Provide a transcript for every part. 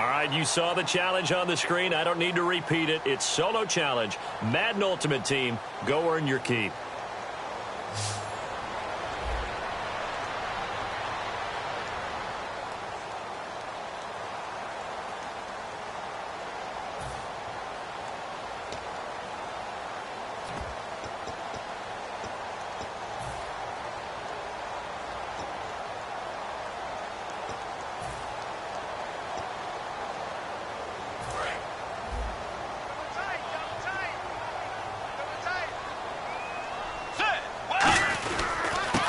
All right, you saw the challenge on the screen. I don't need to repeat it. It's solo challenge. Madden Ultimate Team, go earn your keep.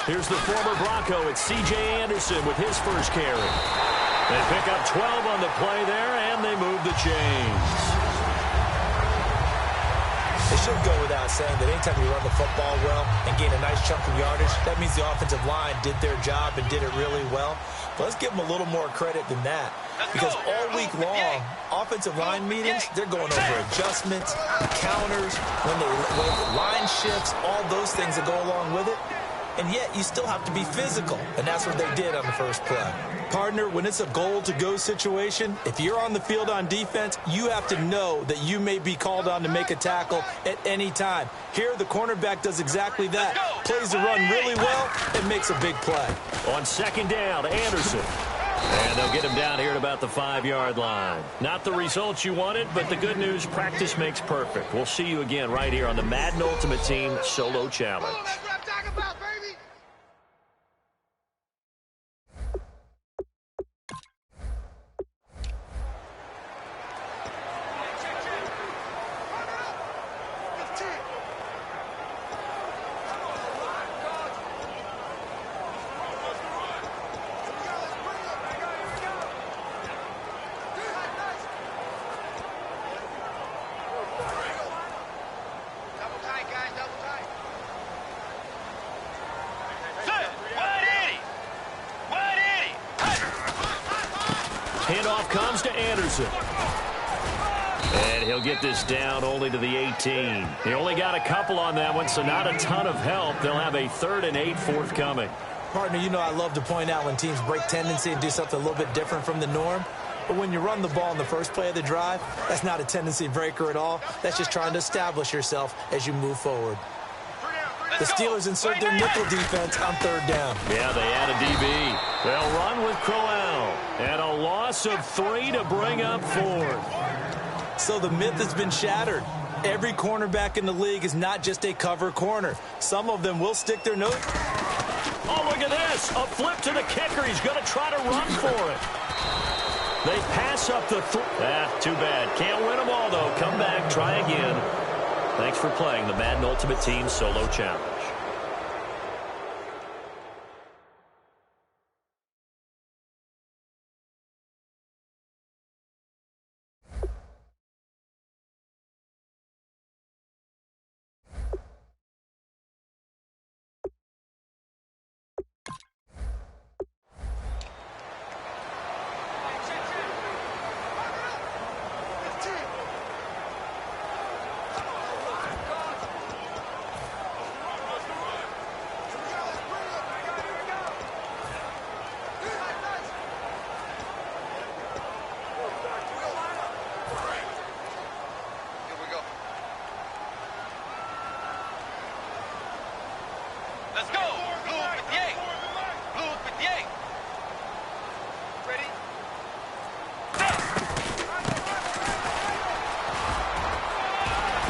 Here's the former Bronco. It's C.J. Anderson with his first carry. They pick up 12 on the play there, and they move the chains. It should go without saying that anytime you run the football well and gain a nice chunk of yardage, that means the offensive line did their job and did it really well. But let's give them a little more credit than that. Because all week long, offensive line meetings, they're going over adjustments, counters, when line shifts, all those things that go along with it. And yet, you still have to be physical, and that's what they did on the first play. Partner, when it's a goal-to-go situation, if you're on the field on defense, you have to know that you may be called on to make a tackle at any time. Here, the cornerback does exactly that. Plays the run really well and makes a big play. On second down, Anderson. And they'll get him down here at about the 5-yard line. Not the results you wanted, but the good news, practice makes perfect. We'll see you again right here on the Madden Ultimate Team Solo Challenge. Handoff comes to Anderson. And he'll get this down only to the 18. He only got a couple on that one, so not a ton of help. They'll have a 3rd and 8 forthcoming. Partner, you know I love to point out when teams break tendency and do something a little bit different from the norm. But when you run the ball in the first play of the drive, that's not a tendency breaker at all. That's just trying to establish yourself as you move forward. The Steelers insert their nickel defense on 3rd down. Yeah, they add a DB. They'll run with Crowell. And a loss of 3 to bring up 4th. So the myth has been shattered. Every cornerback in the league is not just a cover corner. Some of them will stick their nose. Oh, look at this. A flip to the kicker. He's going to try to run for it. They pass up the too bad. Can't win them all, though. Come back, try again. Thanks for playing the Madden Ultimate Team Solo Challenge. Let's go. Blue 58. Blue 58. Ready?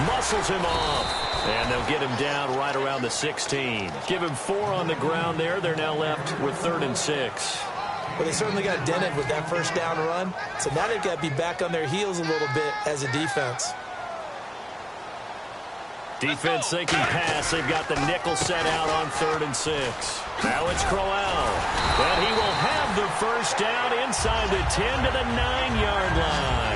Muscles him off. And they'll get him down right around the 16. Give him 4 on the ground there. They're now left with 3rd and 6. Well, they certainly got dented with that first down run. So now they've got to be back on their heels a little bit as a defense. Defense thinking pass. They've got the nickel set out on 3rd and 6. Now it's Crowell. And he will have the first down inside the 10 to the 9-yard line.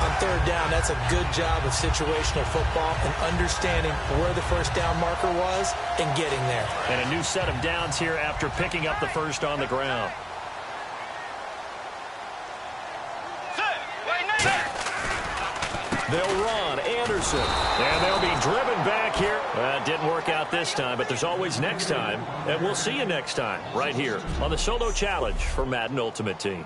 On 3rd down, that's a good job of situational football and understanding where the first down marker was and getting there. And a new set of downs here after picking up the first on the ground. They'll run Anderson, and they'll be driven back here. Didn't work out this time, but there's always next time, and we'll see you next time right here on the Solo Challenge for Madden Ultimate Team.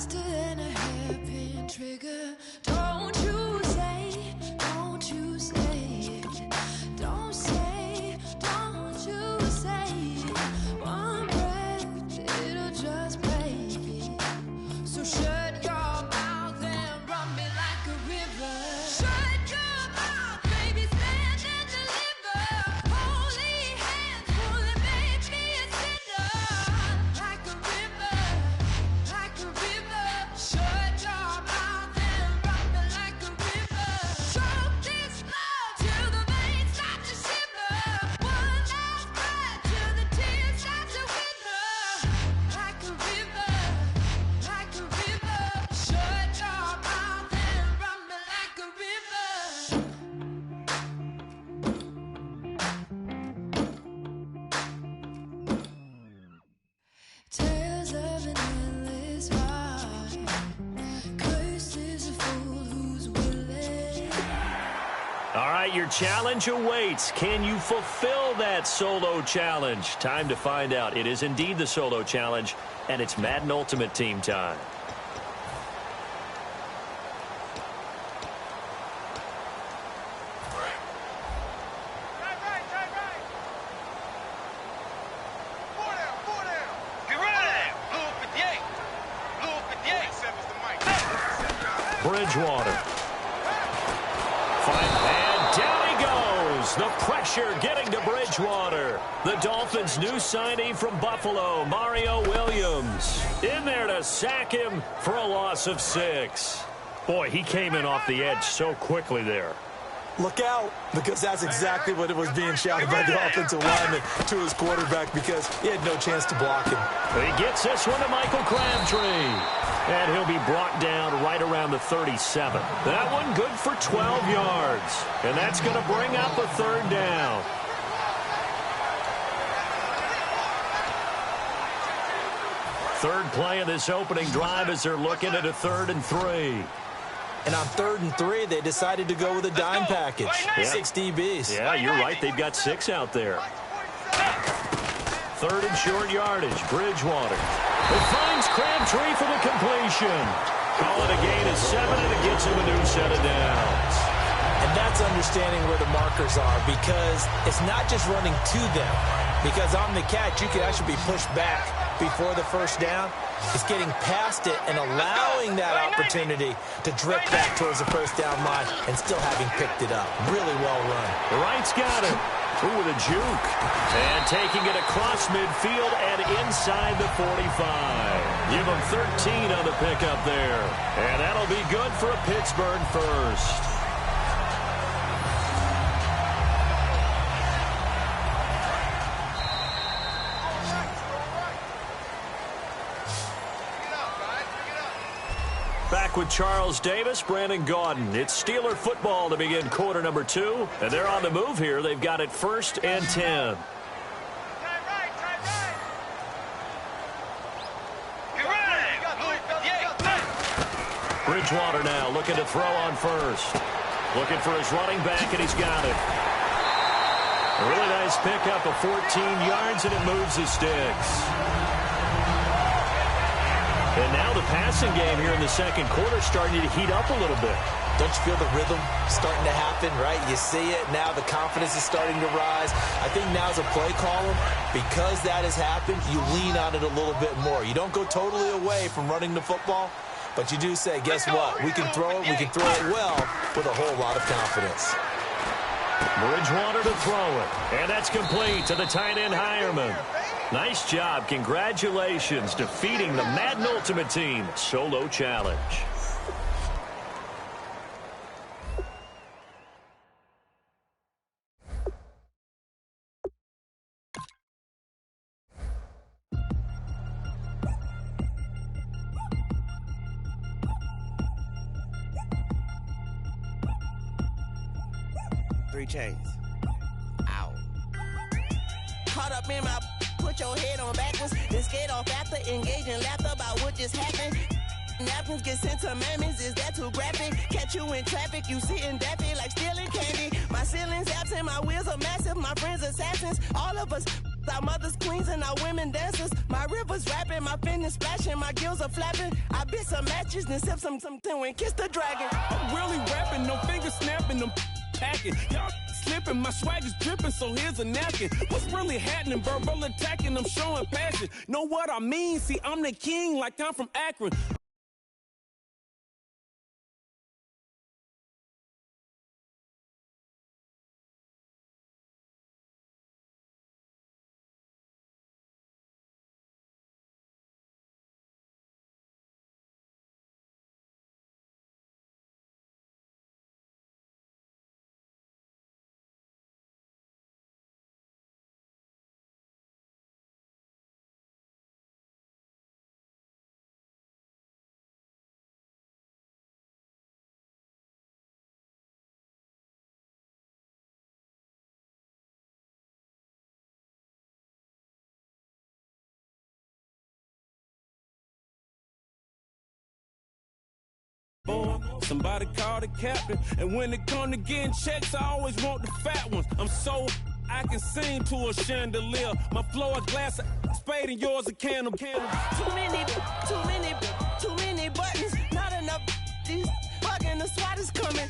faster than a hairpin trigger. Don't you say it, don't you say it. Don't say, don't you say it. One breath, it'll just break it. So shut your mouth and run me like a river. Shut your mouth, baby, stand and deliver. Holy hands, holy, make me a sinner. Like a river, like a river. Shut your mouth and run me like a river. Choke this love till the veins start to shiver. One last breath till the tears start to wither. Like a river, like a river. Shut your mouth and run me like a river. Tales of an endless ride. Cursed is a fool who's willing. All right, your challenge awaits. Can you fulfill that solo challenge? Time to find out. It is indeed the solo challenge, and it's Madden Ultimate Team time. Bridgewater. And down he goes. The pressure getting to Bridgewater. The Dolphins' new signee from Buffalo, Mario Williams. In there to sack him for a loss of 6. Boy, he came in off the edge so quickly there. Look out, because that's exactly what it was being shouted by the offensive lineman to his quarterback, because he had no chance to block him. He gets this one to Michael Crabtree. And he'll be brought down right around the 37. That one good for 12 yards. And that's going to bring up a 3rd down. Third play of this opening drive as they're looking at a 3rd and 3. And on 3rd and 3, they decided to go with a dime package. Yeah. 6 DBs. Yeah, you're right. They've got 6 out there. 3rd and short yardage. Bridgewater. It finds Crabtree for the completion. Call it a gain of 7, and it gets him a new set of downs. And that's understanding where the markers are, because it's not just running to them. Because on the catch, you could actually be pushed back before the 1st down. It's getting past it and allowing that opportunity to drip back towards the 1st down line and still having picked it up. Really well run. Wright's got it. Ooh, with a juke. And taking it across midfield and inside the 45. Give him 13 on the pickup there. And that'll be good for a Pittsburgh first. Back with Charles Davis, Brandon Gaudin. It's Steeler football to begin quarter number 2. And they're on the move here. They've got it 1st and 10. Bridgewater now looking to throw on 1st. Looking for his running back, and he's got it. A really nice pickup of 14 yards, and it moves the sticks. And now the passing game here in the 2nd quarter starting to heat up a little bit. Don't you feel the rhythm starting to happen, right? You see it. Now the confidence is starting to rise. I think now as a play caller, because that has happened, you lean on it a little bit more. You don't go totally away from running the football, but you do say, guess what? We can throw it. We can throw it well with a whole lot of confidence. Bridgewater to throw it. And that's complete to the tight end Hireman. Nice job. Congratulations defeating the Madden Ultimate Team solo challenge. Three chains. Ow. Caught up in my... Put your head on backwards, then skate off after engaging laughter about what just happened. Napkins get sent to mammies, is that too graphic? Catch you in traffic, you sitting daffy like stealing candy. My ceiling's absent, my wheels are massive, my friends assassins. All of us Our mothers, queens, and our women dancers. My rivers rapping, my fingers splashing, my gills are flapping. I bit some matches, then sip some and kiss the dragon. I'm really rapping, no fingers snapping, them packing. Y'all slipping, my swag is dripping, so here's a napkin. What's really happening? Verbal attacking, I'm showing passion. Know what I mean? See, I'm the king, like I'm from Akron. Somebody call the captain, and when it come to getting checks, I always want the fat ones. I'm so I can sing to a chandelier. My flow a glass of spade and yours a can of candle. Too many buttons, not enough. These bugging, the SWAT is coming.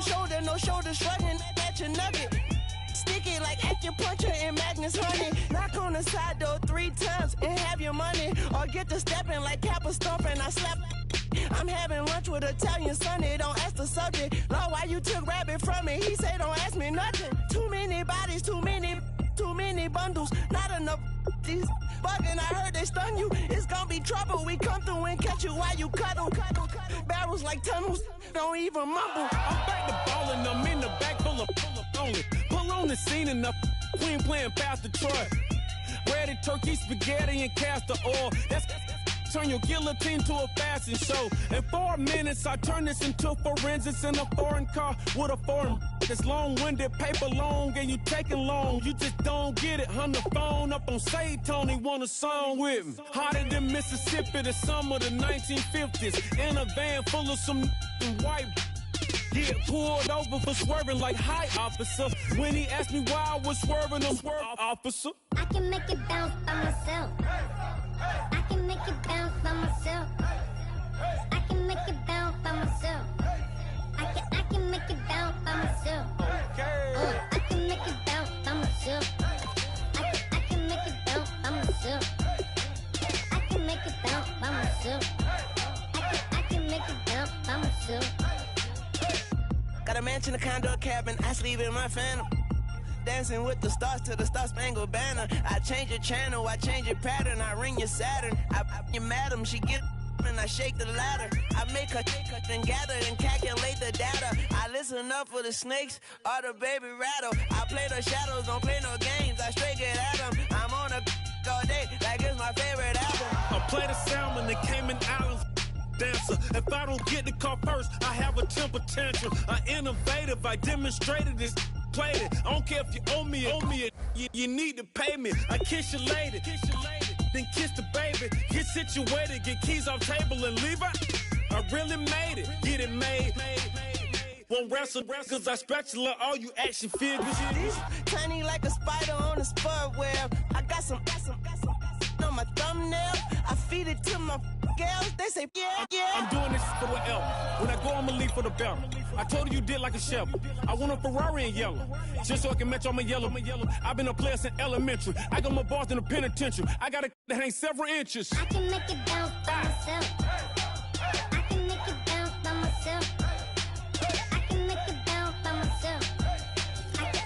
Shoulder, no shoulder, shrugging at your nugget. Sticky like acupuncture and Magnus honey. Knock on the side door 3 times and have your money. Or get to stepping like Kappa stomping. I slap. I'm having lunch with Italian Sonny. Don't ask the subject. Lord, why you took rabbit from me? He say don't ask me nothing. Too many bodies, too many bundles. Not enough. These bugging, I heard they stun you. It's gonna be trouble. We come through and catch you while you cuddle. Barrels like tunnels. Don't even mumble. I'm back to ballin', I'm in the back full of only. Pull on the scene and the queen playing Pastor Troy. Ready turkey, spaghetti, and castor oil. That's turn your guillotine to a fashion show. In 4 minutes, I turn this into forensics in a foreign car with a foreign. It's long-winded, paper long, and you taking long. You just don't get it. Hung the phone up on Say Tony, want a song with me. Hotter than Mississippi, the summer of the 1950s. In a van full of some white. Get pulled over for swerving like hi, officer. When he asked me why I was swerving, I'm swerve, officer. I can make it bounce by myself. I can make it bounce by myself. I can make it bounce by myself. I can make it bounce by myself. I can make it bounce by myself. I can make it bounce by myself. I can make it bounce by myself. I can make it bounce by myself. Got a mansion, a condo, a cabin. I sleep in my phantom. Dancing with the stars to the Star-Spangled Banner. I change your channel, I change your pattern. I ring your Saturn. I your madam, she get and I shake the ladder. I make her and gather and calculate the data. I listen up for the snakes or the baby rattle. I play the shadows, don't play no games. I straight get at them. I'm on a all day like it's my favorite album. I play the salmon, the Cayman Islands dancer. If I don't get the car first, I have a temper tantrum. I innovative, I demonstrated this. Played it. I don't care if you owe me it. You need to pay me. I kiss your lady, then kiss the baby. Get situated, get keys off table and leave her. I really made it, get it made. Won't wrestle, cause I spatula all you action figures. Tiny like a spider on a spud web. I got some on my thumbnail. I feed it to my girls. They say, yeah. I'm doing this for the L. When I go, I'ma leave for the bell. I told her you did like a shovel. I want a Ferrari in yellow, just so I can match all my yellow. I've been a player since elementary. I got my bars in the penitentiary. I got a that hangs several inches. I can make it bounce by myself. I can make it bounce by myself. I can make it bounce by myself.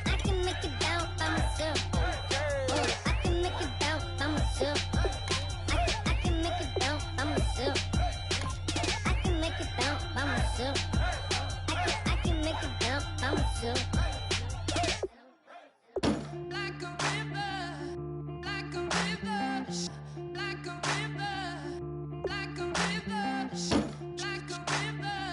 I can make it bounce by myself. I can make it bounce by myself. I can make it bounce by myself. I can make it bounce by myself. I can make it bounce by myself. Like a river, like a river, like a river, like a river, like a river,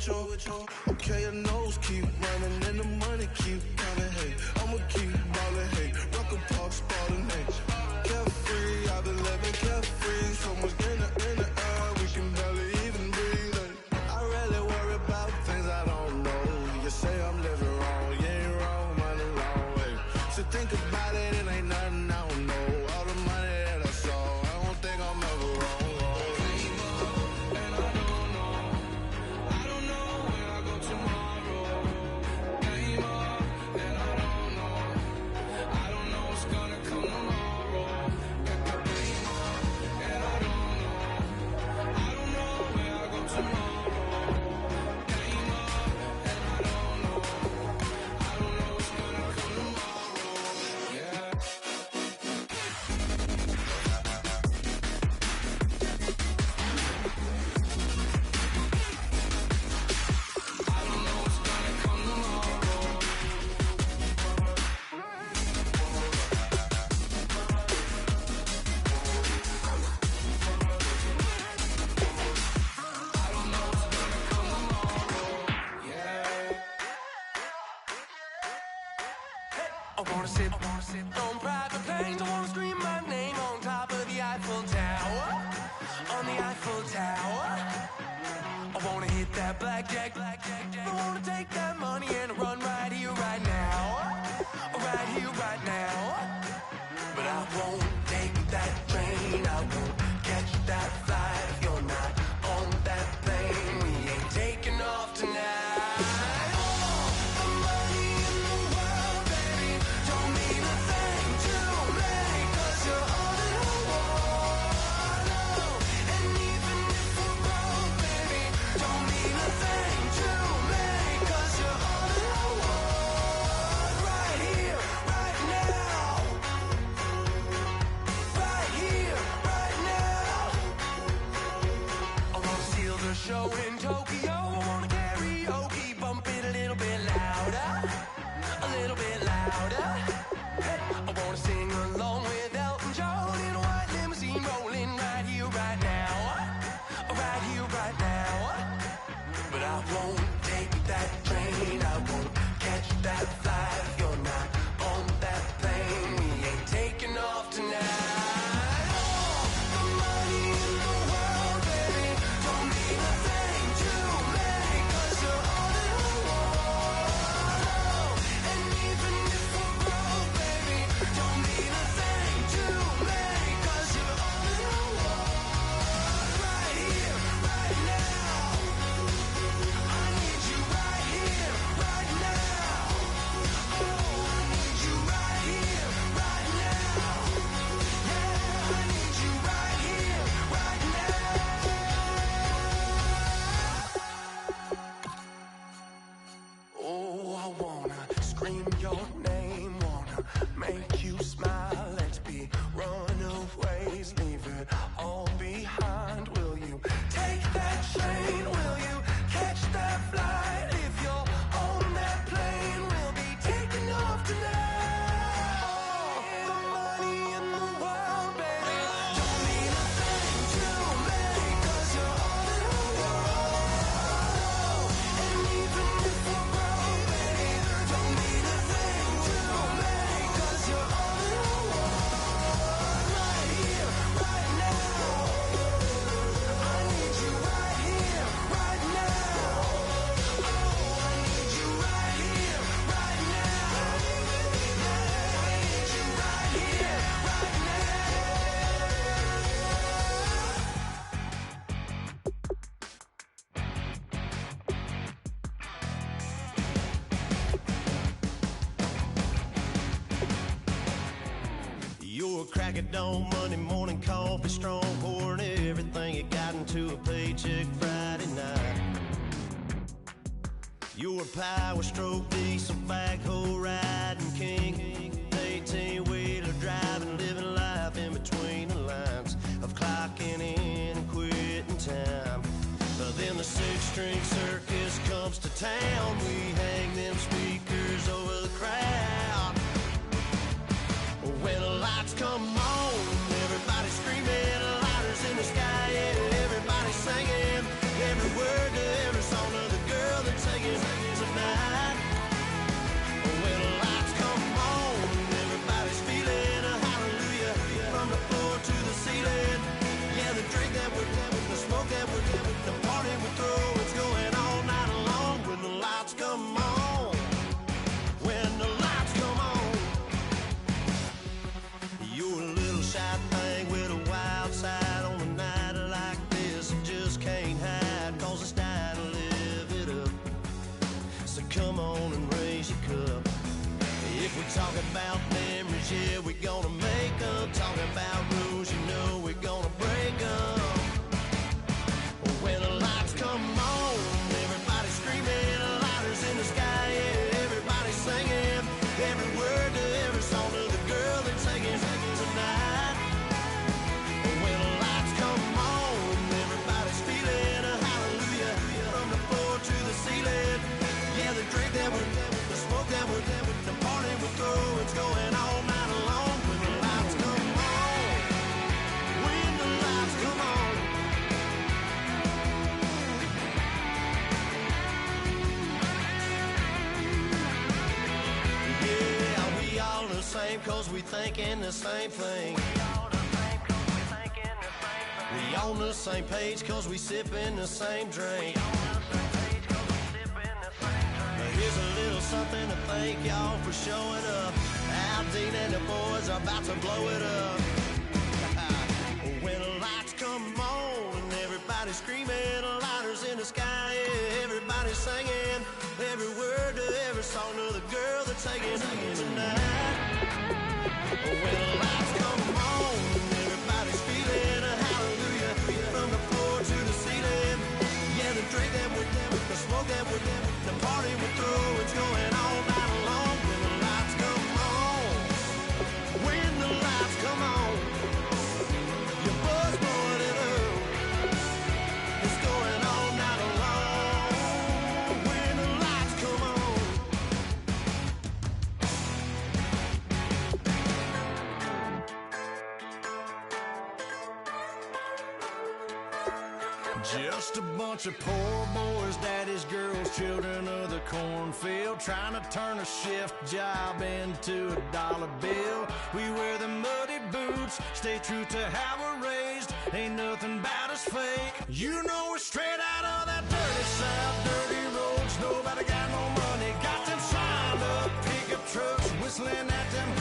you. Okay, your nose keep running and the money keep coming. Hey, I'ma keep ballin'. Hey, rock a park, spallin'. Hey, carefree, I've been living carefree. So much in the air, we can barely even breathe. Hey, I really worry about things I don't know. You say I'm living wrong, you ain't wrong, man, alone. Hey, so think about it, it ain't nothing I don't know. All the money that I saw, I don't think I'm ever wrong. I wanna sit on private planes. I wanna scream my name on top of the Eiffel Tower. On the Eiffel Tower. I wanna hit that blackjack. I wanna take that money and run right here, right now. Right here, right now. But I won't take that train. I won't catch that flight if you're not on that plane. We ain't taking off tonight. Show in Tokyo, I wanna karaoke, bump it a little bit louder, a little bit louder. Hey, I wanna sing along with Elton John in a white limousine, rolling right here, right now, right here, right now. But I won't take that train, I won't catch that flight if you're not on that plane. We ain't taking off tonight. Crack it on Monday morning, coffee strong, pouring everything you got into a paycheck Friday night. You're a power stroke, diesel backhoe riding king, 18-wheeler driving, living life in between the lines of clocking in and quitting time. But then the six-string circus comes to town. We hang them speakers over the crowd. When the lights come on, everybody screaming, lighters in the sky, yeah, everybody singing every word to every song of the girl. we thinking the same thing. We on the same page cause we sipping the same drink. Here's a little something to thank y'all for showing up. Aldine and the boys are about to blow it up. When the lights come on and everybody's screaming, lighters in the sky, yeah, everybody's singing every word to every song of the girl that's taking tonight. When the lights come on and everybody's feeling a hallelujah from the floor to the ceiling. Yeah, the drink that we're them, the smoke that we're them, the party we're through, it's going all night long. When the lights come on, when the lights come on, your buzz blowing it up, it's going all night long. When the lights come on. Just a bunch of poor boys, daddies, girls, children of the cornfield, trying to turn a shift job into a dollar bill. We wear the muddy boots, stay true to how we're raised, ain't nothing about us fake. You know we're straight out of that dirty south, dirty roads, nobody got no money, got them signed up pickup trucks, whistling at them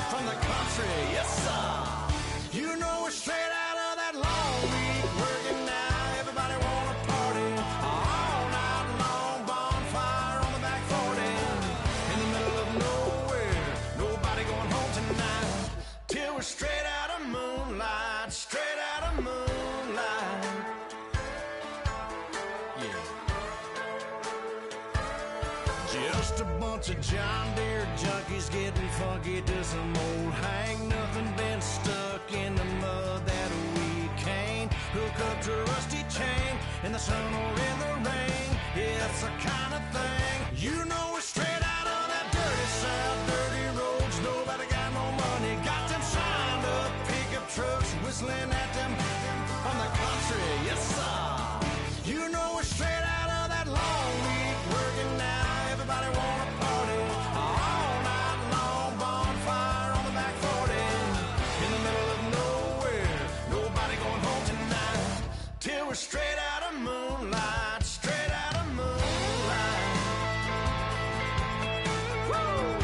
from the country, yes sir. You know we're straight out of that long week working now. Everybody wanna party all night long, bonfire on the back 40, in the middle of nowhere, nobody going home tonight, till we're straight out of moonlight, straight out of moonlight. Yeah. Just a bunch of John Deere junkies getting funky to some old hang, nothing been stuck in the mud that we can't hook up to a rusty chain in the sun or in the rain. Yeah, it's the kind of thing. You know we're straight out of that dirty south, dirty roads, nobody got no money, got them signed up pickup trucks, whistling at them from the country, yes sir. You know we're straight out of that long week working now. Everybody wanna party all night long, bonfire on the back 40, in the middle of nowhere, nobody going home tonight, till we're straight out of moonlight, straight out of moonlight. Woo!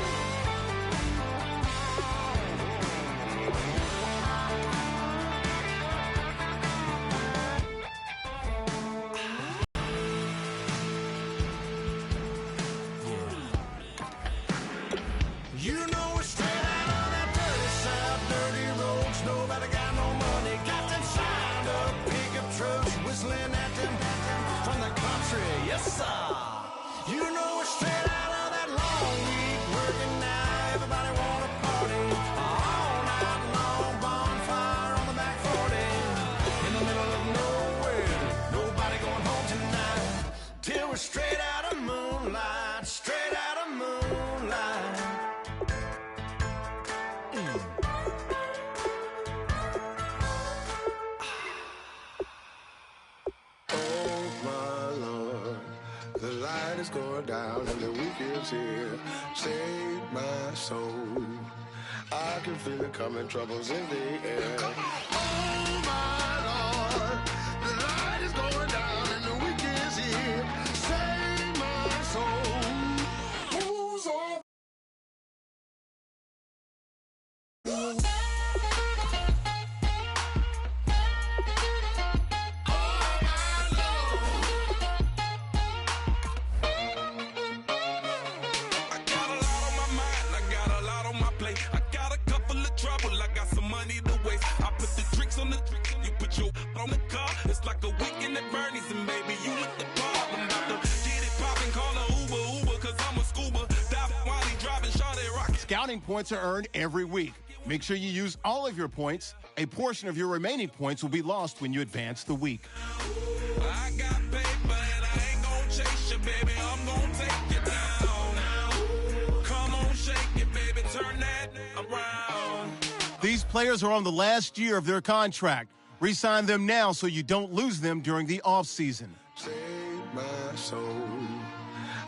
You know we're straight out of that dirty south, dirty roads, nobody got no money, got them signed up pickup trucks, whistling at them from the country, yes sir. You know we're straight out of that long week working now. Everybody wanna party all night long, bonfire on the back 40, in the middle of nowhere, nobody going home tonight, till we're straight out of moonlight, straight out of moonlight. Oh my Lord, the light is going down and the week is here. Save my soul. I can feel it coming, troubles in the air. Oh my Lord, the light is going down and the week is here. Save my soul. Who's on? On the car, it's like a weekend at Bernie's, and baby, you with the problem. About to get it poppin', call a Uber, cause I'm a scuba. Dive while he driving, shot it rocket. Scouting points are earned every week. Make sure you use all of your points. A portion of your remaining points will be lost when you advance the week. I got paper and I ain't gon' chase you, baby. I'm gon' take you down. Come on, shake it, baby. Turn that around. These players are on the last year of their contract. Re-sign them now so you don't lose them during the offseason. Save my soul.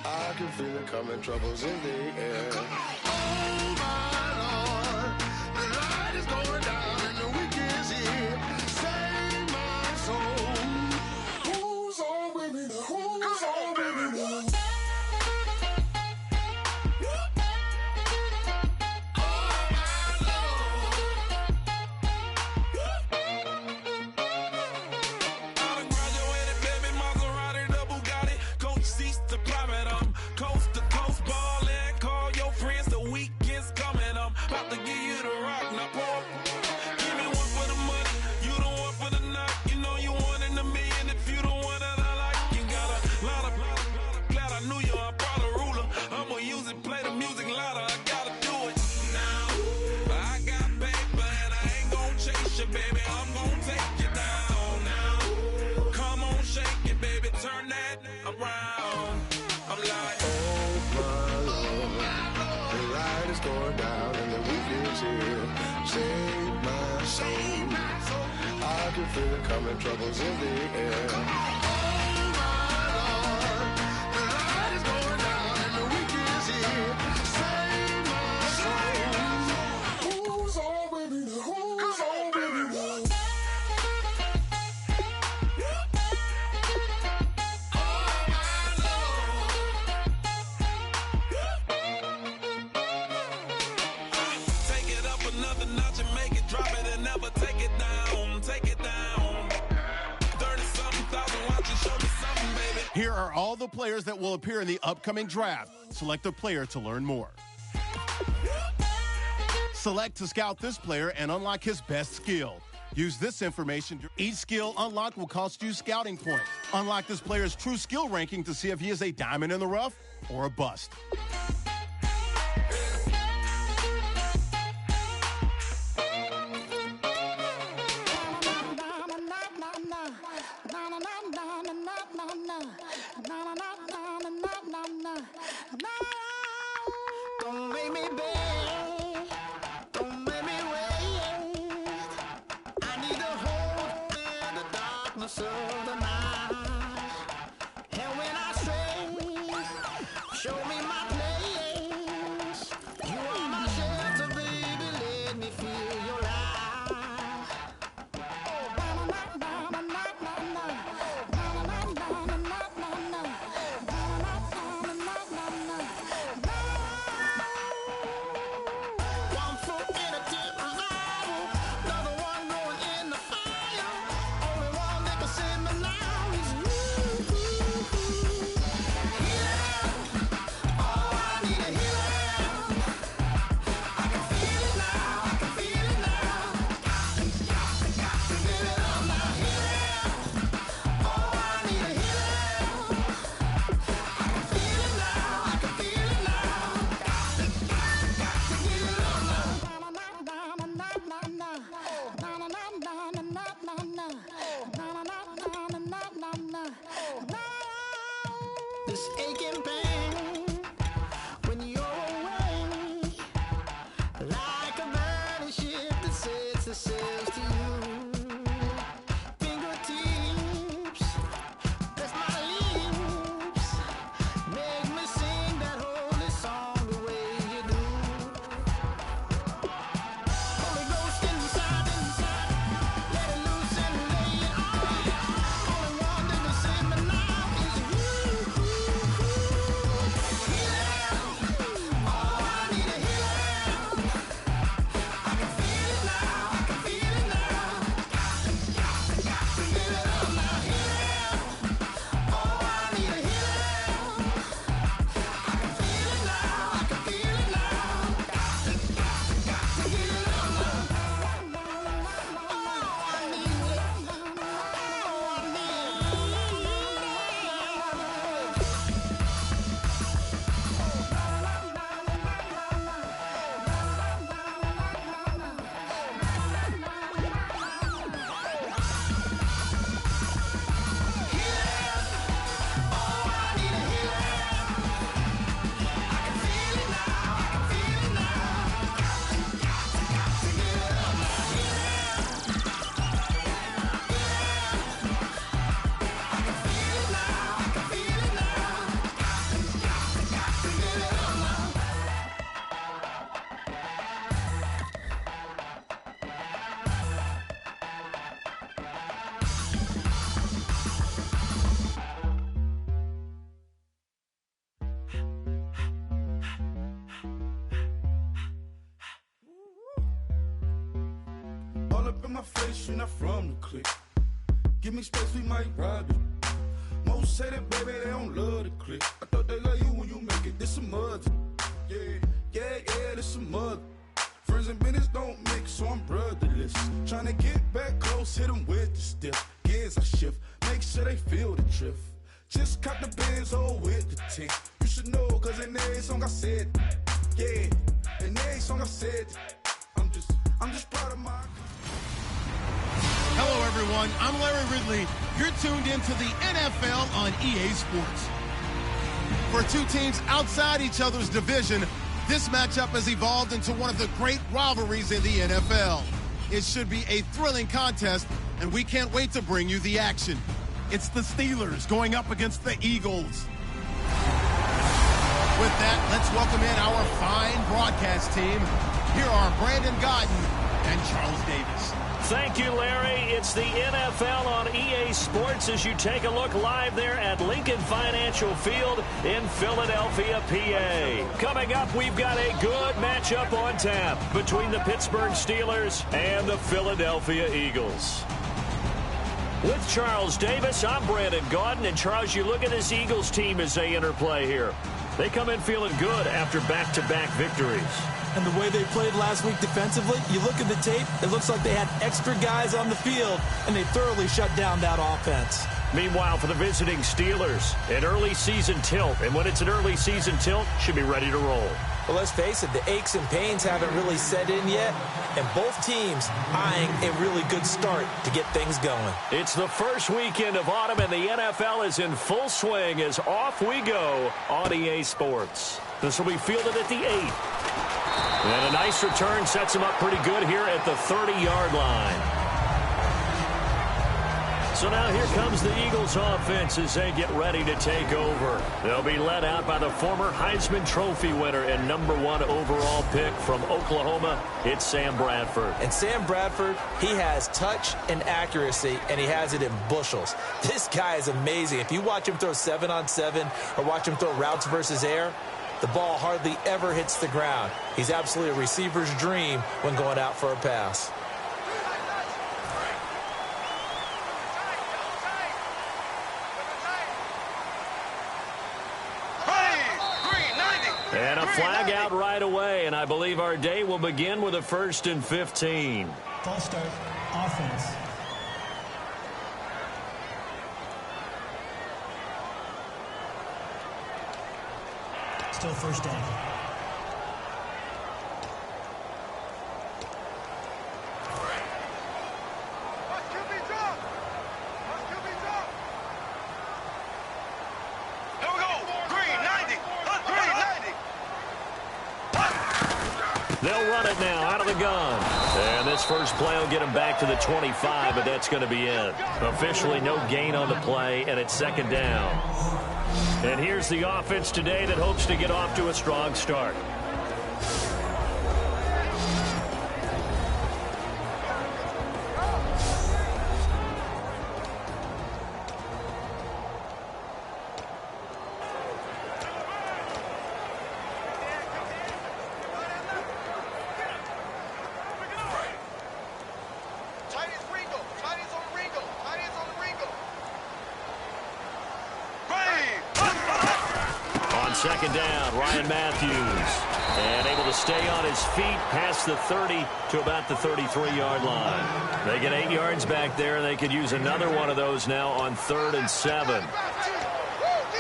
I can feel it coming, troubles in the air. Oh my Lord, night is going down and the weekend's here. Save my soul. Who's on with me now? Who's on with me now? Feel it coming, troubles in the air. Oh my Lord, the night is going down and the weekend's here. Save my soul. Who's on with me now? Who's on with me now? Take it up another notch and make it drop it and never take it down. Take it down. Here are all the players that will appear in the upcoming draft. Select a player to learn more. Select to scout this player and unlock his best skill. Use this information. Each skill unlocked will cost you scouting points. Unlock this player's true skill ranking to see if he is a diamond in the rough or a bust. Don't make me beg, don't make me wait. I need a hope in the darkness of the night. And when I stray, show me my place. You are my shelter, baby, let me feel your light. up in my face, you're not from the clique. Give me space, we might ride it. Most say that, baby, they don't love the clique. I thought they love you when you make it. This some mother. Yeah, this some mother. Friends and business don't mix, so I'm brotherless. Tryna get back close, hit them with the stiff. Gears I shift, make sure they feel the drift. Just caught the Benz, oh, with the tick. You should know, cause in every song I said, yeah, in every song I said, I'm just proud of my... Hello, everyone. I'm Larry Ridley. You're tuned into the NFL on EA Sports. For two teams outside each other's division, this matchup has evolved into one of the great rivalries in the NFL. It should be a thrilling contest, and we can't wait to bring you the action. It's the Steelers going up against the Eagles. With that, let's welcome in our fine broadcast team. Here are Brandon Godden and Charles Davis. Thank you, Larry. It's the NFL on EA Sports as you take a look live there at Lincoln Financial Field in Philadelphia, PA. Coming up, we've got a good matchup on tap between the Pittsburgh Steelers and the Philadelphia Eagles. With Charles Davis, I'm Brandon Gaudin. And Charles, you look at this Eagles team as they interplay here. They come in feeling good after back-to-back victories. And the way they played last week defensively, you look at the tape, it looks like they had extra guys on the field, and they thoroughly shut down that offense. Meanwhile, for the visiting Steelers, an early season tilt. And when it's an early season tilt, should be ready to roll. Well, let's face it, the aches and pains haven't really set in yet, and both teams eyeing a really good start to get things going. It's the first weekend of autumn, and the NFL is in full swing as off we go on EA Sports. This will be fielded at the 8. And a nice return sets him up pretty good here at the 30-yard line. So now here comes the Eagles offense as they get ready to take over. They'll be led out by the former Heisman Trophy winner and #1 overall pick from Oklahoma. It's Sam Bradford. And Sam Bradford, he has touch and accuracy, and he has it in bushels. This guy is amazing. If you watch him throw 7-on-7 or watch him throw routes versus air, the ball hardly ever hits the ground. He's absolutely a receiver's dream when going out for a pass. And a flag out right away, and I believe our day will begin with a 1st and 15. False start, offense. Still first down. They'll run it now out of the gun. And this first play will get him back to the 25, but that's going to be it. Officially no gain on the play, and it's 2nd down. And here's the offense today that hopes to get off to a strong start. Second down, Ryan Matthews. And able to stay on his feet past the 30 to about the 33-yard line. They get 8 yards back there, and they could use another one of those now on 3rd and 7.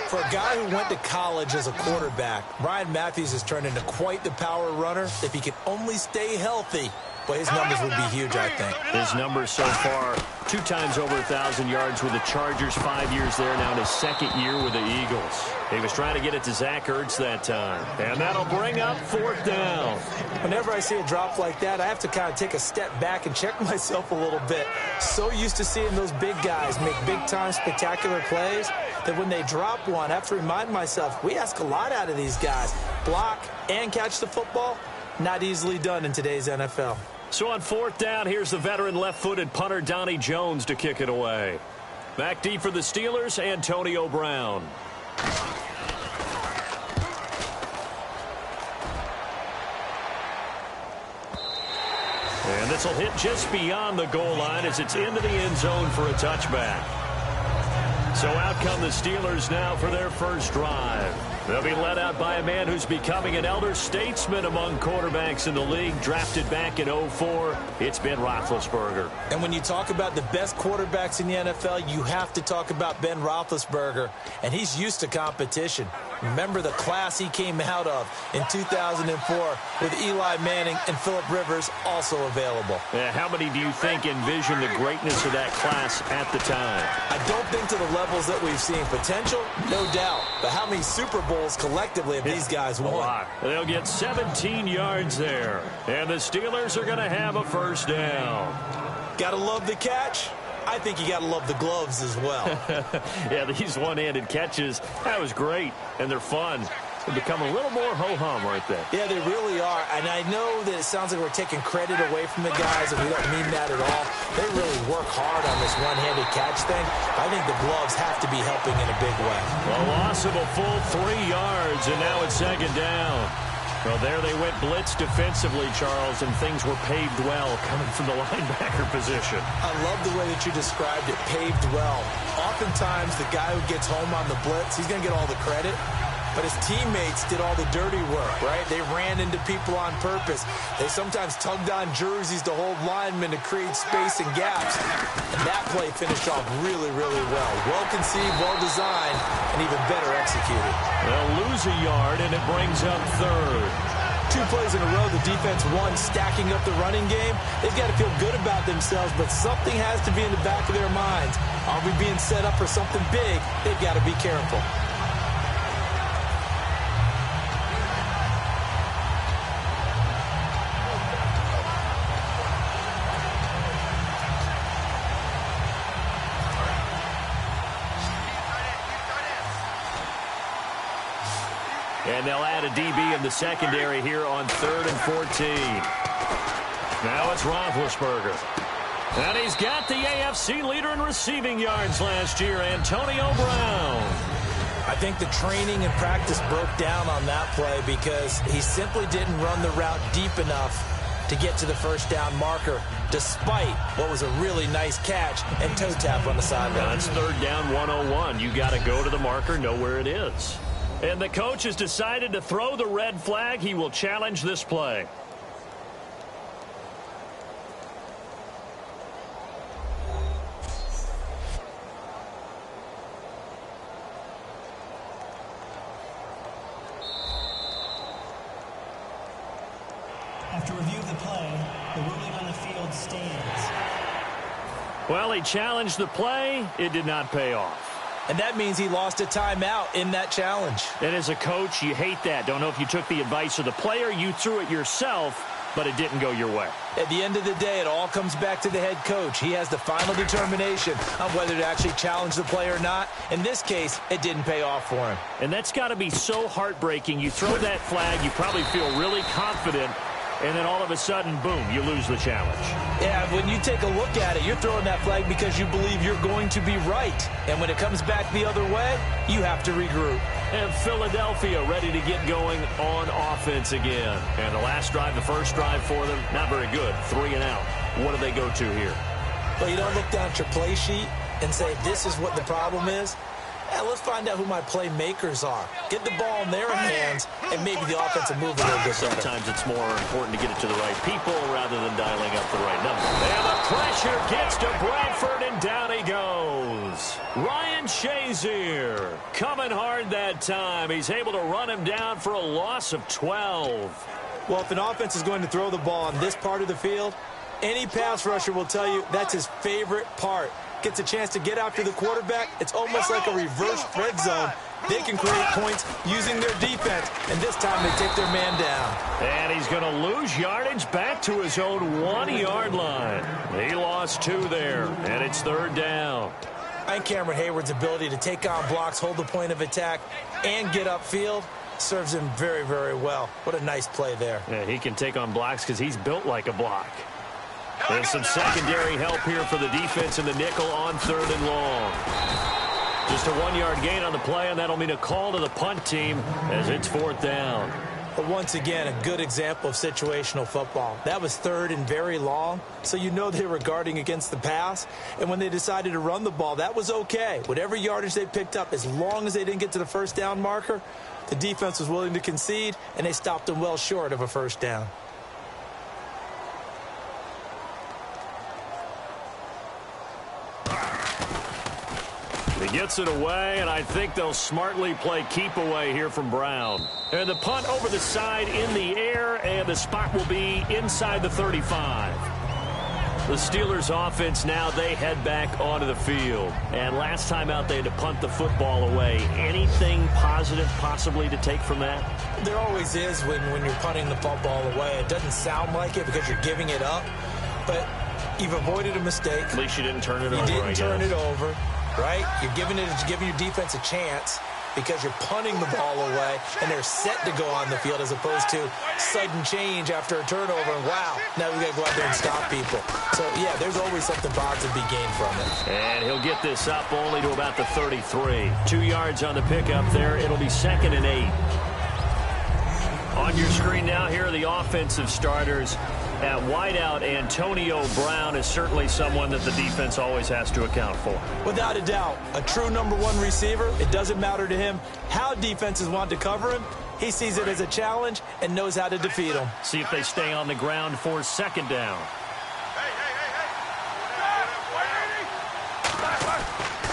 For a guy who went to college as a quarterback, Ryan Matthews has turned into quite the power runner. If he could only stay healthy, but his numbers would be huge, I think. His numbers so far, 2 times over 1,000 yards with the Chargers, 5 years there, now in his 2nd year with the Eagles. He was trying to get it to Zach Ertz that time. And that'll bring up 4th down. Whenever I see a drop like that, I have to kind of take a step back and check myself a little bit. So used to seeing those big guys make big-time spectacular plays that when they drop one, I have to remind myself, we ask a lot out of these guys. Block and catch the football, not easily done in today's NFL. So on 4th down, here's the veteran left-footed punter Donnie Jones to kick it away. Back deep for the Steelers, Antonio Brown. And this will hit just beyond the goal line as it's into the end zone for a touchback. So out come the Steelers now for their first drive. They'll be led out by a man who's becoming an elder statesman among quarterbacks in the league, drafted back in 2004. It's Ben Roethlisberger. And when you talk about the best quarterbacks in the NFL, you have to talk about Ben Roethlisberger, and he's used to competition. Remember the class he came out of in 2004 with Eli Manning and Phillip Rivers also available. How many do you think envisioned the greatness of that class at the time? I don't think to the levels that we've seen. Potential, no doubt. But how many Super Bowls collectively have these guys won? A lot. They'll get 17 yards there. And the Steelers are going to have a first down. Gotta love the catch. I think you got to love the gloves as well. Yeah, these one-handed catches, that was great, and they're fun. They become a little more ho-hum, aren't they? Yeah, they really are, and I know that it sounds like we're taking credit away from the guys, and we don't mean that at all. They really work hard on this one-handed catch thing. I think the gloves have to be helping in a big way. A loss of a full 3 yards, and now it's second down. Well, there they went blitz defensively, Charles, and things were paved well coming from the linebacker position. I love the way that you described it, paved well. Oftentimes, the guy who gets home on the blitz, he's going to get all the credit, but his teammates did all the dirty work, right? They ran into people on purpose. They sometimes tugged on jerseys to hold linemen to create space and gaps. And that play finished off really, really well. Well-conceived, well-designed, and even better executed. They'll lose a yard, and it brings up third. 2 plays in a row, the defense won, stacking up the running game. They've got to feel good about themselves, but something has to be in the back of their minds. Are we being set up for something big? They've got to be careful. And they'll add a DB in the secondary here on 3rd and 14. Now it's Roethlisberger. And he's got the AFC leader in receiving yards last year, Antonio Brown. I think the training and practice broke down on that play because he simply didn't run the route deep enough to get to the first down marker, despite what was a really nice catch and toe tap on the sideline. That's 3rd down 101. You got to go to the marker, know where it is. And the coach has decided to throw the red flag. He will challenge this play. After review of the play, the ruling on the field stands. Well, he challenged the play. It did not pay off. And that means he lost a timeout in that challenge. And as a coach, you hate that. Don't know if you took the advice of the player, you threw it yourself, but it didn't go your way. At the end of the day, it all comes back to the head coach. He has the final determination on whether to actually challenge the play or not. In this case, it didn't pay off for him. And that's got to be so heartbreaking. You throw that flag, you probably feel really confident, and then all of a sudden, boom, you lose the challenge. Yeah, when you take a look at it, you're throwing that flag because you believe you're going to be right. And when it comes back the other way, you have to regroup. And Philadelphia ready to get going on offense again. And the last drive, the first drive for them, not very good. 3 and out. What do they go to here? Well, you don't look down at your play sheet and say, this is what the problem is. Yeah, let's find out who my playmakers are. Get the ball in their hands, and maybe the offense will move a little bit better. Sometimes it's more important to get it to the right people rather than dialing up the right number. And the pressure gets to Bradford, and down he goes. Ryan Shazier coming hard that time. He's able to run him down for a loss of 12. Well, if an offense is going to throw the ball on this part of the field, any pass rusher will tell you that's his favorite part. Gets a chance to get after the quarterback. It's almost like a reverse red zone. They can create points using their defense, and this time they take their man down. And he's going to lose yardage back to his own 1-yard line. He lost 2 there, and it's 3rd down. I think Cameron Hayward's ability to take on blocks, hold the point of attack, and get upfield serves him very, very well. What a nice play there. Yeah, he can take on blocks because he's built like a block. There's some secondary help here for the defense in the nickel on 3rd and long. Just a 1-yard gain on the play, and that'll mean a call to the punt team as it's 4th down. But once again, a good example of situational football. That was third and very long, so you know they were guarding against the pass. And when they decided to run the ball, that was okay. Whatever yardage they picked up, as long as they didn't get to the first down marker, the defense was willing to concede, and they stopped them well short of a first down. He gets it away, and I think they'll smartly play keep away here from Brown. And the punt over the side in the air, and the spot will be inside the 35. The Steelers offense now, they head back onto the field. And last time out, they had to punt the football away. Anything positive possibly to take from that? There always is when you're punting the football away. It doesn't sound like it because you're giving it up, but you've avoided a mistake. At least you didn't turn it over. You didn't turn it over. Right? You're giving your defense a chance because you're punting the ball away, and they're set to go on the field as opposed to sudden change after a turnover, and wow, now we got to go out there and stop people. So, yeah, there's always something positive to be gained from it. And he'll get this up only to about the 33. 2 yards on the pickup there. It'll be 2nd and 8. On your screen now, here are the offensive starters. At wideout, Antonio Brown is certainly someone that the defense always has to account for. Without a doubt, a true #1 receiver. It doesn't matter to him how defenses want to cover him. He sees it as a challenge and knows how to defeat them. See if they stay on the ground for 2nd down.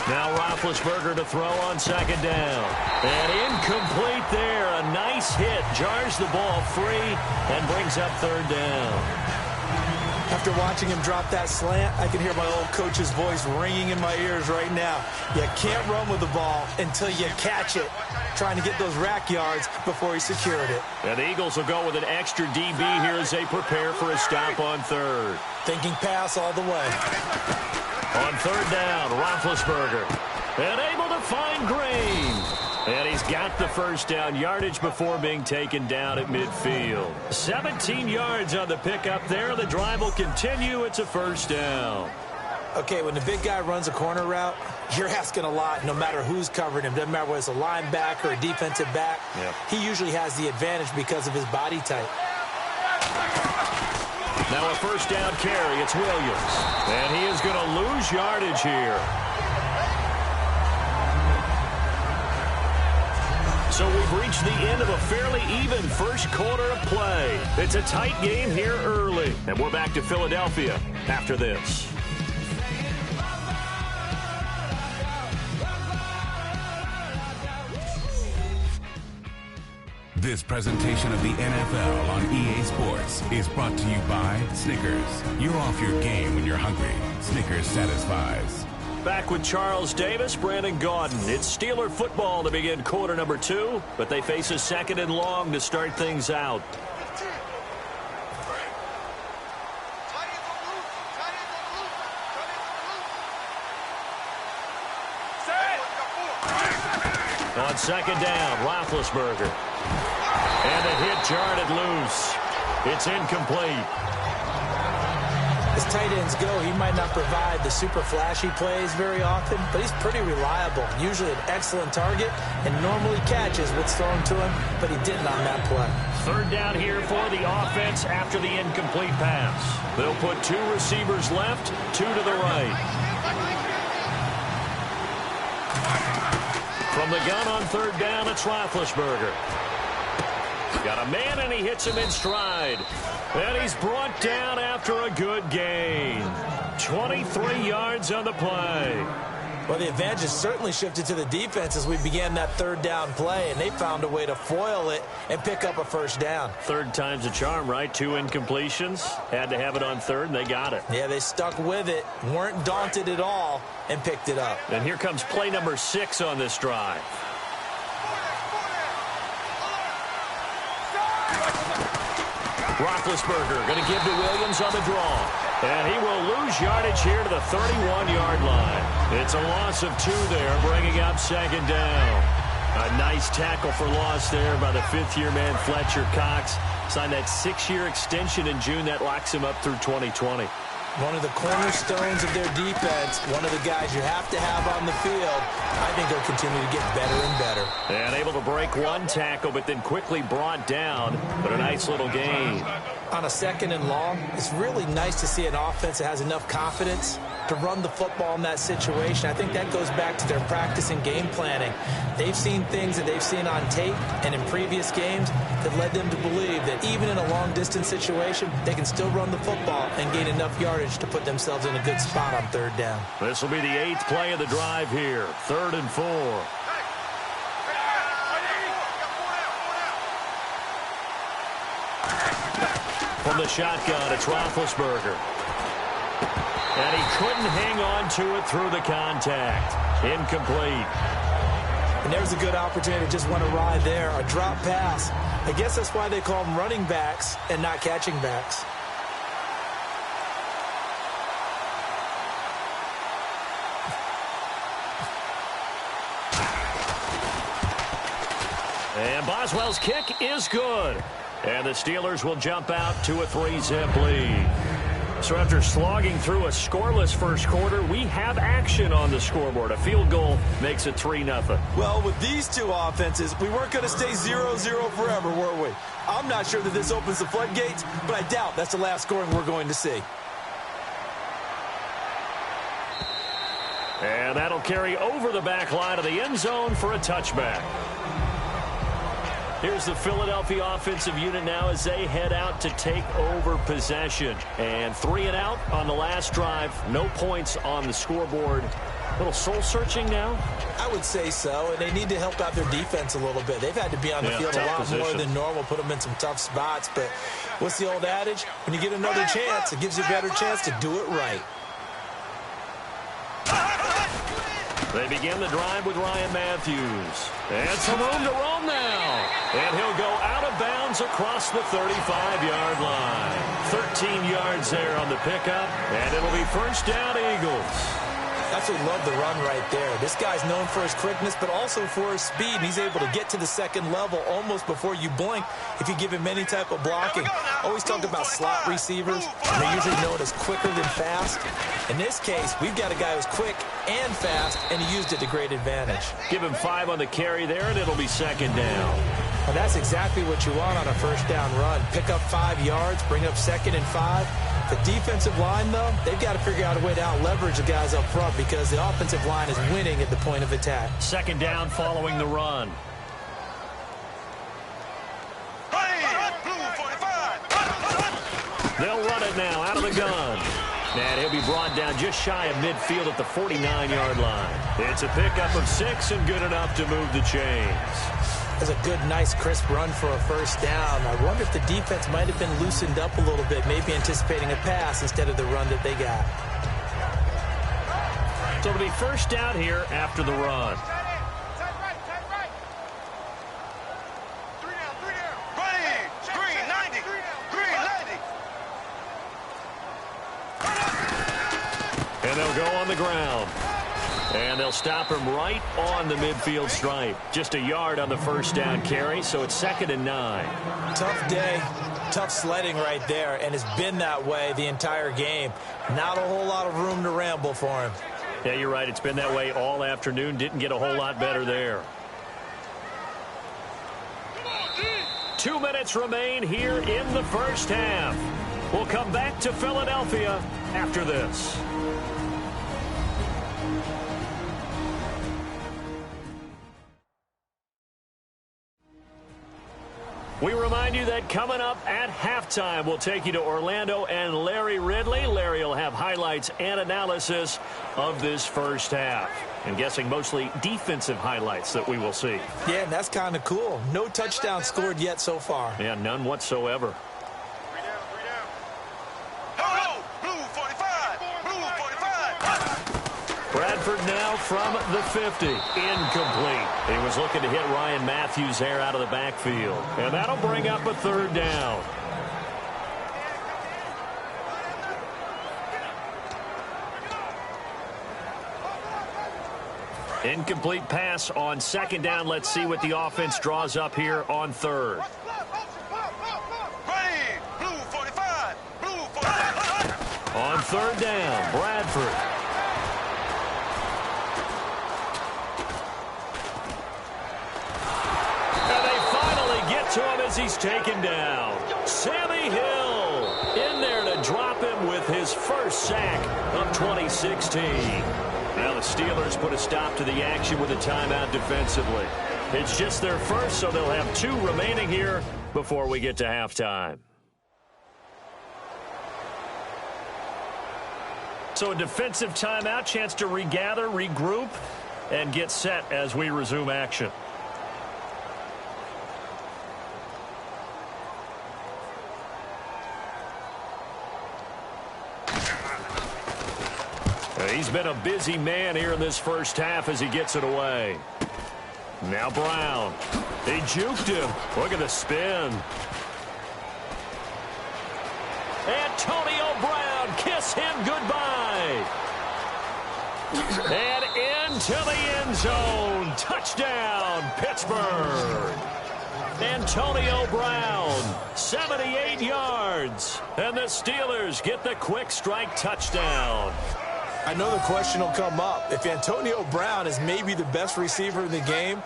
Now Roethlisberger to throw on 2nd down. And incomplete there. A nice hit. Jars the ball free and brings up 3rd down. After watching him drop that slant, I can hear my old coach's voice ringing in my ears right now. You can't run with the ball until you catch it. Trying to get those rack yards before he secured it. And the Eagles will go with an extra DB here as they prepare for a stop on 3rd. Thinking pass all the way. On 3rd down, Roethlisberger. And able to find Green. And he's got the first down yardage before being taken down at midfield. 17 yards on the pickup there. The drive will continue. It's a 1st down. Okay, when the big guy runs a corner route, you're asking a lot no matter who's covering him. Doesn't matter whether it's a linebacker or a defensive back. Yep. He usually has the advantage because of his body type. Now a 1st down carry. It's Williams. And he is going to lose yardage here. So we've reached the end of a fairly even first quarter of play. It's a tight game here early. And we're back to Philadelphia after this. This presentation of the NFL on EA Sports is brought to you by Snickers. You're off your game when you're hungry. Snickers satisfies. Back with Charles Davis, Brandon Gaudin. It's Steeler football to begin quarter number 2, but they face a 2nd and long to start things out. On 2nd down, Roethlisberger. And a hit jarred it loose. It's incomplete. As tight ends go, he might not provide the super flashy plays very often, but he's pretty reliable. Usually an excellent target and normally catches what's thrown to him, but he didn't on that play. 3rd down here for the offense after the incomplete pass. They'll put 2 receivers left, 2 to the right. From the gun on 3rd down, it's Roethlisberger. Got a man, and he hits him in stride. And he's brought down after a good gain. 23 yards on the play. Well, the advantage has certainly shifted to the defense as we began that 3rd down play, and they found a way to foil it and pick up a 1st down. 3rd time's a charm, right? 2 incompletions. Had to have it on 3rd, and they got it. Yeah, they stuck with it, weren't daunted at all, and picked it up. And here comes play number 6 on this drive. Roethlisberger going to give to Williams on the draw. And he will lose yardage here to the 31-yard line. It's a loss of 2 there, bringing up 2nd down. A nice tackle for loss there by the 5th-year man, Fletcher Cox. Signed that 6-year extension in June that locks him up through 2020. One of the cornerstones of their defense, one of the guys you have to have on the field. I think they'll continue to get better and better. And able to break one tackle, but then quickly brought down. But a nice little gain. On a 2nd and long, it's really nice to see an offense that has enough confidence to run the football in that situation. I think that goes back to their practice and game planning. They've seen things that they've seen on tape and in previous games that led them to believe that even in a long-distance situation, they can still run the football and gain enough yardage to put themselves in a good spot on 3rd down. This will be the 8th play of the drive here. 3rd and 4. From the shotgun, it's Roethlisberger. And he couldn't hang on to it through the contact. Incomplete. And there's a good opportunity to just want to ride there. A drop pass. I guess that's why they call them running backs and not catching backs. And Boswell's kick is good. And the Steelers will jump out to a 3-zip lead. So after slogging through a scoreless first quarter, we have action on the scoreboard. A field goal makes it 3-0. Well, with these two offenses, we weren't going to stay 0-0 forever, were we? I'm not sure that this opens the floodgates, but I doubt that's the last scoring we're going to see. And that'll carry over the back line of the end zone for a touchback. Here's the Philadelphia offensive unit now as they head out to take over possession. And 3 and out on the last drive. No points on the scoreboard. A little soul-searching now? I would say so, and they need to help out their defense a little bit. They've had to be on the field a lot more than normal, put them in some tough spots. But what's the old adage? When you get another chance, it gives you a better chance to do it right. They begin the drive with Ryan Matthews. And some room to roam now. And he'll go out of bounds across the 35-yard line. 13 yards there on the pickup. And it'll be 1st down, Eagles. Absolutely love the run right there. This guy's known for his quickness, but also for his speed. And he's able to get to the 2nd level almost before you blink if you give him any type of blocking. Always talk about slot receivers. They're usually known as quicker than fast. In this case, we've got a guy who's quick and fast, and he used it to great advantage. Give him 5 on the carry there, and it'll be 2nd down. Well, that's exactly what you want on a 1st down run. Pick up 5 yards, bring up 2nd and 5. The defensive line, though, they've got to figure out a way to out-leverage the guys up front because the offensive line is winning at the point of attack. 2nd down following the run. They'll run it now out of the gun. And he'll be brought down just shy of midfield at the 49-yard line. It's a pickup of 6 and good enough to move the chains. That's a good, nice, crisp run for a 1st down. I wonder if the defense might have been loosened up a little bit, maybe anticipating a pass instead of the run that they got. So it'll be 1st down here after the run. And they'll go on the ground. And they'll stop him right on the midfield stripe. Just a yard on the 1st down carry, so it's 2nd and 9. Tough day, tough sledding right there, and it's been that way the entire game. Not a whole lot of room to ramble for him. Yeah, you're right. It's been that way all afternoon. Didn't get a whole lot better there. 2 minutes remain here in the 1st half. We'll come back to Philadelphia after this. We remind you that coming up at halftime, we'll take you to Orlando and Larry Ridley. Larry will have highlights and analysis of this 1st half. I'm guessing mostly defensive highlights that we will see. Yeah, and that's kind of cool. No touchdown scored yet so far. Yeah, none whatsoever. Bradford now from the 50. Incomplete. He was looking to hit Ryan Matthews there out of the backfield. And that'll bring up a 3rd down. Incomplete pass on 2nd down. Let's see what the offense draws up here on 3rd. On third down. Bradford. And they finally get to him as he's taken down. Sammy Hill in there to drop him with his first sack of 2016. Now the Steelers put a stop to the action with a timeout defensively. It's just their first, so they'll have 2 remaining here before we get to halftime. So a defensive timeout, chance to regather, regroup, and get set as we resume action. He's been a busy man here in this first half as he gets it away. Now Brown. They juked him. Look at the spin. Antonio Brown, kiss him goodbye. And into the end zone. Touchdown, Pittsburgh. Antonio Brown, 78 yards. And the Steelers get the quick strike touchdown. I know the question will come up. If Antonio Brown is maybe the best receiver in the game,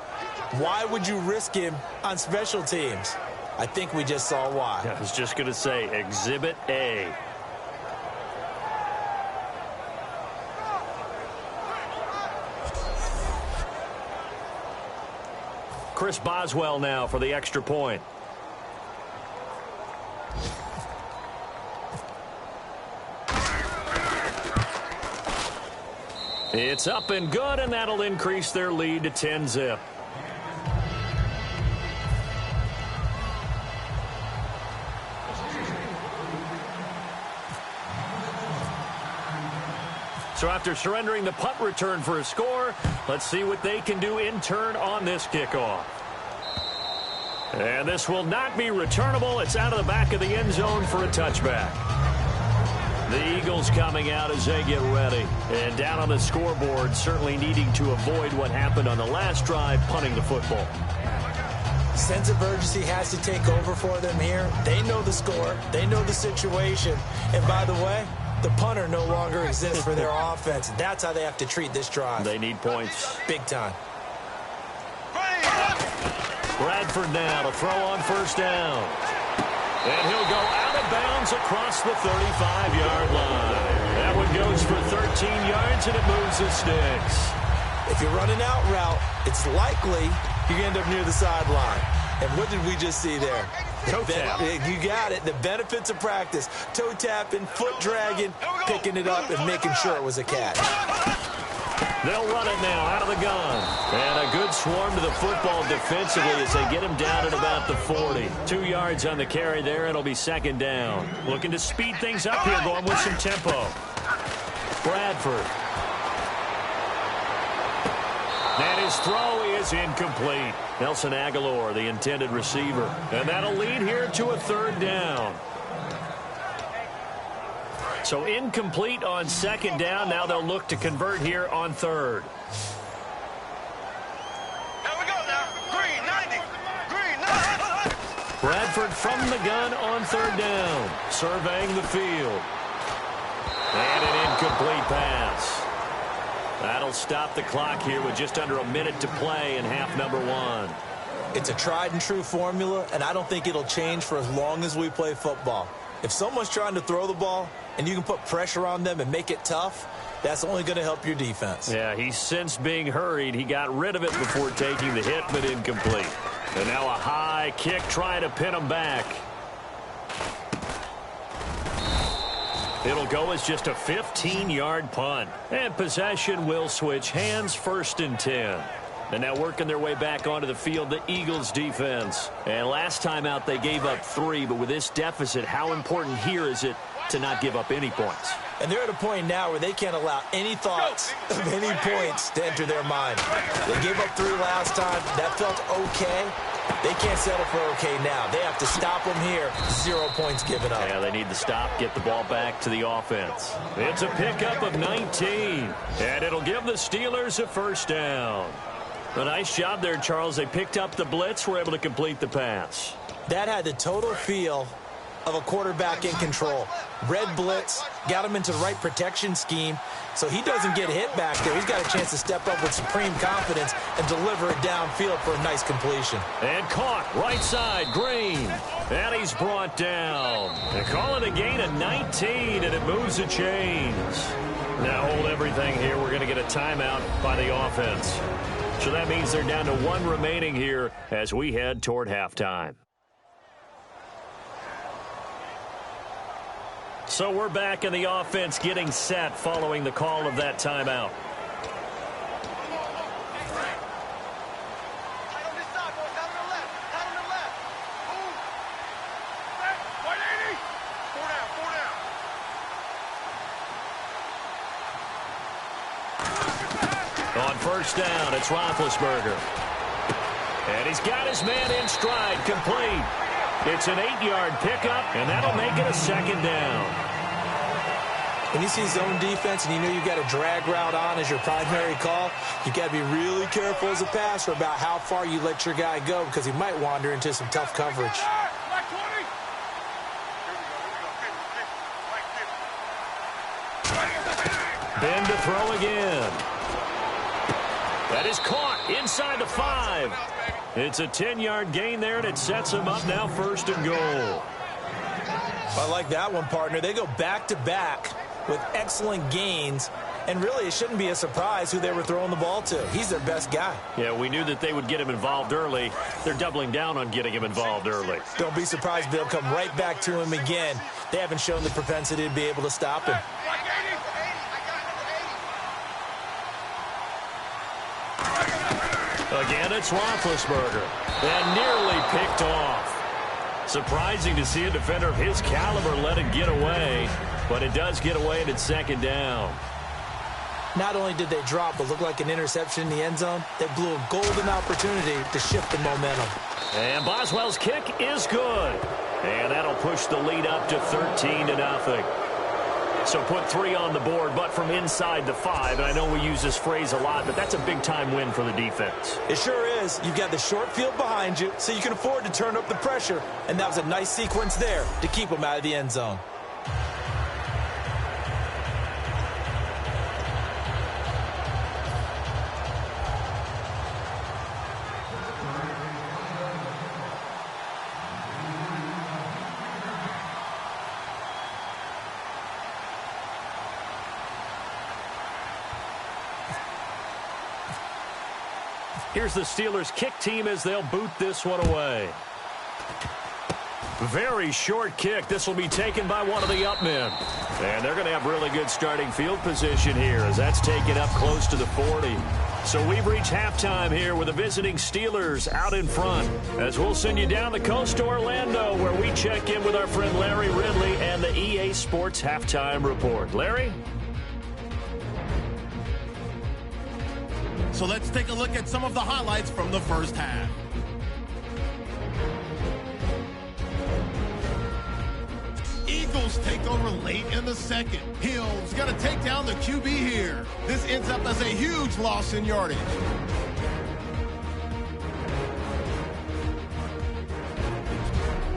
why would you risk him on special teams? I think we just saw why. I was just going to say, Exhibit A. Chris Boswell now for the extra point. It's up and good, and that'll increase their lead to 10-zip. So after surrendering the punt return for a score, let's see what they can do in turn on this kickoff. And this will not be returnable. It's out of the back of the end zone for a touchback. The Eagles coming out as they get ready. And down on the scoreboard, certainly needing to avoid what happened on the last drive, punting the football. Sense of urgency has to take over for them here. They know the score. They know the situation. And by the way, the punter no longer exists for their offense. That's how they have to treat this drive. They need points. Big time. Bradford now to throw on first down. And he'll go out of bounds across the 35-yard line. That one goes for 13 yards, and it moves the sticks. If you're running out route, it's likely you end up near the sideline. And what did we just see there? Toe tap. You got it. The benefits of practice. Toe tapping, foot dragging, picking it up, and making sure it was a catch. They'll run it now out of the gun. And a good swarm to the football defensively as they get him down at about the 40. 2 yards on the carry there. It'll be second down. Looking to speed things up here, going with some tempo. Bradford. And his throw is incomplete. Nelson Aguilar, the intended receiver. And that'll lead here to a third down. So incomplete on second down. Now they'll look to convert here on third. Here we go now. Green, 90. Green, 90. Bradford from the gun on third down. Surveying the field. And an incomplete pass. That'll stop the clock here with just under a minute to play in half number 1. It's a tried and true formula, and I don't think it'll change for as long as we play football. If someone's trying to throw the ball and you can put pressure on them and make it tough, that's only going to help your defense. Yeah, he's since being hurried. He got rid of it before taking the hit, but incomplete. And now a high kick trying to pin him back. It'll go as just a 15-yard punt. And possession will switch hands, 1st and 10. And now working their way back onto the field, the Eagles defense. And last time out, they gave up 3. But with this deficit, how important here is it to not give up any points? And they're at a point now where they can't allow any thoughts of any points to enter their mind. They gave up 3 last time. That felt okay. They can't settle for okay now. They have to stop them here. 0 points given up. Yeah, they need to stop, get the ball back to the offense. It's a pickup of 19. And it'll give the Steelers a first down. A nice job there, Charles. They picked up the blitz, were able to complete the pass. That had the total feel of a quarterback in control. Red blitz, got him into the right protection scheme, so he doesn't get hit back there. He's got a chance to step up with supreme confidence and deliver it downfield for a nice completion. And caught right side, Green. And he's brought down. They call it a gain of 19, and it moves the chains. Now hold everything here. We're going to get a timeout by the offense. So that means they're down to 1 remaining here as we head toward halftime. So we're back in the offense getting set following the call of that timeout. On first down, it's Roethlisberger. And he's got his man in stride, complete. It's an 8-yard pickup, and that'll make it a second down. When you see zone defense and you know you've got a drag route on as your primary call, you've got to be really careful as a passer about how far you let your guy go because he might wander into some tough coverage. Ben to throw again. That is caught inside the 5. It's a 10-yard gain there, and it sets him up now 1st and goal. I like that one, partner. They go back-to-back with excellent gains, and really it shouldn't be a surprise who they were throwing the ball to. He's their best guy. Yeah, we knew that they would get him involved early. They're doubling down on getting him involved early. Don't be surprised they'll come right back to him again. They haven't shown the propensity to be able to stop him. Again, it's Roethlisberger. And nearly picked off. Surprising to see a defender of his caliber let it get away, but it does get away and it's 2nd down. Not only did they drop what looked like an interception in the end zone, they blew a golden opportunity to shift the momentum. And Boswell's kick is good. And that'll push the lead up to 13-0. So put 3 on the board, but from inside the 5. And I know we use this phrase a lot, but that's a big-time win for the defense. It sure is. You've got the short field behind you, so you can afford to turn up the pressure. And that was a nice sequence there to keep them out of the end zone. Here's the Steelers' kick team as they'll boot this one away. Very short kick. This will be taken by one of the up men. And they're going to have really good starting field position here as that's taken up close to the 40. So we've reached halftime here with the visiting Steelers out in front. As we'll send you down the coast to Orlando where we check in with our friend Larry Ridley and the EA Sports Halftime Report. Larry? So let's take a look at some of the highlights from the first half. Eagles take over late in the second. Hill's going to take down the QB here. This ends up as a huge loss in yardage.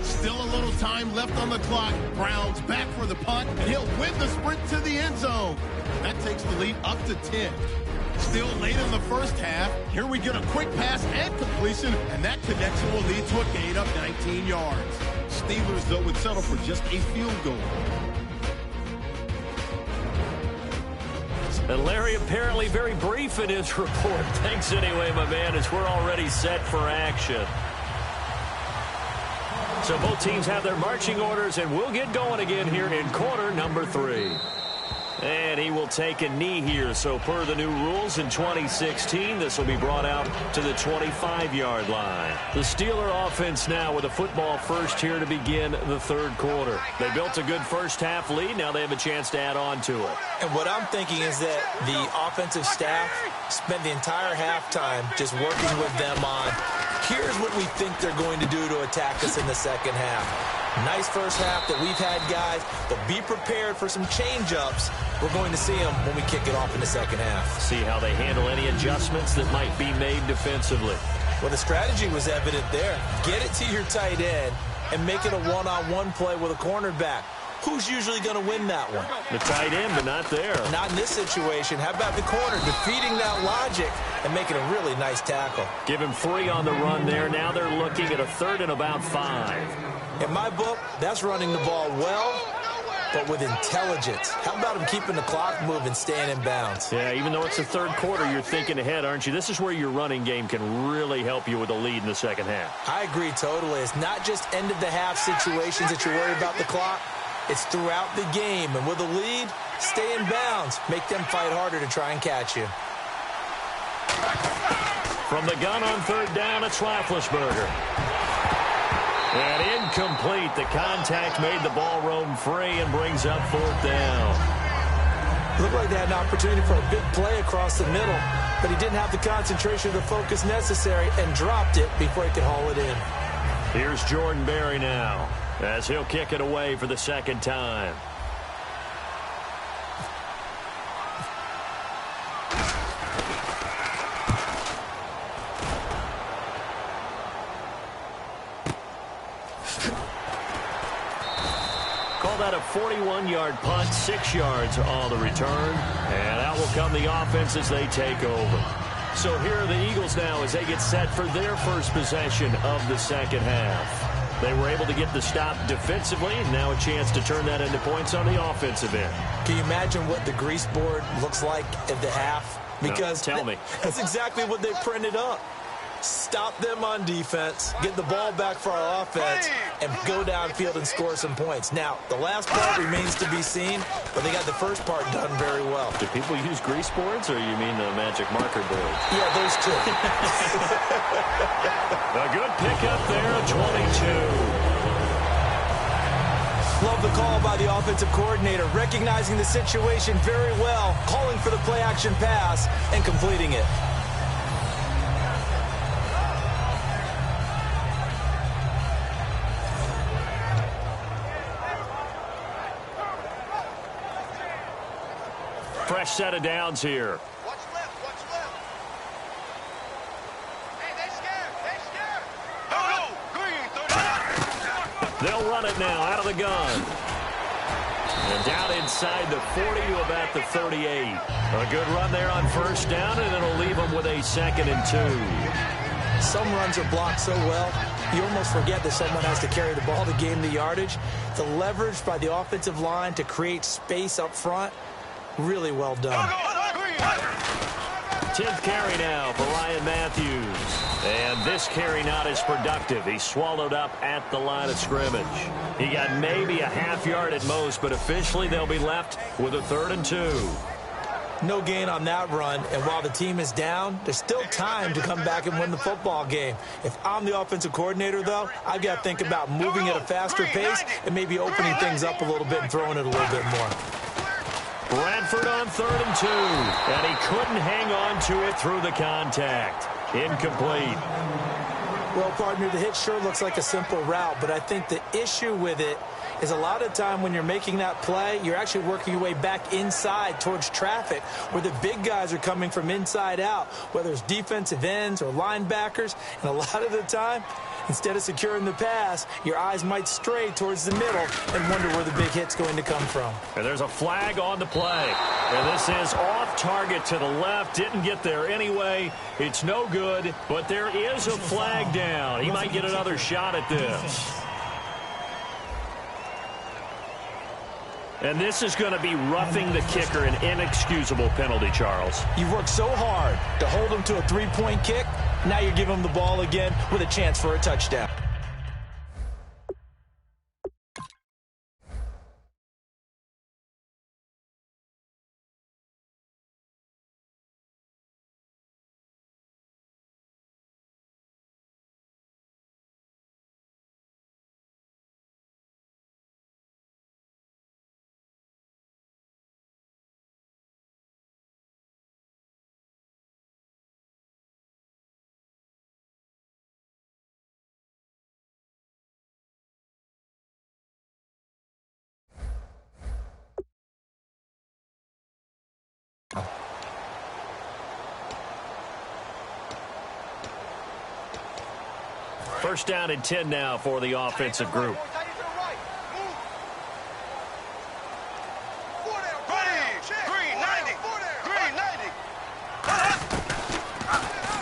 Still a little time left on the clock. Browns back for the punt, and he'll win the sprint to the end zone. That takes the lead up to 10. Still late in the first half. Here we get a quick pass and completion, and that connection will lead to a gain of 19 yards. Steelers, though, would settle for just a field goal. And Larry apparently very brief in his report. Thanks anyway, my man, as we're already set for action. So both teams have their marching orders, and we'll get going again here in quarter number 3. And he will take a knee here. So per the new rules in 2016, this will be brought out to the 25-yard line. The Steeler offense now with a football first here to begin the third quarter. They built a good first half lead. Now they have a chance to add on to it. And what I'm thinking is that the offensive staff spent the entire halftime just working with them on, here's what we think they're going to do to attack us in the second half. Nice first half that we've had, guys, but be prepared for some change-ups. We're going to see them when we kick it off in the second half. See how they handle any adjustments that might be made defensively. Well, the strategy was evident there. Get it to your tight end, and make it a one-on-one play with a cornerback. Who's usually going to win that one? The tight end, but not there. Not in this situation. How about the corner defeating that logic and making a really nice tackle? Give him 3 on the run there. Now they're looking at a 3rd and about 5. In my book, that's running the ball well, but with intelligence. How about him keeping the clock moving, staying in bounds? Yeah, even though it's the 3rd quarter, you're thinking ahead, aren't you? This is where your running game can really help you with a lead in the second half. I agree totally. It's not just end-of-the-half situations that you worry about the clock. It's throughout the game. And with a lead, stay in bounds. Make them fight harder to try and catch you. From the gun on 3rd down, it's Roethlisberger. And incomplete. The contact made the ball roam free and brings up 4th down. Looked like they had an opportunity for a big play across the middle, but he didn't have the concentration or the focus necessary and dropped it before he could haul it in. Here's Jordan Berry now, as he'll kick it away for the 2nd time. Call that a 41-yard punt, 6 yards on the return. And out will come the offense as they take over. So here are the Eagles now as they get set for their first possession of the second half. They were able to get the stop defensively, and now a chance to turn that into points on the offensive end. Can you imagine what the grease board looks like at the half? Because no, tell me. That's exactly what they printed up. Stop them on defense, get the ball back for our offense, and go downfield and score some points. Now, the last part remains to be seen, but they got the first part done very well. Do people use grease boards, or you mean the magic marker board? Yeah, those two. A good pickup there, 22. Love the call by the offensive coordinator, recognizing the situation very well, calling for the play-action pass, and completing it. Fresh set of downs here. Watch left, watch left. Hey, they scared, they scared. Go, green, 30. They'll run it now out of the gun. And down inside the 40 to about the 38. A good run there on 1st down, and it'll leave them with a 2nd and 2. Some runs are blocked so well, you almost forget that someone has to carry the ball to gain the yardage. The leverage by the offensive line to create space up front, really well done. 10th carry now for Ryan Matthews. And this carry not as productive. He's swallowed up at the line of scrimmage. He got maybe a half yard at most, but officially they'll be left with a 3rd and 2. No gain on that run, and while the team is down, there's still time to come back and win the football game. If I'm the offensive coordinator, though, I've got to think about moving at a faster pace and maybe opening things up a little bit and throwing it a little bit more. Bradford on 3rd and 2, and he couldn't hang on to it through the contact. Incomplete. Well, partner, the hit sure looks like a simple route, but I think the issue with it is a lot of time when you're making that play, you're actually working your way back inside towards traffic where the big guys are coming from inside out, whether it's defensive ends or linebackers. And a lot of the time, instead of securing the pass, your eyes might stray towards the middle and wonder where the big hit's going to come from. And there's a flag on the play. And this is off target to the left. Didn't get there anyway. It's no good, but there is a flag down. He might get another shot at this. And this is going to be roughing the kicker, an inexcusable penalty, Charles. You've worked so hard to hold him to a three-point kick. Now you're giving him the ball again with a chance for a touchdown. First down and 10 now for the offensive group.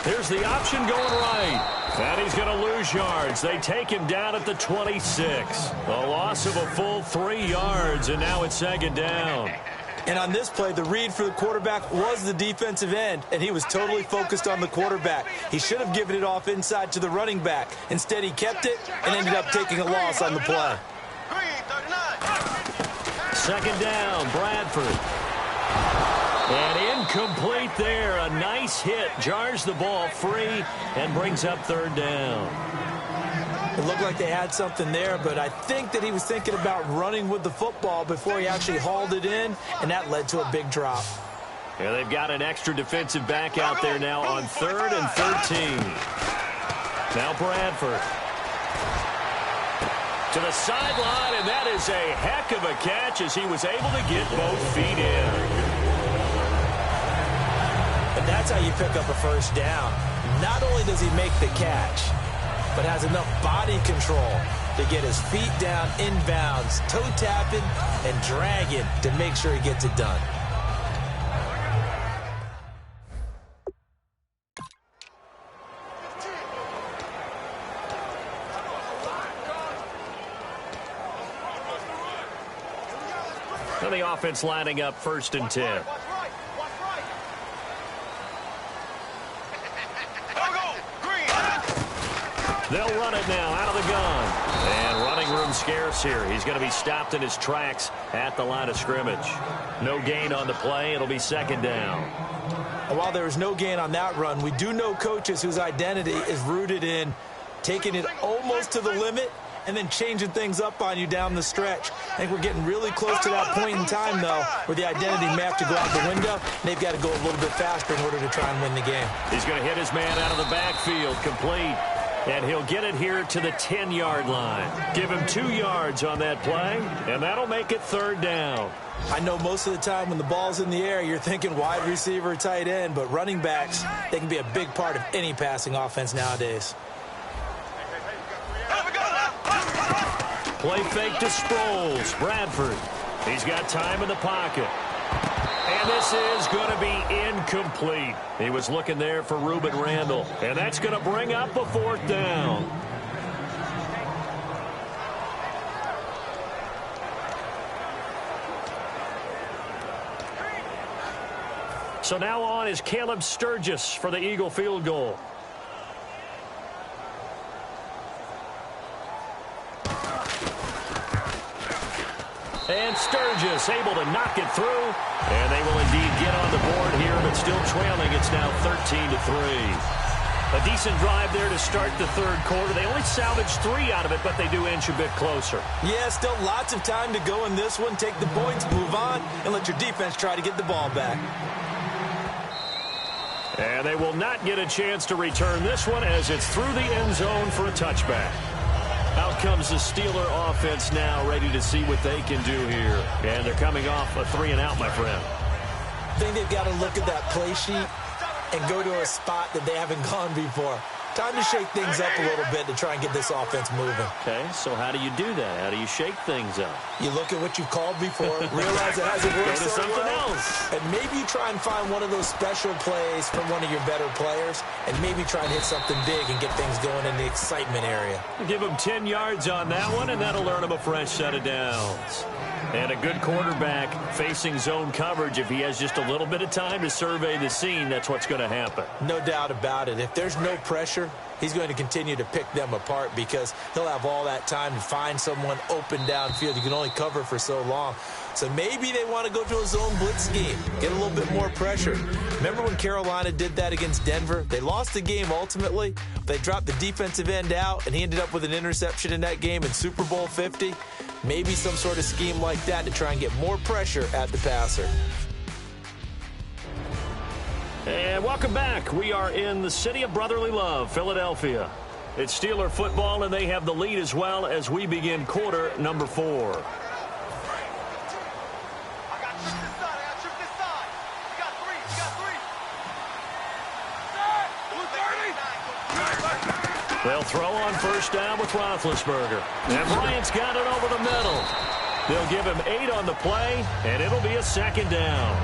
Here's the option going right. And he's going to lose yards. They take him down at the 26. A loss of a full 3 yards, and now it's second down. And on this play, the read for the quarterback was the defensive end, and he was totally focused on the quarterback. He should have given it off inside to the running back. Instead, he kept it and ended up taking a loss on the play. Second down, Bradford. And incomplete there. A nice hit. Jars the ball free and brings up third down. It looked like they had something there, but I think that he was thinking about running with the football before he actually hauled it in, and that led to a big drop. Yeah, they've got an extra defensive back out there now on 3rd and 13. Now Bradford. To the sideline, and that is a heck of a catch as he was able to get both feet in. And that's how you pick up a first down. Not only does he make the catch, but has enough body control to get his feet down inbounds, toe tapping and dragging to make sure he gets it done. And the offense lining up 1st and 10. They'll run it now out of the gun. And running room scarce here. He's going to be stopped in his tracks at the line of scrimmage. No gain on the play. It'll be second down. And while there was no gain on that run, we do know coaches whose identity is rooted in taking it almost to the limit and then changing things up on you down the stretch. I think we're getting really close to that point in time, though, where the identity may have to go out the window, and they've got to go a little bit faster in order to try and win the game. He's going to hit his man out of the backfield, complete. And he'll get it here to the 10-yard line. Give him 2 yards on that play, and that'll make it third down. I know most of the time when the ball's in the air, you're thinking wide receiver, tight end, but running backs, they can be a big part of any passing offense nowadays. Play fake to Sproles. Bradford. He's got time in the pocket. And this is going to be incomplete. He was looking there for Reuben Randall. And that's going to bring up a 4th down. So now on is Caleb Sturgis for the Eagle field goal. And Sturgis able to knock it through. And they will indeed get on the board here, but still trailing. It's now 13-3. A decent drive there to start the third quarter. They only salvaged 3 out of it, but they do inch a bit closer. Yeah, still lots of time to go in this one. Take the points, move on, and let your defense try to get the ball back. And they will not get a chance to return this one as it's through the end zone for a touchback. Out comes the Steeler offense now, ready to see what they can do here. And they're coming off a 3-and-out, my friend. I think they've got to look at that play sheet and go to a spot that they haven't gone before. Time to shake things up a little bit to try and get this offense moving. Okay, so how do you do that? How do you shake things up? You look at what you've called before, realize it hasn't worked Go to so something well, else. and maybe you try and find one of those special plays from one of your better players, and maybe try and hit something big and get things going in the excitement area. Give him 10 yards on that one, and that'll earn him a fresh set of downs. And a good quarterback facing zone coverage. If he has just a little bit of time to survey the scene, that's what's going to happen. No doubt about it. If there's no pressure, he's going to continue to pick them apart because he'll have all that time to find someone open downfield. You can only cover for so long. So maybe they want to go to a zone blitz scheme, get a little bit more pressure. Remember when Carolina did that against Denver? They lost the game ultimately. They dropped the defensive end out, and he ended up with an interception in that game in Super Bowl 50. Maybe some sort of scheme like that to try and get more pressure at the passer. And welcome back. We are in the city of brotherly love, Philadelphia. It's Steeler football, and they have the lead as well as we begin quarter number 4. They'll throw on first down with Roethlisberger. And Bryant's got it over the middle. They'll give him 8 on the play, and it'll be a second down.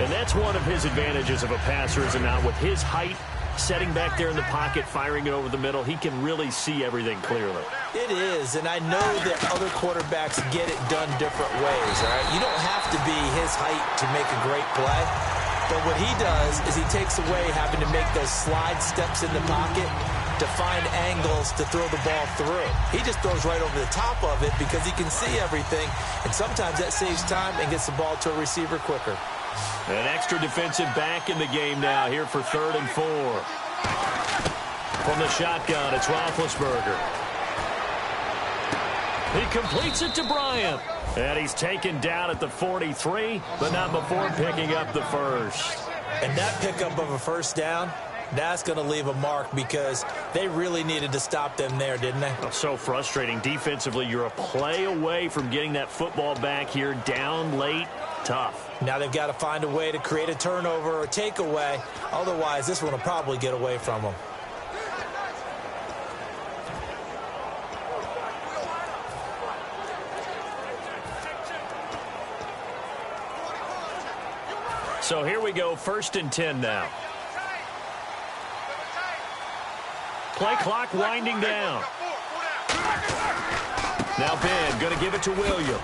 And that's one of his advantages of a passer, is not with his height, setting back there in the pocket, firing it over the middle. He can really see everything clearly. It is, and I know that other quarterbacks get it done different ways, all right? You don't have to be his height to make a great play. But what he does is he takes away having to make those slide steps in the pocket to find angles to throw the ball through. He just throws right over the top of it because he can see everything, and sometimes that saves time and gets the ball to a receiver quicker. An extra defensive back in the game now here for 3rd and 4. From the shotgun, it's Roethlisberger. He completes it to Bryant. And he's taken down at the 43, but not before picking up the first. And that pickup of a first down, that's going to leave a mark because they really needed to stop them there, didn't they? Oh, so frustrating. Defensively, you're a play away from getting that football back here down late. Tough. Now they've got to find a way to create a turnover or takeaway. Otherwise, this one will probably get away from them. So here we go, 1st and 10 now. Play clock winding down. Now Ben going to give it to Williams.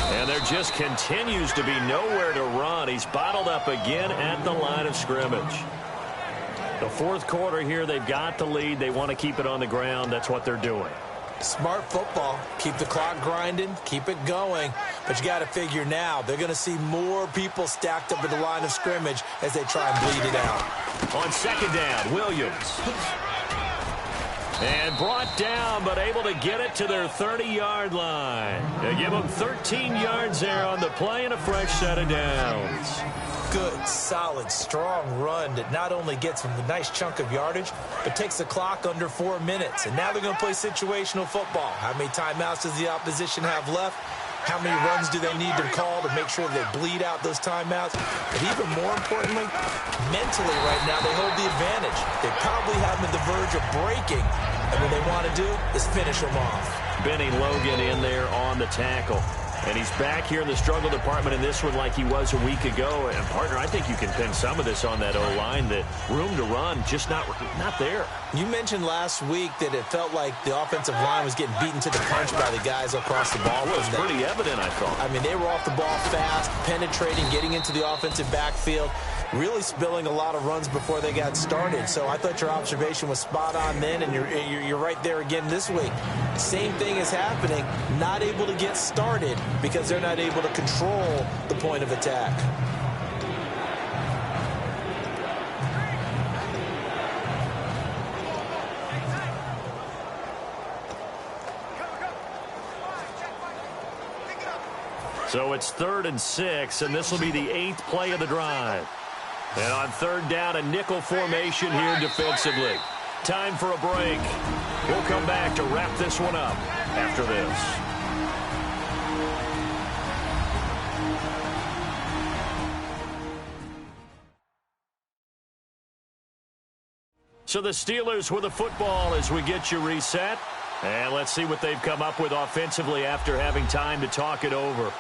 And there just continues to be nowhere to run. He's bottled up again at the line of scrimmage. The 4th quarter here, they've got the lead. They want to keep it on the ground. That's what they're doing. Smart football. Keep the clock grinding. Keep it going. But you got to figure now they're going to see more people stacked up at the line of scrimmage as they try and bleed it out. On 2nd down, Williams. And brought down, but able to get it to their 30-yard line. They give them 13 yards there on the play and a fresh set of downs. Good, solid, strong run that not only gets them a nice chunk of yardage, but takes the clock under 4 minutes. And now they're going to play situational football. How many timeouts does the opposition have left? How many runs do they need to call to make sure they bleed out those timeouts? But even more importantly, mentally right now, they hold the advantage. They probably have them at the verge of breaking. And what they want to do is finish them off. Benny Logan in there on the tackle. And he's back here in the struggle department in this one like he was a week ago. And, partner, I think you can pin some of this on that O-line, that room to run just not there. You mentioned last week that it felt like the offensive line was getting beaten to the punch by the guys across the ball. Well, it was pretty evident, I thought. I mean, they were off the ball fast, penetrating, getting into the offensive backfield, really spilling a lot of runs before they got started. So I thought your observation was spot on then, and you're right there again this week. Same thing is happening, not able to get started because they're not able to control the point of attack. So it's 3rd and 6, and this will be the 8th play of the drive. And on 3rd down, a nickel formation here defensively. Time for a break. We'll come back to wrap this one up after this. So the Steelers with the football as we get you reset. And let's see what they've come up with offensively after having time to talk it over.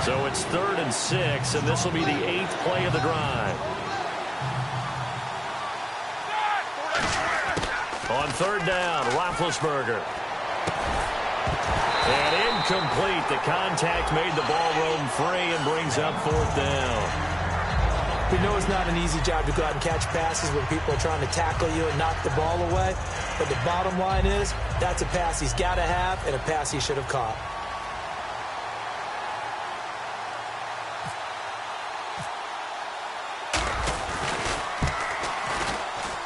So it's 3rd and 6, and this will be the 8th play of the drive. On 3rd down, Roethlisberger. And incomplete. The contact made the ball roam free and brings up 4th down. We know it's not an easy job to go out and catch passes when people are trying to tackle you and knock the ball away. But the bottom line is, that's a pass he's got to have and a pass he should have caught.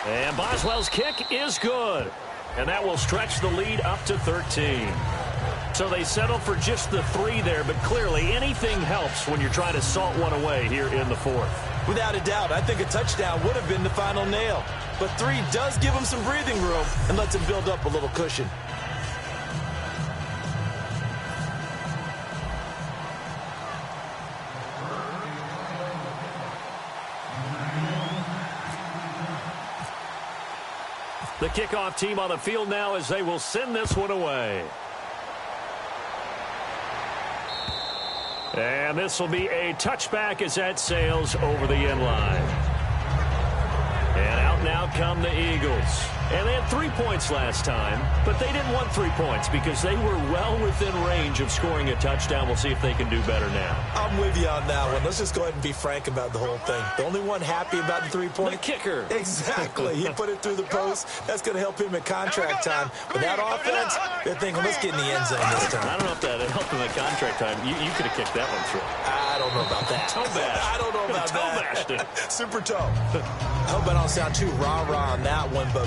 And Boswell's kick is good. And that will stretch the lead up to 13. So they settle for just the 3 there, but clearly anything helps when you're trying to salt one away here in the 4th. Without a doubt, I think a touchdown would have been the final nail. But 3 does give them some breathing room and lets them build up a little cushion. The kickoff team on the field now as they will send this one away. And this will be a touchback as that sails over the end line. And out now come the Eagles. And they had 3 points last time, but they didn't want 3 points because they were well within range of scoring a touchdown. We'll see if they can do better now. I'm with you on that one. Let's just go ahead and be frank about the whole thing. The only one happy about the 3-point? The kicker. Exactly. He put it through the post. That's going to help him at contract time. But that offense, they're thinking, let's get in the end zone this time. I don't know if that helped him at contract time. You could have kicked that one through. I don't know about that. Toe bash. I don't know about toe that. Bashed it. Super toe. I hope I don't sound too rah-rah on that one, but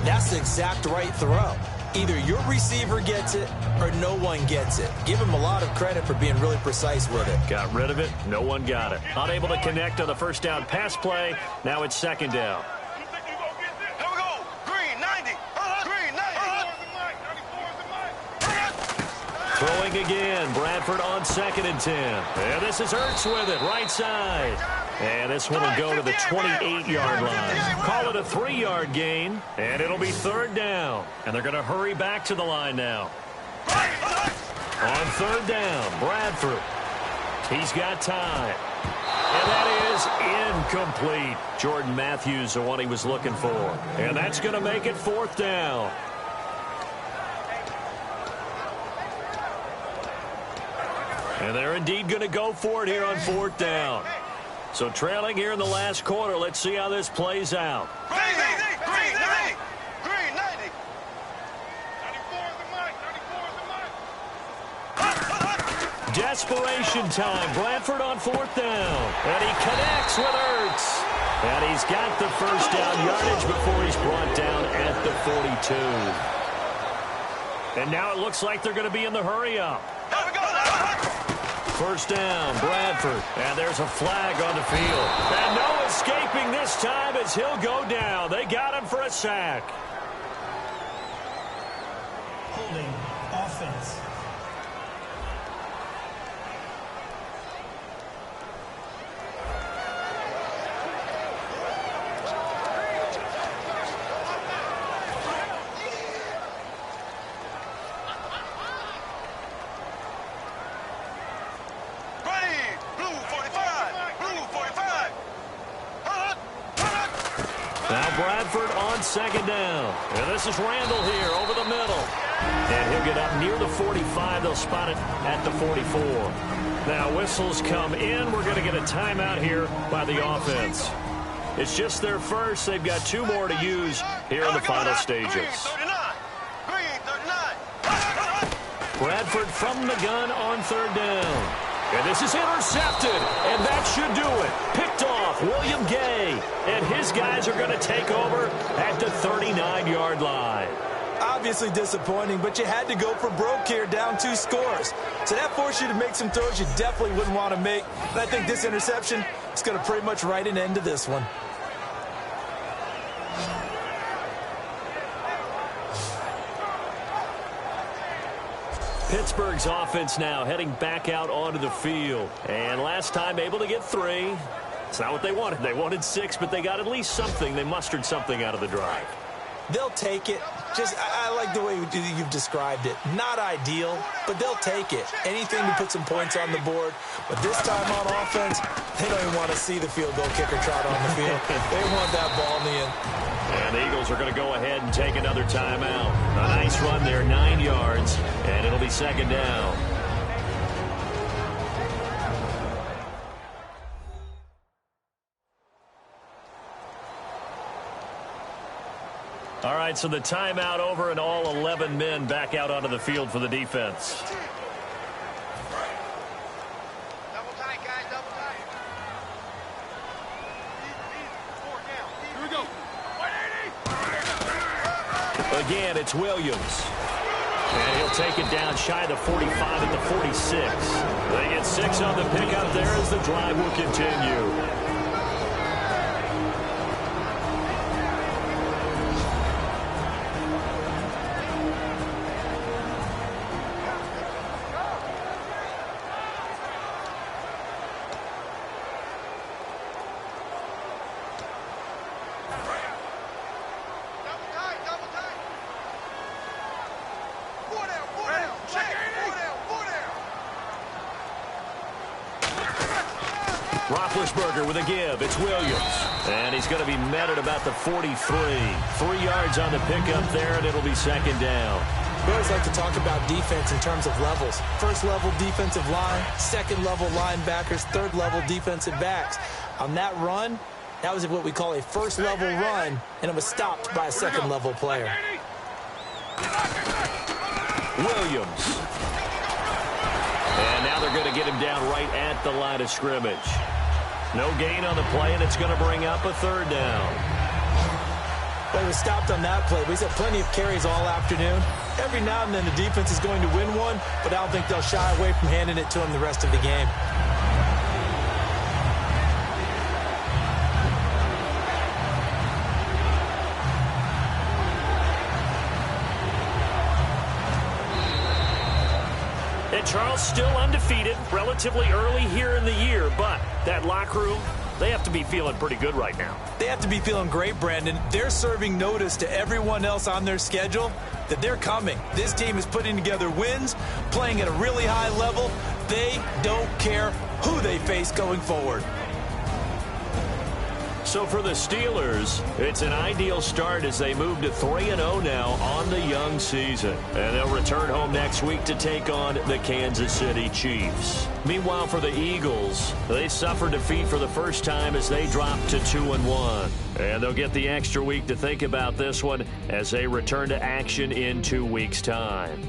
that's the exact right throw. Either your receiver gets it or no one gets it. Give him a lot of credit for being really precise with it. Got rid of it. No one got it. Unable to connect on the first down pass play. Now it's second down. Here we go. Green 90. Green 90. Throwing again. Bradford on 2nd and 10. And this is Ertz with it. Right side. And this one will go to the 28-yard line. Call it a 3-yard gain, and it'll be 3rd down. And they're going to hurry back to the line now. On 3rd down, Bradford. He's got time. And that is incomplete. Jordan Matthews, the one he was looking for. And that's going to make it 4th down. And they're indeed going to go for it here on 4th down. So trailing here in the last quarter. Let's see how this plays out. Green 90. Green 90. 94 is the mic. Desperation time. Bradford on 4th down. And he connects with Ertz. And he's got the first down yardage before he's brought down at the 42. And now it looks like they're going to be in the hurry-up. First down, Bradford. And there's a flag on the field. And no escaping this time as he'll go down. They got him for a sack. Holding offense. Now Bradford on 2nd down. And this is Randall here over the middle. And he'll get up near the 45. They'll spot it at the 44. Now whistles come in. We're going to get a timeout here by the offense. It's just their first. They've got 2 more to use here in the final stages. Bradford from the gun on 3rd down. And this is intercepted, and that should do it. Picked off, William Gay, and his guys are going to take over at the 39-yard line. Obviously disappointing, but you had to go for broke here, down 2 scores. So that forced you to make some throws you definitely wouldn't want to make. And I think this interception is going to pretty much write an end to this one. Pittsburgh's offense now heading back out onto the field. And last time able to get 3. It's not what they wanted. They wanted 6, but they got at least something. They mustered something out of the drive. They'll take it. I like the way you've described it. Not ideal, but they'll take it. Anything to put some points on the board. But this time on offense, they don't even want to see the field goal kicker trot on the field. They want that ball in the end. And the Eagles are going to go ahead and take another timeout. A nice run there, 9 yards, and it'll be 2nd down. All right, so the timeout over and all 11 men back out onto the field for the defense. Double tight, guys, double tight. Here we go. 180. Again, it's Williams. And he'll take it down shy of the 45 at the 46. They get 6 on the pickup there as the drive will continue. Double tight, double Roethlisberger with a give. It's Williams. And he's going to be met at about the 43. 3 yards on the pickup there, and it'll be second down. We always like to talk about defense in terms of levels. First level defensive line, second level linebackers, third level defensive backs. On that run, that was what we call a first level run, and it was stopped by a second level player. Williams. And now they're going to get him down right at the line of scrimmage. No gain on the play, and it's going to bring up a third down. Well, he was stopped on that play. He's had plenty of carries all afternoon. Every now and then the defense is going to win one, but I don't think they'll shy away from handing it to him the rest of the game. And Charles still undefeated, relatively early here in the year, but that locker room, they have to be feeling pretty good right now. They have to be feeling great, Brandon. They're serving notice to everyone else on their schedule that they're coming. This team is putting together wins, playing at a really high level. They don't care who they face going forward. So for the Steelers, it's an ideal start as they move to 3-0 now on the young season. And they'll return home next week to take on the Kansas City Chiefs. Meanwhile, for the Eagles, they suffered defeat for the first time as they dropped to 2-1. And they'll get the extra week to think about this one as they return to action in 2 weeks' time.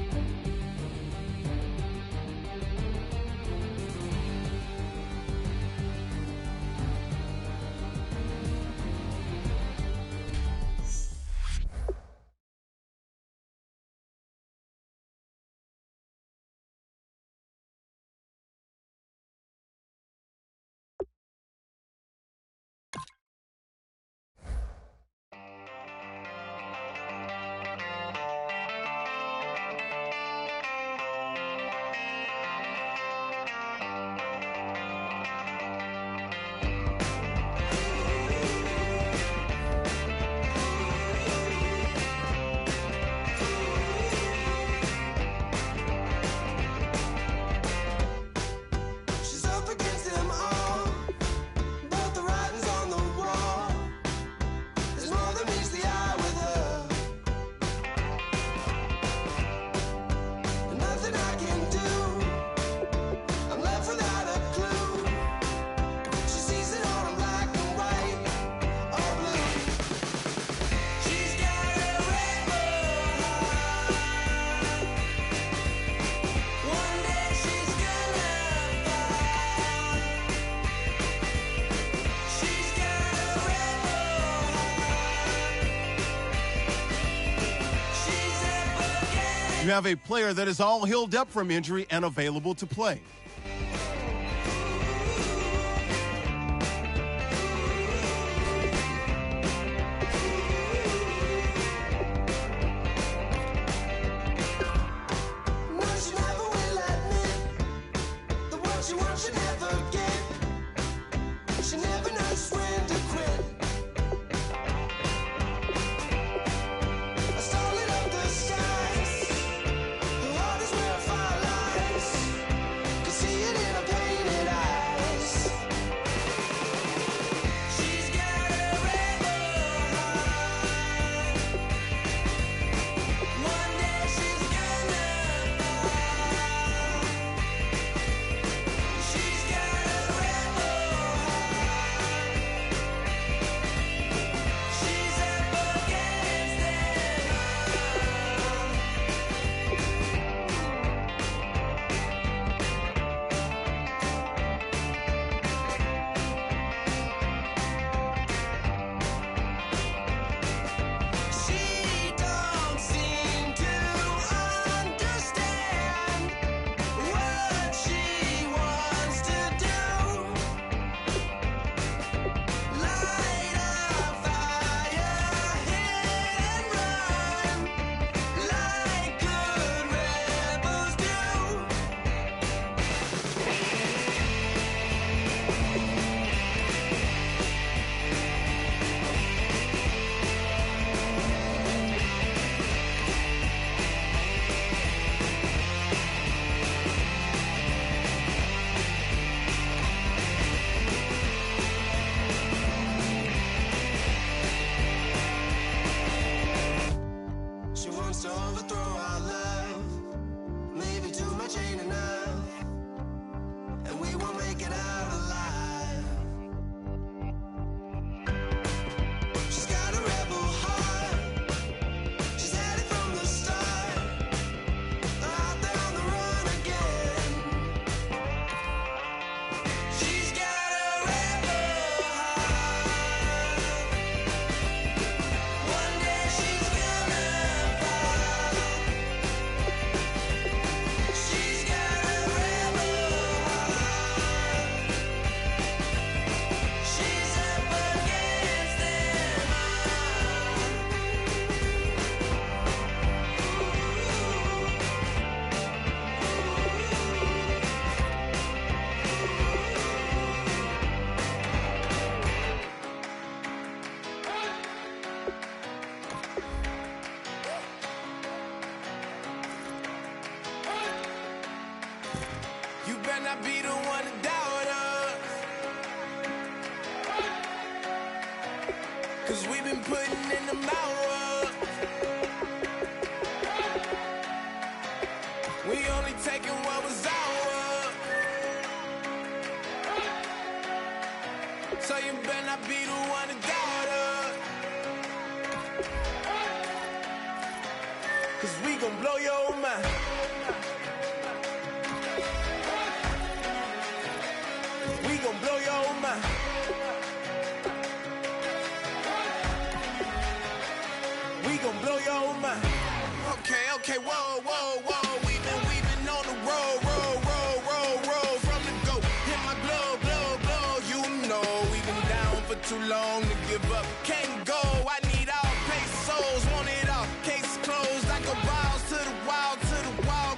You have a player that is all healed up from injury and available to play. Cause we've been putting in the hour. We only taking what was ours. So you better not be the one to doubt us. Cause we gon' blow your mind. We gon' blow your mind. We gon' blow your mind. Okay, whoa, whoa, whoa. We've been on the road from the go. Hit my blow. You know we've been down for too long to give up. Can't go. I need all pesos. Want it all. Case closed. I go balls to the wall.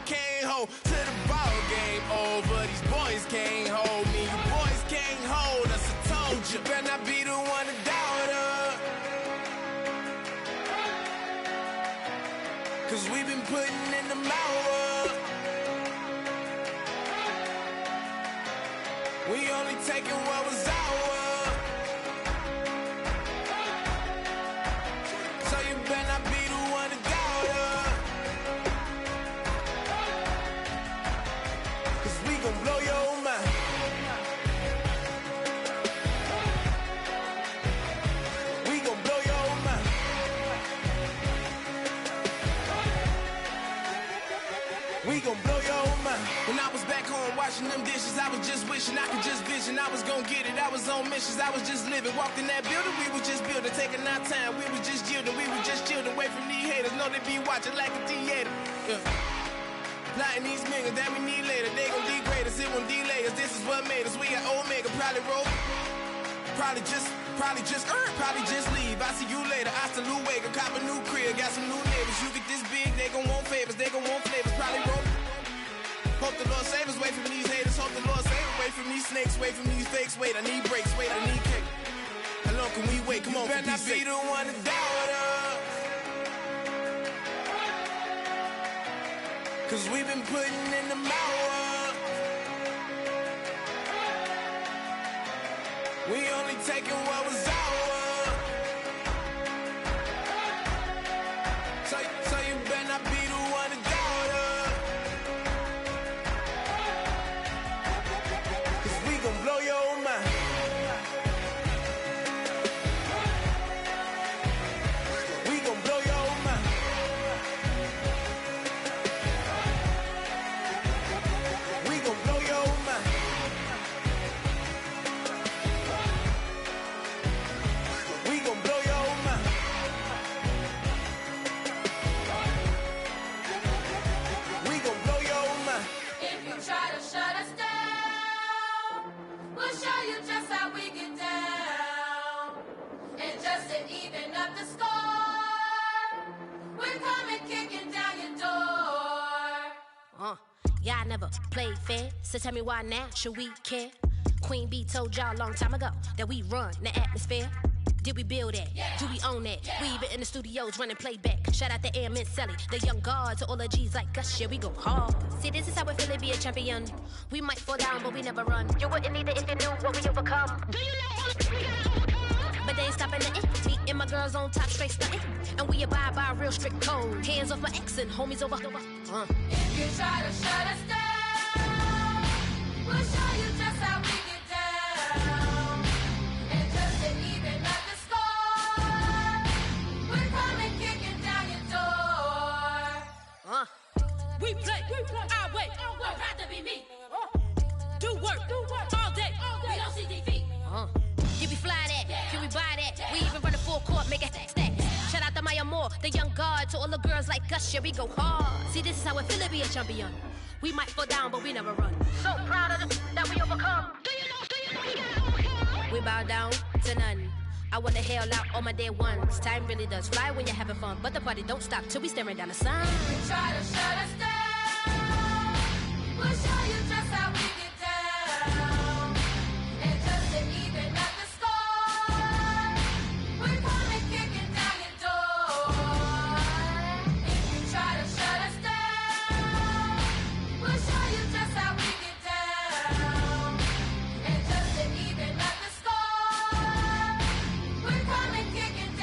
Can't hold to the ball game over. These boys can't hold me. You boys can't hold us. I told you. Better not be the one to doubt us. Cause we've been putting in the hour. We only taking what was ours. So you better not be the one to doubt us. Cause we gon' blow your mind. We gon' blow your mind. We gon' blow your mind. When I was back home washing them dishes, I was just wishing I could just vision. I was gon' get it, I was on missions, I was just living. Walked in that building, we was just building, taking our time. We was just yielding, we was just chilling. Away from these haters, know they be watching like a theater. Yeah. Plotting these niggas that we need later. They gon' degrade us, it won't delay us. This is what made us. We got Omega, probably roll. Probably just leave. I see you later. Hasta Luego, cop a new crib, got some new neighbors. You get this big, they gon' want favors, they gon' want flavors. Probably roll. Hope the Lord save us, wait from these haters. Hope the Lord save us, wait from these snakes, wait from these fakes. Wait, I need breaks, wait, I need cake. How long can we wait? Come on, better not be the one to doubt us. Cause we've been putting in the hour. We only taking what was ours. So you better not be the one to doubt us. Cause we gon' blow your mind. We gon' blow your mind. We gon' blow your mind. We gon' blow your mind. We gon' blow your mind. If you try to shut us down, we'll show you just how we get down. And just to even up the score, we're coming kicking down your door. Y'all never played fair, so tell me why now should we care? Queen Bee told y'all a long time ago that we run the atmosphere. Did we build that? Yeah. Do we own that? Yeah. We even in the studios running playback. Shout out to Airman Sally, the young guard, to all the G's like us. Yeah, we go hard. See, this is how we feel to be a champion. We might fall down, but we never run. You wouldn't either if you knew what we overcome. Do you know all the things we gotta overcome? But they ain't stopping nothing. Me and my girls on top, straight stunting. And we abide by a real strict code. Hands off my ex and homies over. If you try to shut us down, we'll show you just how we get down. And just to even up the score, we're coming kicking down your door. We play our way. Would rather be me. Do work all day. We don't see defeat. Can we fly that? Can we buy that? We even run a full court, make it stack. Shout out to Maya Moore, the young guard, to all the girls like us. Yeah, we go hard. See, this is how it feel to be a champion. We might fall down, but we never run. So proud of the that we overcome. Do you know we gotta overcome? We bow down to none. I wanna hail out all my day ones. Time really does fly when you're having fun, but the party don't stop till we staring down the sun. You try to shut us down, we'll show you just how we get down. And just to even up the score, we're coming kicking down your door. If you try to shut us down, we'll show you just how we get down. And just to even up the score, we're coming kicking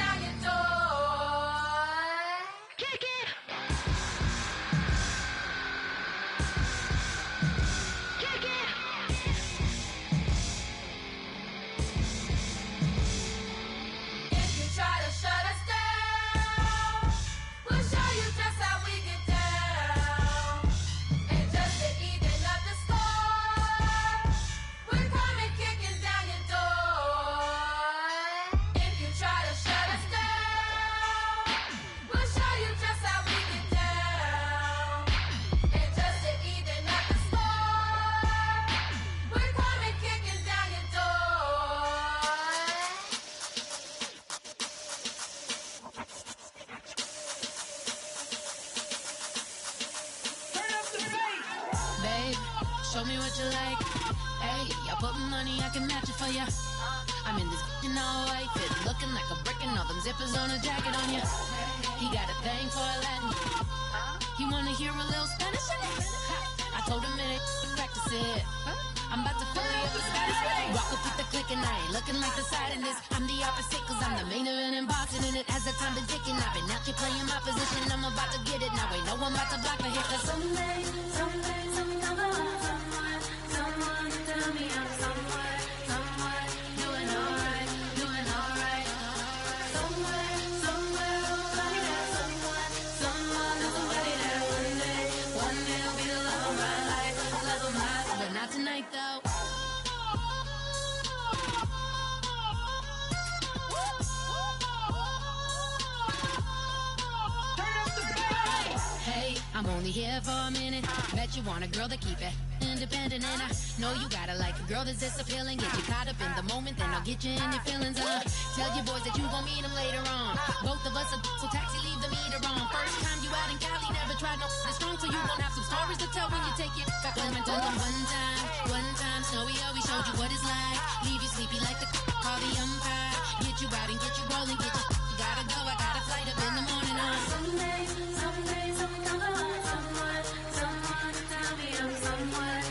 show me what you like. Hey, I put money, I can match it for ya. I'm in this in all white fit, looking like a brick and all them zippers on a jacket on ya. He got a thing for a Latin. He wanna hear a little Spanish in it. I told him it ain't practice it. I'm about to fully up the status. Walk up with the click and I ain't looking like the side in this. I'm the opposite cause I'm the main event in boxing and it has the time been ticking. I've been out here playing my position. I'm about to get it now. Ain't no one about to block me here cause someday, someone tell me I'm somewhere doing alright. Somewhere, somebody that somebody that one day will be the love of my life, but not tonight though. Hey, I'm only here for a minute. Bet you want a girl to keep it independent, and I know you gotta like a girl that's this appealing. Get you caught up in the moment, then I'll get you in your feelings. Tell your boys that you gon' meet them later on. Both of us are so taxi, leave the meter on. First time you out in Cali, never tried no strong, so you gon' have some stories to tell when you take it. One time, Snowy always showed you what it's like. Leave you sleepy like the call the umpire. Get you out and get you rolling, get you gotta go. I got a flight up in the morning on someday, someone tell me I'm somewhere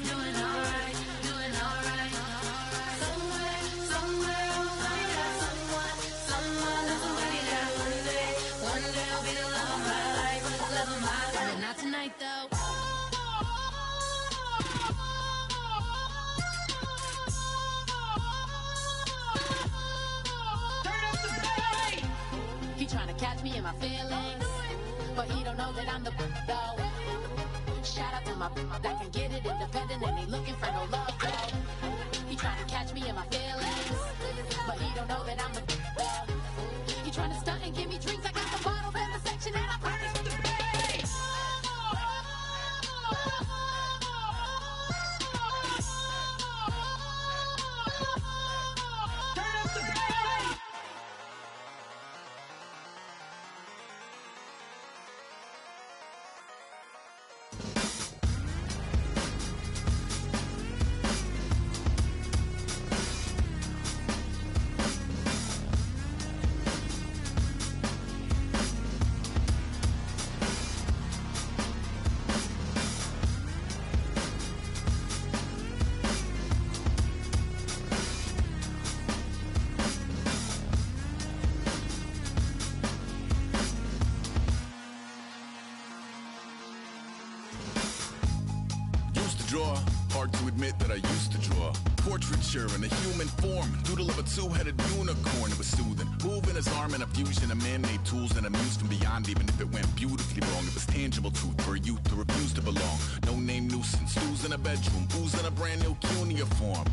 doing alright. Somewhere, somebody that one day will be the love of my life, but not tonight though. He trying to catch me in my feelings, but he don't know that I'm the though. Shout out to my that can get it independent and ain't looking for no love though. He trying to catch me in my feelings, but he don't know that I'm the though. He trying to stunt and give me drinks. I got the bottles in the section and I promise to pay. Hard to admit that I used to draw portraiture in a human form, doodle of a two-headed unicorn. It was soothing, moving his arm in a fusion of man-made tools and amused from beyond. Even if it went beautifully wrong, it was tangible truth for a youth to refuse to belong. No name nuisance, stews in a bedroom, booze in a brand new cuneiform.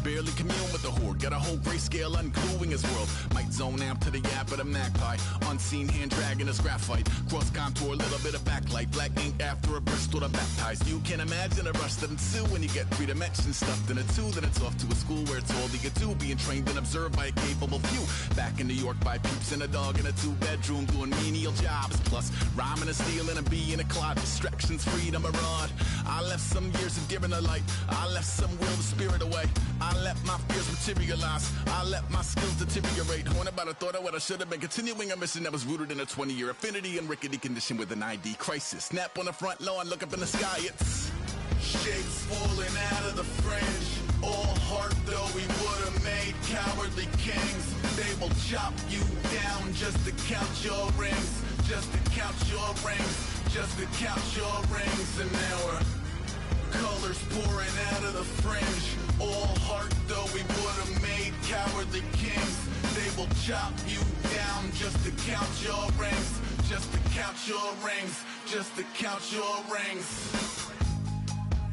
Barely commune with the horde, got a whole grayscale ungluing his world. Might zone amp to the yap of the magpie, unseen hand dragging his graphite. Cross contour, little bit of backlight, black ink after a Bristol to baptize. You can imagine a rush that ensue when you get 3 dimensions stuffed in a 2. Then it's off to a school where it's all you can do, being trained and observed by a capable few. Back in New York by peeps and a dog in a 2-bedroom doing menial jobs. Plus rhyming and stealing and being a clod, distractions, freedom, a rod. I left some years of giving a light, I left some will, the spirit away. I let my fears materialize, I let my skills deteriorate. Horn about a thought of what I should have been, continuing a mission that was rooted in a 20-year affinity and rickety condition with an ID crisis. Snap on the front lawn, look up in the sky, it's shapes falling out of the fringe. All heart though we would have made cowardly kings. They will chop you down just to count your rings, just to count your rings, just to count your rings. And now we're colors pouring out of the fringe. All heart though we would have made cowardly kings. They will chop you down just to count your rings, just to count your rings, just to count your rings.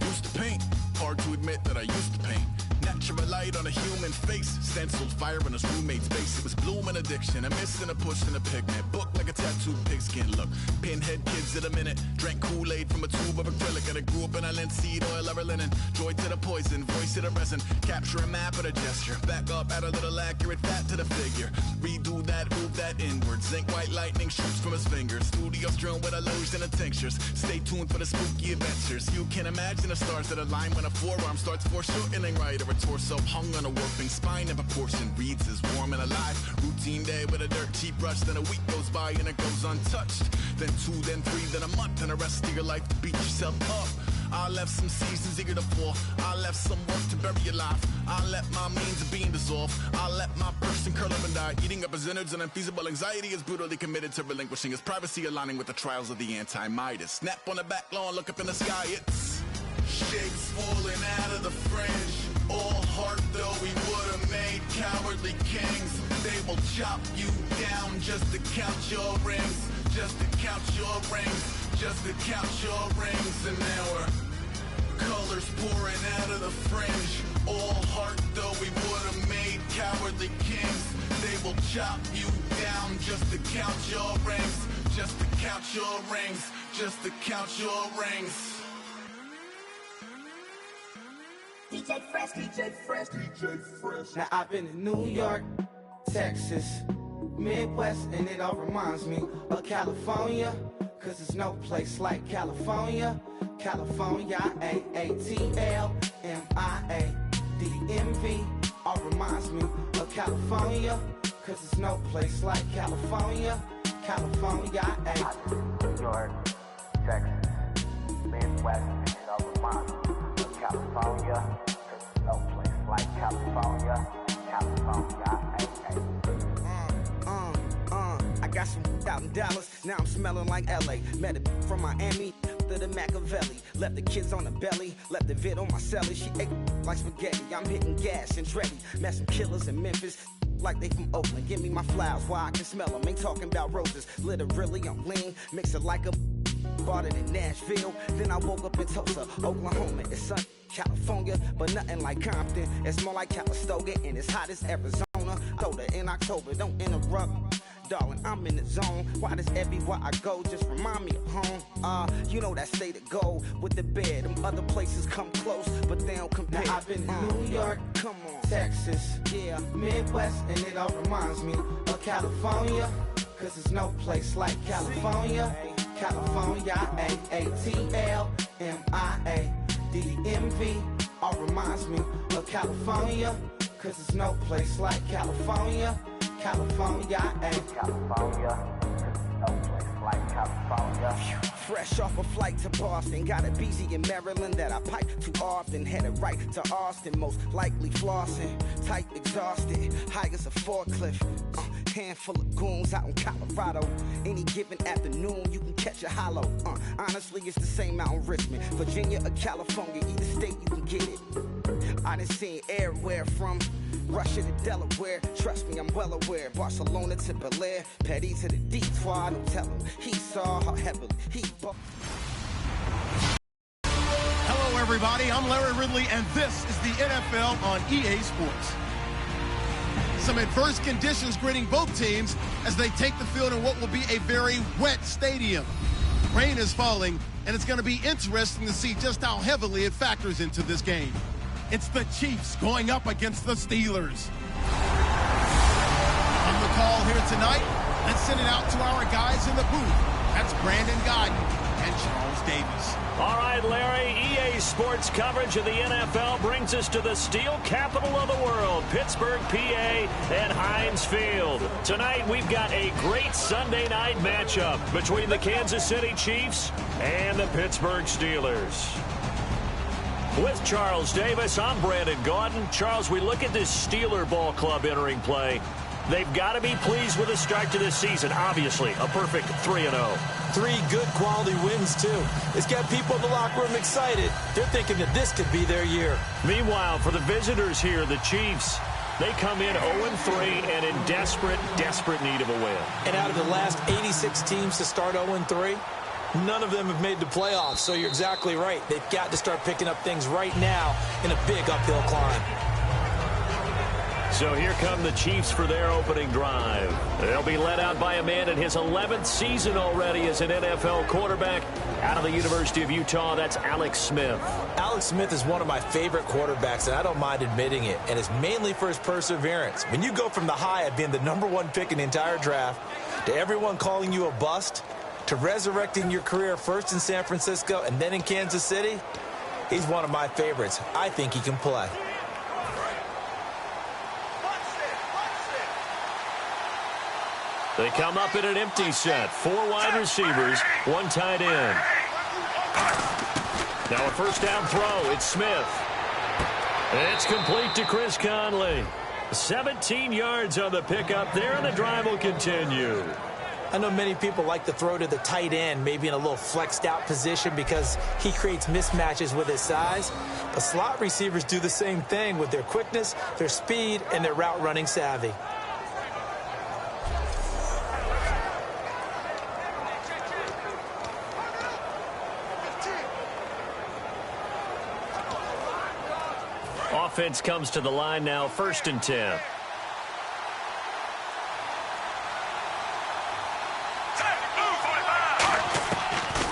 Used to paint, hard to admit that I used to paint. Natural light on a human face. Stenciled fire in his roommate's base. It was blooming addiction, a missing a push and a pigment. Book like a tattooed pigskin look. Pinhead kids in a minute. Drank Kool-Aid from a tube of acrylic. And I grew up in a linseed oil ever linen. Joy to the poison, voice to the resin. Capture a map of a gesture. Back up, add a little accurate fat to the figure. Redo that, move that inward. Zinc white lightning shoots from his fingers. Studios strewn with a lotion and tinctures. Stay tuned for the spooky adventures. You can imagine the stars that align when a forearm starts foreshortening right, or a torso hung on a warping spine of a portion reads as warm and alive. Routine day with a dirt cheap brush, then a week goes by and it goes untouched. Then 2, then 3, then a month, and the rest of your life to beat yourself up. I left some seasons eager to fall. I left some work to bury your life. I let my means of being dissolved. I let my person curl up and die. Eating up his innards and unfeasible anxiety is brutally committed to relinquishing his privacy, aligning with the trials of the anti-Midas. Snap on the back lawn, look up in the sky, it's shapes falling out of the fringe. All heart though we would've made cowardly kings. They will chop you down just to count your rings. Just to count your rings. Just to count your rings. And now we're colors pouring out of the fringe. All heart though we would've made cowardly kings. They will chop you down just to count your rings. Just to count your rings. Just to count your rings. DJ Fresh, DJ Fresh, DJ Fresh. Now I've been in New York, Texas, Midwest, and it all reminds me of California. Cause there's no place like California. California, AATLMIA-DMV. All reminds me of California. Cause there's no place like California. California, New York, Texas, Midwest, and it all reminds me of California. Cause there's no place like California. California, I got some out in Dallas, now I'm smelling like LA. Met a from Miami to the Machiavelli. Left the kids on the belly, left the vid on my celly. She ate like spaghetti, I'm hitting gas and Dreddy. Met some killers in Memphis, like they from Oakland. Give me my flowers while I can smell them. Ain't talking about roses, literally I'm lean. Mix it like a bought it in Nashville. Then I woke up in Tulsa, Oklahoma. It's sun, California, but nothing like Compton. It's more like Calistoga, and it's hot as Arizona. Soda in October, don't interrupt. Darling, I'm in the zone. Why does everywhere I go just remind me of home? You know that state of gold with the bed. Them other places come close, but they don't compare. Now I've been to New York, come on, Texas, yeah, Midwest, and it all reminds me of California. Cause there's no place like California. California, AATLMIA-DMV. All reminds me of California. Cause there's no place like California. California, California, no place like California. Fresh off a flight to Boston, got a BZ in Maryland that I pipe too often. Headed right to Austin, most likely flossing. Tight, exhausted, high as a forklift. Handful of goons out in Colorado. Any given afternoon, you can catch a hollow. Honestly, it's the same out in Richmond, Virginia or California. Either state, you can get it. I done seen everywhere from Russia to Delaware. Trust me, I'm well aware. Barcelona to Bel Air, Petty to the Detroit. Don't tell him he saw how heavily he bought. Hello, everybody. I'm Larry Ridley, and this is the NFL on EA Sports. Some adverse conditions greeting both teams as they take the field in what will be a very wet stadium. Rain is falling, and it's going to be interesting to see just how heavily it factors into this game. It's the Chiefs going up against the Steelers. On the call here tonight, let's send it out to our guys in the booth. That's Brandon Godden and Charles Davis. All right, Larry, EA Sports coverage of the NFL brings us to the steel capital of the world, Pittsburgh, PA, and Heinz Field. Tonight, we've got a great Sunday night matchup between the Kansas City Chiefs and the Pittsburgh Steelers. With Charles Davis, I'm Brandon Gaudin. Charles, we look at this Steeler ball club entering play. They've got to be pleased with the start to this season. Obviously, a perfect 3-0. 3 good quality wins, too. It's got people in the locker room excited. They're thinking that this could be their year. Meanwhile, for the visitors here, the Chiefs, they come in 0-3 and in desperate need of a win. And out of the last 86 teams to start 0-3, none of them have made the playoffs, so you're exactly right. They've got to start picking up things right now in a big uphill climb. So here come the Chiefs for their opening drive. They'll be led out by a man in his 11th season already as an NFL quarterback. Out of the University of Utah, that's Alex Smith. Alex Smith is one of my favorite quarterbacks, and I don't mind admitting it, and it's mainly for his perseverance. When you go from the high of being the #1 pick in the entire draft to everyone calling you a bust to resurrecting your career first in San Francisco and then in Kansas City, he's one of my favorites. I think he can play. They come up in an empty set. 4 wide receivers, 1 tight end. Now a first down throw. It's Smith. It's complete to Chris Conley. 17 yards on the pickup there, and the drive will continue. I know many people like to throw to the tight end, maybe in a little flexed out position because he creates mismatches with his size. But slot receivers do the same thing with their quickness, their speed, and their route running savvy. Offense comes to the line now, 1st and 10.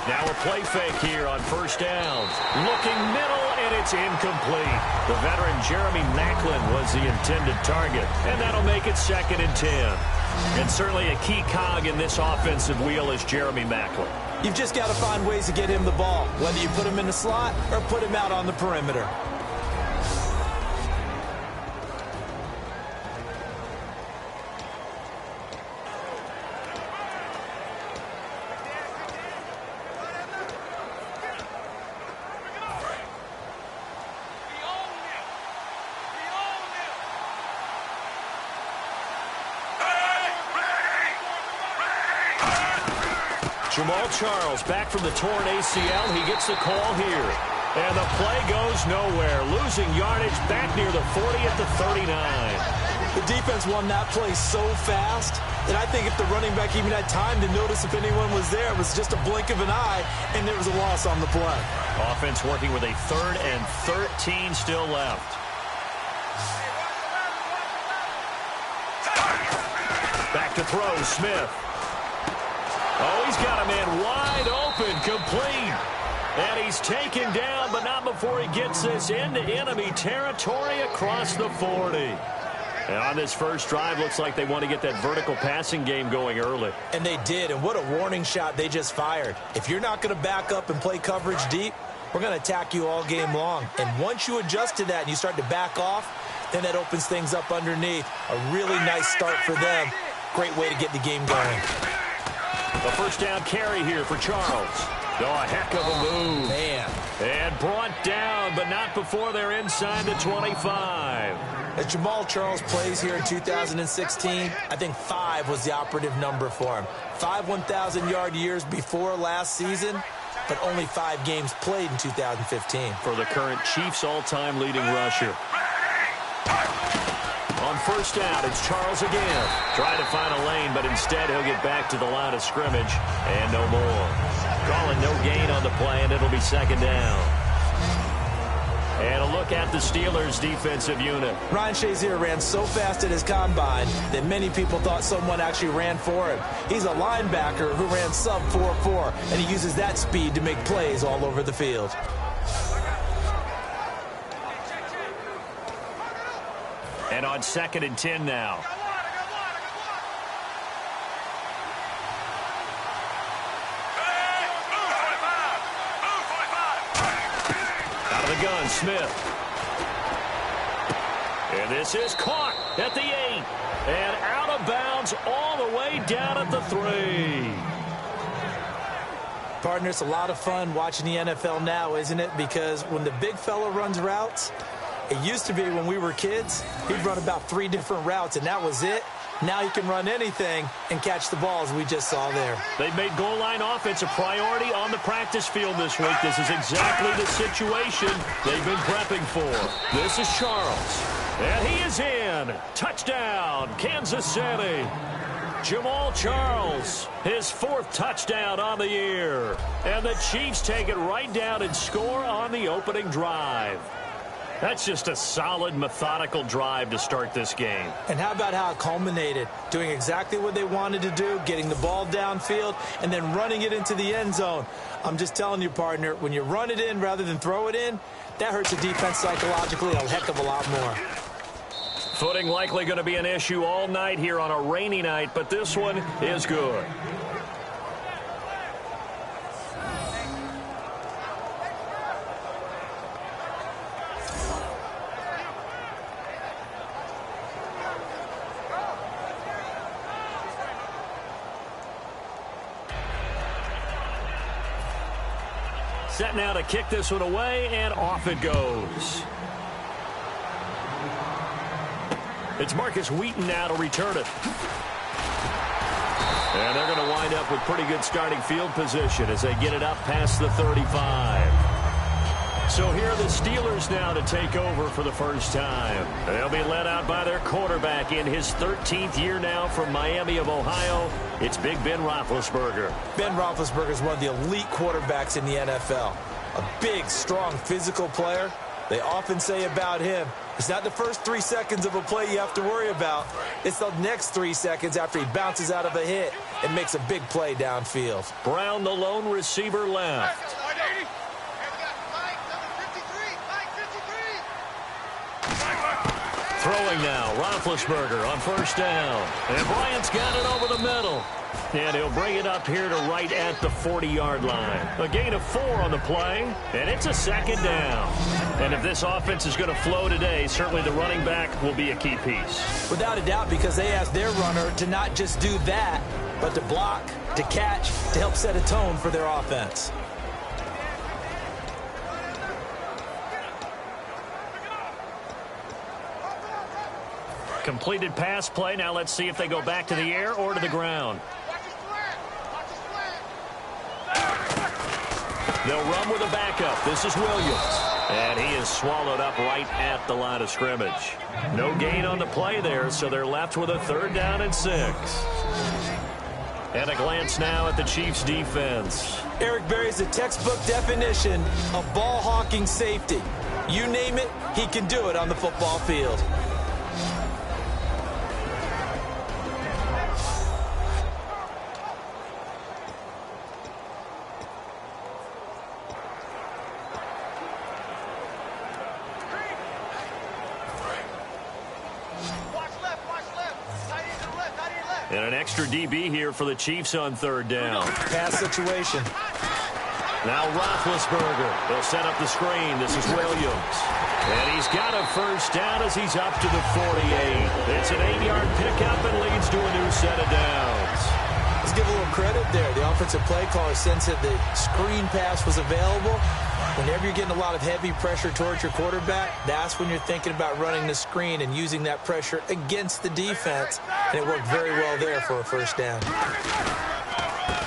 Now a play fake here on 1st down. Looking middle, and it's incomplete. The veteran Jeremy Maclin was the intended target, and that'll make it 2nd and 10. And certainly a key cog in this offensive wheel is Jeremy Maclin. You've just got to find ways to get him the ball, whether you put him in the slot or put him out on the perimeter. Jamal Charles back from the torn ACL. He gets the call here. And the play goes nowhere. Losing yardage back near the 40 at the 39. The defense won that play so fast that I think if the running back even had time to notice if anyone was there, it was just a blink of an eye, and there was a loss on the play. Offense working with a 3rd and 13 still left. Back to throw, Smith. Oh, he's got a man wide open, complete. And he's taken down, but not before he gets this into enemy territory across the 40. And on this first drive, looks like they want to get that vertical passing game going early. And they did, and what a warning shot they just fired. If you're not going to back up and play coverage deep, we're going to attack you all game long. And once you adjust to that and you start to back off, then that opens things up underneath. A really nice start for them. Great way to get the game going. The first down carry here for Charles. Oh, a heck of a move. Man. And brought down, but not before they're inside the 25. As Jamal Charles plays here in 2016, I think 5 was the operative number for him. 5 1,000-yard years before last season, but only 5 games played in 2015. For the current Chiefs all-time leading rusher. On first down, it's Charles again. Trying to find a lane, but instead he'll get back to the line of scrimmage. And no more. Calling no gain on the play, and it'll be 2nd down. And a look at the Steelers' defensive unit. Ryan Shazier ran so fast at his combine that many people thought someone actually ran for him. He's a linebacker who ran sub 4.4, and he uses that speed to make plays all over the field. And on 2nd and 10 now. Out of the gun, Smith. And this is caught at the 8. And out of bounds all the way down at the 3. Partner, it's a lot of fun watching the NFL now, isn't it? Because when the big fella runs routes, it used to be when we were kids, he'd run about 3 different routes, and that was it. Now he can run anything and catch the ball, as we just saw there. They've made goal line offense a priority on the practice field this week. This is exactly the situation they've been prepping for. This is Charles. And he is in. Touchdown, Kansas City. Jamal Charles, his 4th touchdown on the year. And the Chiefs take it right down and score on the opening drive. That's just a solid, methodical drive to start this game. And how about how it culminated? Doing exactly what they wanted to do, getting the ball downfield, and then running it into the end zone. I'm just telling you, partner, when you run it in rather than throw it in, that hurts the defense psychologically a heck of a lot more. Footing likely going to be an issue all night here on a rainy night, but this one is good. Set now to kick this one away, and off it goes. It's Marcus Wheaton now to return it. And they're going to wind up with pretty good starting field position as they get it up past the 35. So here are the Steelers now to take over for the first time. They'll be led out by their quarterback in his 13th year now from Miami of Ohio. It's Big Ben Roethlisberger. Ben Roethlisberger is one of the elite quarterbacks in the NFL. A big, strong, physical player. They often say about him, it's not the first 3 seconds of a play you have to worry about. It's the next 3 seconds after he bounces out of a hit and makes a big play downfield. Brown, the lone receiver, left. Throwing now, Roethlisberger on first down. And Bryant's got it over the middle. And he'll bring it up here to right at the 40-yard line. A gain of 4 on the play, and it's a second down. And if this offense is going to flow today, certainly the running back will be a key piece. Without a doubt, because they asked their runner to not just do that, but to block, to catch, to help set a tone for their offense. Completed pass play. Now let's see if they go back to the air or to the ground. They'll run with a backup. This is Williams. And he is swallowed up right at the line of scrimmage. No gain on the play there, so they're left with a 3rd down and 6. And a glance now at the Chiefs' defense. Eric Berry's a textbook definition of ball-hawking safety. You name it, he can do it on the football field. And an extra DB here for the Chiefs on 3rd down. Pass situation. Now Roethlisberger. They'll set up the screen. This is Williams. And he's got a first down as he's up to the 48. It's an 8-yard pickup and leads to a new set of downs. Let's give a little credit there. The offensive play caller sensed that the screen pass was available. Whenever you're getting a lot of heavy pressure towards your quarterback, that's when you're thinking about running the screen and using that pressure against the defense. And it worked very well there for a first down.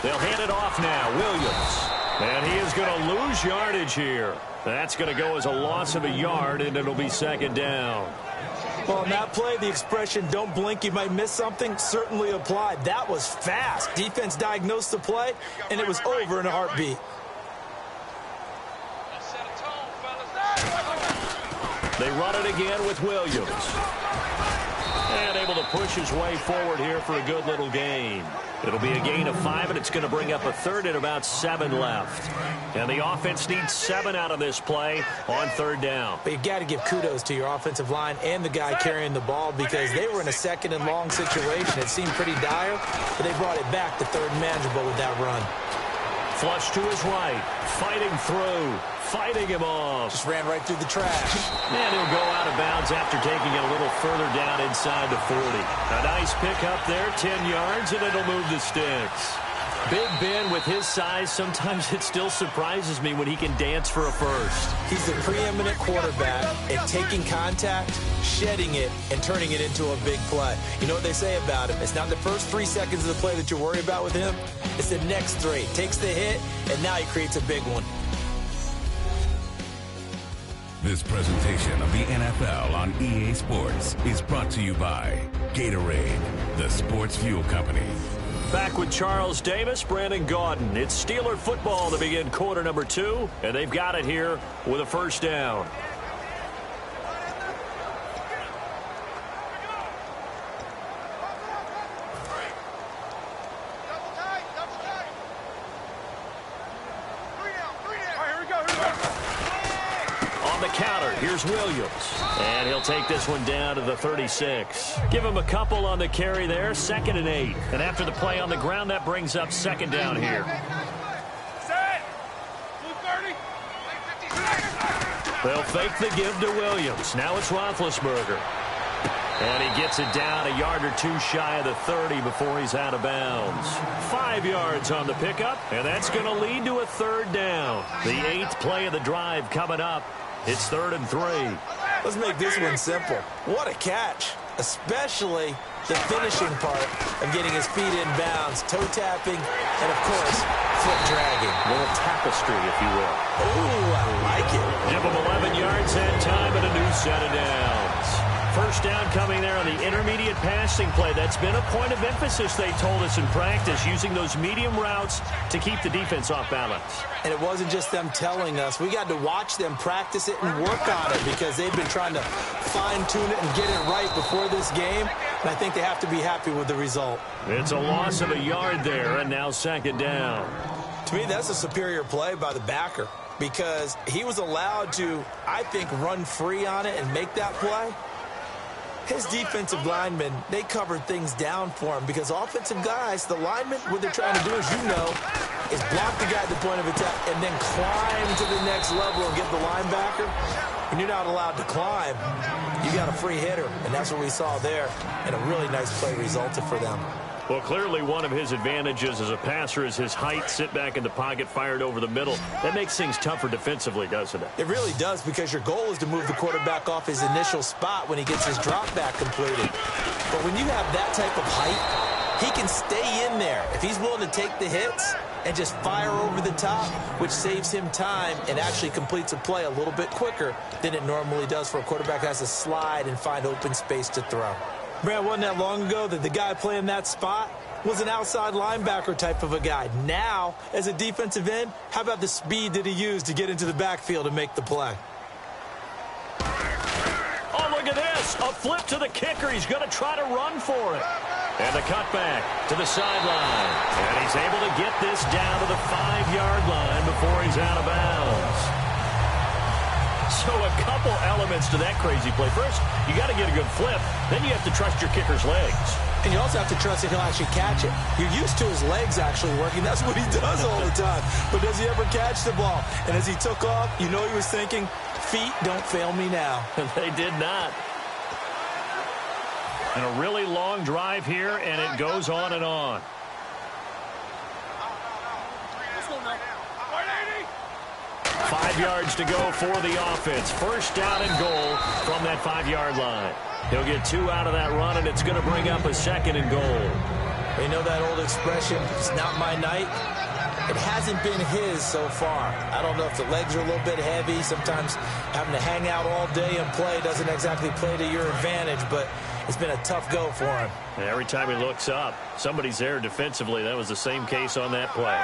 They'll hand it off now. Williams. And he is going to lose yardage here. That's going to go as a loss of a yard, and it'll be 2nd down. Well, on that play, the expression, don't blink, you might miss something, certainly applied. That was fast. Defense diagnosed the play, and it was over in a heartbeat. They run it again with Williams. And able to push his way forward here for a good little gain. It'll be a gain of 5, and it's going to bring up a 3rd and about 7 left. And the offense needs 7 out of this play on 3rd down. But you got to give kudos to your offensive line and the guy carrying the ball because they were in a 2nd and long situation. It seemed pretty dire, but they brought it back to 3rd and manageable with that run. Flush to his right, fighting through, fighting him off. Just ran right through the trash. And he'll go out of bounds after taking it a little further down inside the 40. A nice pick up there, 10 yards, and it'll move the sticks. Big Ben, with his size, sometimes it still surprises me when he can dance for a first. He's the preeminent quarterback at taking contact, shedding it, and turning it into a big play. You know what they say about him? It's not the first 3 seconds of the play that you worry about with him. It's the next 3. Takes the hit, and now he creates a big one. This presentation of the NFL on EA Sports is brought to you by Gatorade, the sports fuel company. Back with Charles Davis, Brandon Gaudin. It's Steeler football to begin quarter number 2, and they've got it here with a first down. counter. Here's Williams. And he'll take this one down to the 36. Give him a couple on the carry there, 2nd and 8. And after the play on the ground, that brings up 2nd down here. They'll fake the give to Williams. Now it's Roethlisberger. And he gets it down a yard or 2 shy of the 30 before he's out of bounds. 5 yards on the pickup, and that's going to lead to a 3rd down. The 8th play of the drive coming up. It's 3rd and 3. Let's make this one simple. What a catch, especially the finishing part of getting his feet in bounds, toe tapping, and of course, foot dragging. A little tapestry, if you will. Ooh, I like it. Give him 11 yards that time and a new set of downs. First down coming there on the intermediate passing play. That's been a point of emphasis, they told us in practice, using those medium routes to keep the defense off balance. And it wasn't just them telling us. We got to watch them practice it and work on it because they've been trying to fine-tune it and get it right before this game. And I think they have to be happy with the result. It's a loss of a yard there, and now 2nd down. To me, that's a superior play by the backer because he was allowed to, I think, run free on it and make that play. His defensive linemen, they covered things down for him because offensive guys, the linemen, what they're trying to do, as you know, is block the guy at the point of attack and then climb to the next level and get the linebacker. When you're not allowed to climb, you got a free hitter, and that's what we saw there, and a really nice play resulted for them. Well, clearly one of his advantages as a passer is his height, sit back in the pocket, fired over the middle. That makes things tougher defensively, doesn't it? It really does because your goal is to move the quarterback off his initial spot when he gets his drop back completed. But when you have that type of height, he can stay in there. If he's willing to take the hits and just fire over the top, which saves him time and actually completes a play a little bit quicker than it normally does for a quarterback who has to slide and find open space to throw. Brad, wasn't that long ago that the guy playing that spot was an outside linebacker type of a guy. Now, as a defensive end, how about the speed that he used to get into the backfield and make the play? Oh, look at this. A flip to the kicker. He's going to try to run for it. And the cutback to the sideline. And he's able to get this down to the 5-yard line before he's out of bounds. So a couple elements to that crazy play. First, you got to get a good flip. Then you have to trust your kicker's legs. And you also have to trust that he'll actually catch it. You're used to his legs actually working. That's what he does all the time. But does he ever catch the ball? And as he took off, you know he was thinking, feet don't fail me now. And they did not. And a really long drive here, and it goes on and on. 5 yards to go for the offense. First down and goal from that 5-yard line. He'll get 2 out of that run, and it's going to bring up a 2nd and goal. You know that old expression, it's not my night? It hasn't been his so far. I don't know if the legs are a little bit heavy. Sometimes having to hang out all day and play doesn't exactly play to your advantage, but it's been a tough go for him. And every time he looks up, somebody's there defensively. That was the same case on that play.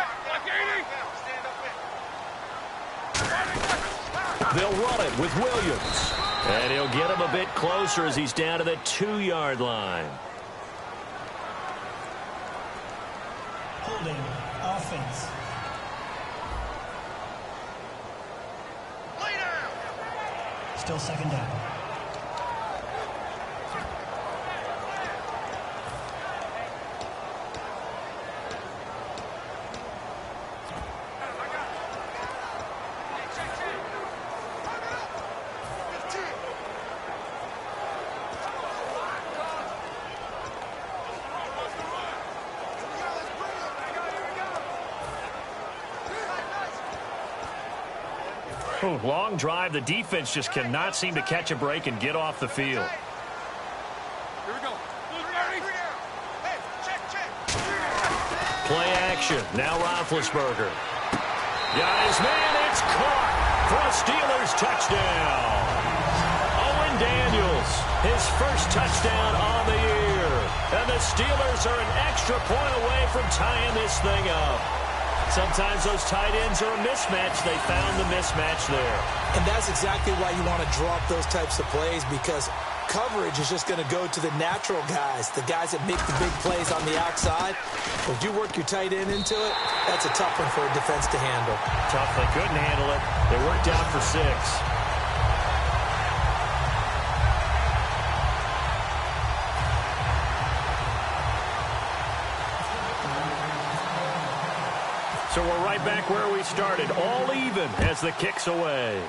They'll run it with Williams. And he'll get him a bit closer as he's down to the 2-yard line. Holding offense. Still 2nd down. Ooh, long drive. The defense just cannot seem to catch a break and get off the field. Here we go. Play action. Now Roethlisberger. Got his man. It's caught for a Steelers touchdown. Owen Daniels, his first touchdown on the year. And the Steelers are an extra point away from tying this thing up. Sometimes those tight ends are a mismatch. They found the mismatch there. And that's exactly why you want to draw up those types of plays, because coverage is just going to go to the natural guys, the guys that make the big plays on the outside. If you work your tight end into it, that's a tough one for a defense to handle. Tough. They couldn't handle it. They worked out for 6. So we're right back where we started, all even as the kick's away.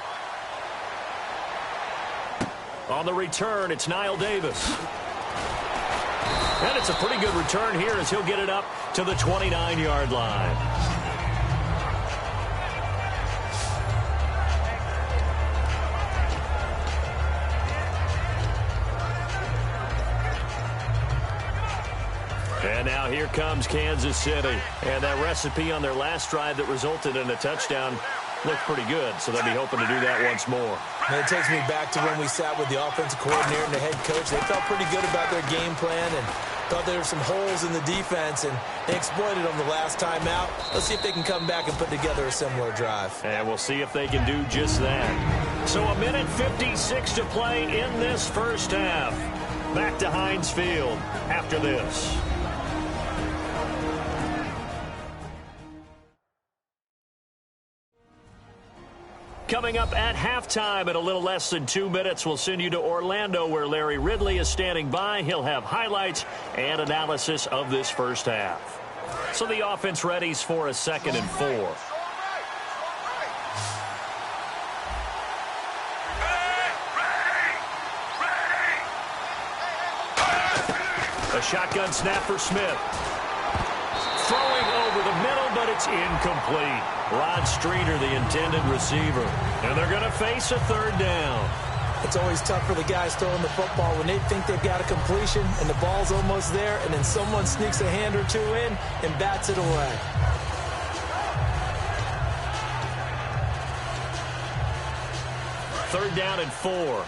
On the return, it's Niall Davis. And it's a pretty good return here as he'll get it up to the 29-yard line. And now here comes Kansas City. And that recipe on their last drive that resulted in a touchdown looked pretty good, so they'll be hoping to do that once more. And it takes me back to when we sat with the offensive coordinator and the head coach. They felt pretty good about their game plan and thought there were some holes in the defense, and they exploited them the last time out. Let's see if they can come back and put together a similar drive. And we'll see if they can do just that. So a minute 56 to play in this first half. Back to Heinz Field after this. Coming up at halftime in a little less than 2 minutes, we'll send you to Orlando where Larry Ridley is standing by. He'll have highlights and analysis of this first half. So the offense readies for a 2nd and 4. A shotgun snap for Smith. Throwing over the middle, but it's incomplete. Rod Streeter, the intended receiver. And they're going to face a 3rd down. It's always tough for the guys throwing the football when they think they've got a completion and the ball's almost there, and then someone sneaks a hand or two in and bats it away. Third down and 4.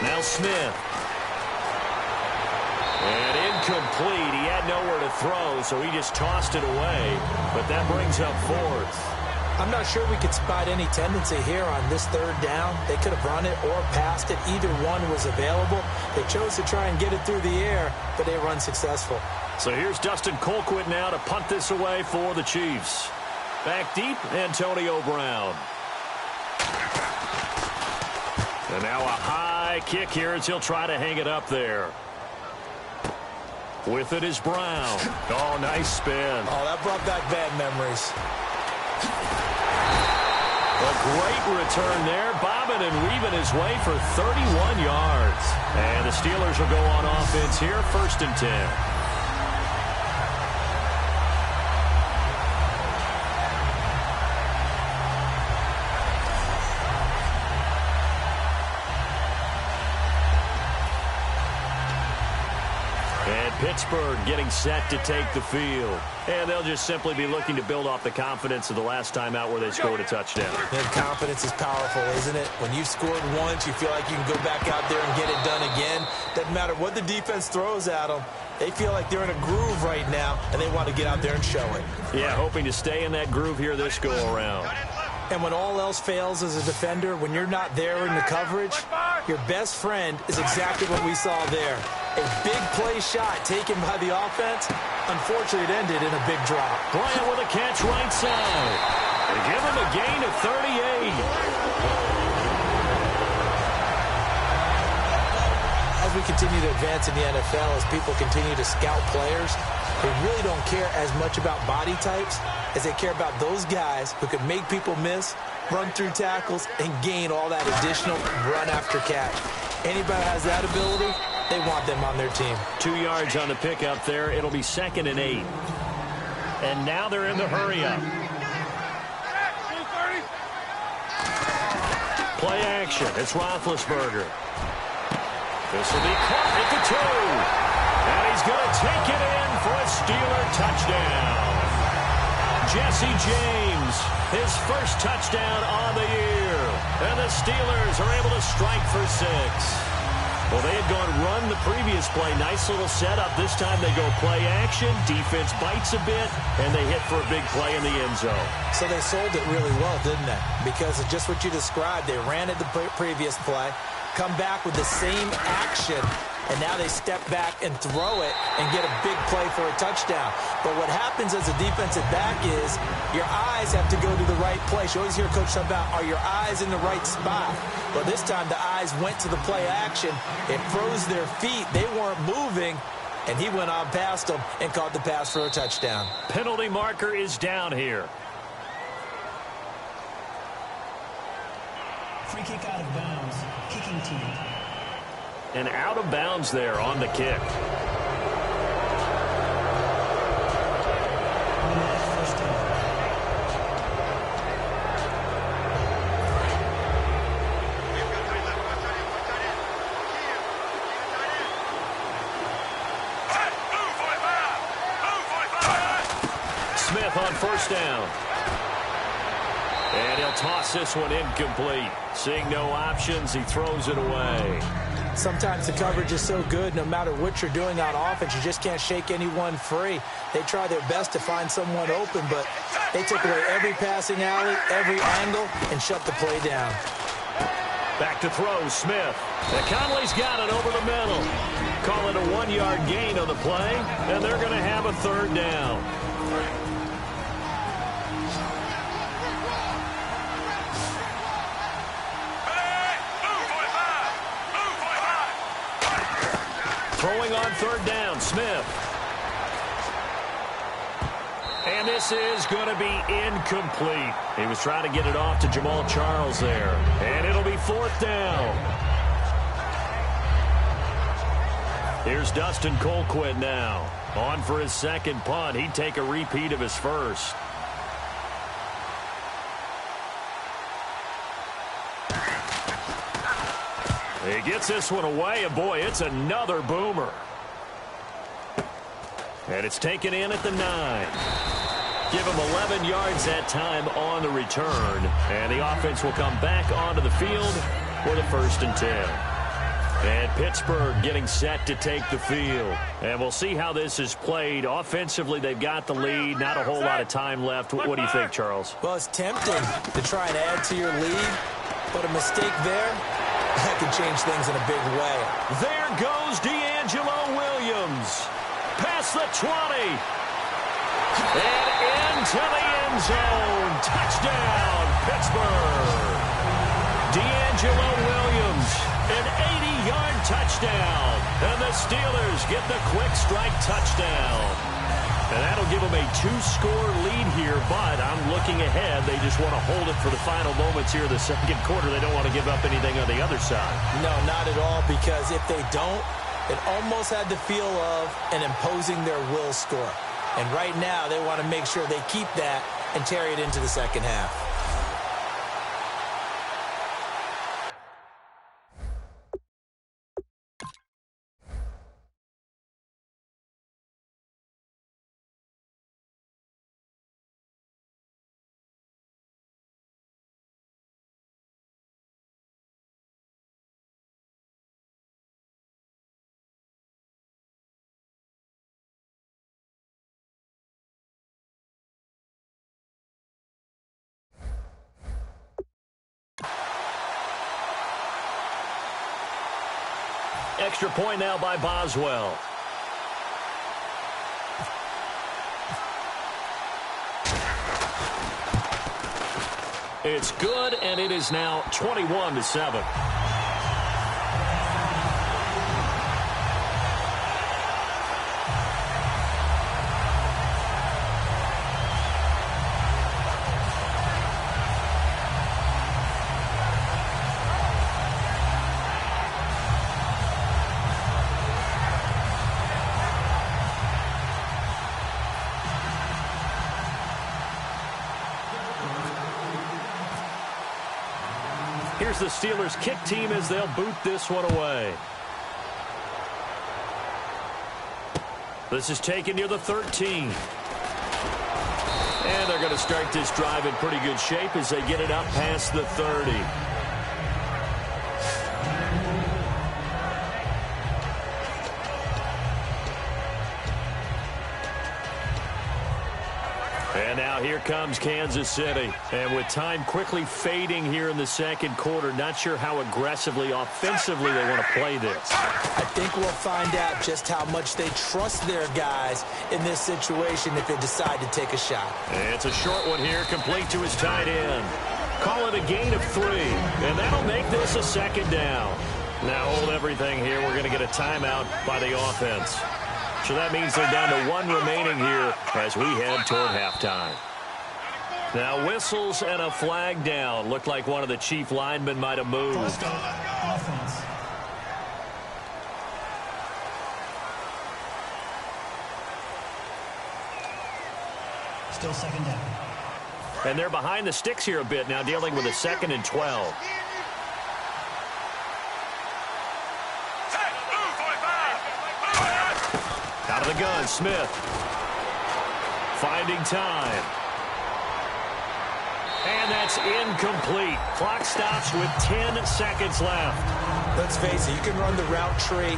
Now Smith. And incomplete. He had nowhere to throw, so he just tossed it away. But that brings up 4th. I'm not sure we could spot any tendency here on this 3rd down. They could have run it or passed it. Either one was available. They chose to try and get it through the air, but they were unsuccessful. So here's Dustin Colquitt now to punt this away for the Chiefs. Back deep, Antonio Brown. And now a high kick here as he'll try to hang it up there. With it is Brown. Oh, nice spin. Oh, that brought back bad memories. A great return there, bobbing and weaving his way for 31 yards. And the Steelers will go on offense here, 1st and 10. Pittsburgh getting set to take the field. And they'll just simply be looking to build off the confidence of the last time out where they scored a touchdown. And confidence is powerful, isn't it? When you've scored once, you feel like you can go back out there and get it done again. Doesn't matter what the defense throws at them. They feel like they're in a groove right now, and they want to get out there and show it. Yeah, hoping to stay in that groove here this go-around. And when all else fails as a defender, when you're not there in the coverage, your best friend is exactly what we saw there. A big play shot taken by the offense. Unfortunately, it ended in a big drop. Bryant with a catch right side. They give him a gain of 38. As we continue to advance in the NFL, as people continue to scout players, they really don't care as much about body types as they care about those guys who can make people miss, run through tackles, and gain all that additional run after catch. Anybody has that ability, they want them on their team. 2 yards on the pickup there. It'll be 2nd and 8. And now they're in the hurry-up. Play action. It's Roethlisberger. This will be caught at the 2. And he's going to take it in for a Steeler touchdown. Jesse James, his first touchdown on the year. And the Steelers are able to strike for 6. Well, they had gone run the previous play. Nice little setup. This time they go play action. Defense bites a bit, and they hit for a big play in the end zone. So they sold it really well, didn't they? Because of just what you described. They ran it the previous play, come back with the same action, and now they step back and throw it and get a big play for a touchdown. But what happens as a defensive back is your eyes have to go to the right place. You always hear Coach talk about, are your eyes in the right spot? Well, this time the eyes went to the play action. It froze their feet. They weren't moving, and he went on past them and caught the pass for a touchdown. Penalty marker is down here. Free kick out of bounds. Kicking team. And out of bounds there on the kick. First down. Smith on first down. And he'll toss this one incomplete. Seeing no options, he throws it away. Sometimes the coverage is so good, no matter what you're doing on offense, you just can't shake anyone free. They try their best to find someone open, but they took away every passing alley, every angle, and shut the play down. Back to throw, Smith. And Conley's got it over the middle. Call it a 1-yard gain on the play, and they're going to have a third down. Throwing on third down, Smith. And this is going to be incomplete. He was trying to get it off to Jamal Charles there. And it'll be fourth down. Here's Dustin Colquitt now. On for his second punt. He'd take a repeat of his first. He gets this one away, and boy, it's another boomer. And it's taken in at the 9. Give him 11 yards that time on the return. And the offense will come back onto the field for the 1st and 10. And Pittsburgh getting set to take the field. And we'll see how this is played. Offensively, they've got the lead. Not a whole lot of time left. What do you think, Charles? Well, it's tempting to try and add to your lead, but a mistake there, that can change things in a big way. There goes D'Angelo Williams. Past the 20. And into the end zone. Touchdown, Pittsburgh. D'Angelo Williams, an 80-yard touchdown. And the Steelers get the quick strike touchdown. And that'll give them a 2-score lead here, but I'm looking ahead. They just want to hold it for the final moments here in the second quarter. They don't want to give up anything on the other side. No, not at all, because if they don't, it almost had the feel of an imposing their will score. And right now, they want to make sure they keep that and carry it into the second half. Extra point now by Boswell. It's good, and it is now 21-7. Here's the Steelers kick team as they'll boot this one away. This is taken near the 13. And they're going to start this drive in pretty good shape as they get it up past the 30. And And now here comes Kansas City. And with time quickly fading here in the second quarter, not sure how aggressively, offensively they want to play this. I think we'll find out just how much they trust their guys in this situation if they decide to take a shot. It's a short one here, complete to his tight end. Call it a gain of 3, and that'll make this a second down. Now hold everything here. We're going to get a timeout by the offense. So that means they're down to 1 remaining here as we head toward halftime. Now whistles and a flag down. Looked like one of the chief linemen might have moved. Offense. Still second down. And they're behind the sticks here a bit now, dealing with a 2nd and 12. Out of the gun, Smith. Finding time. And that's incomplete. Clock stops with 10 seconds left. Let's face it, you can run the route tree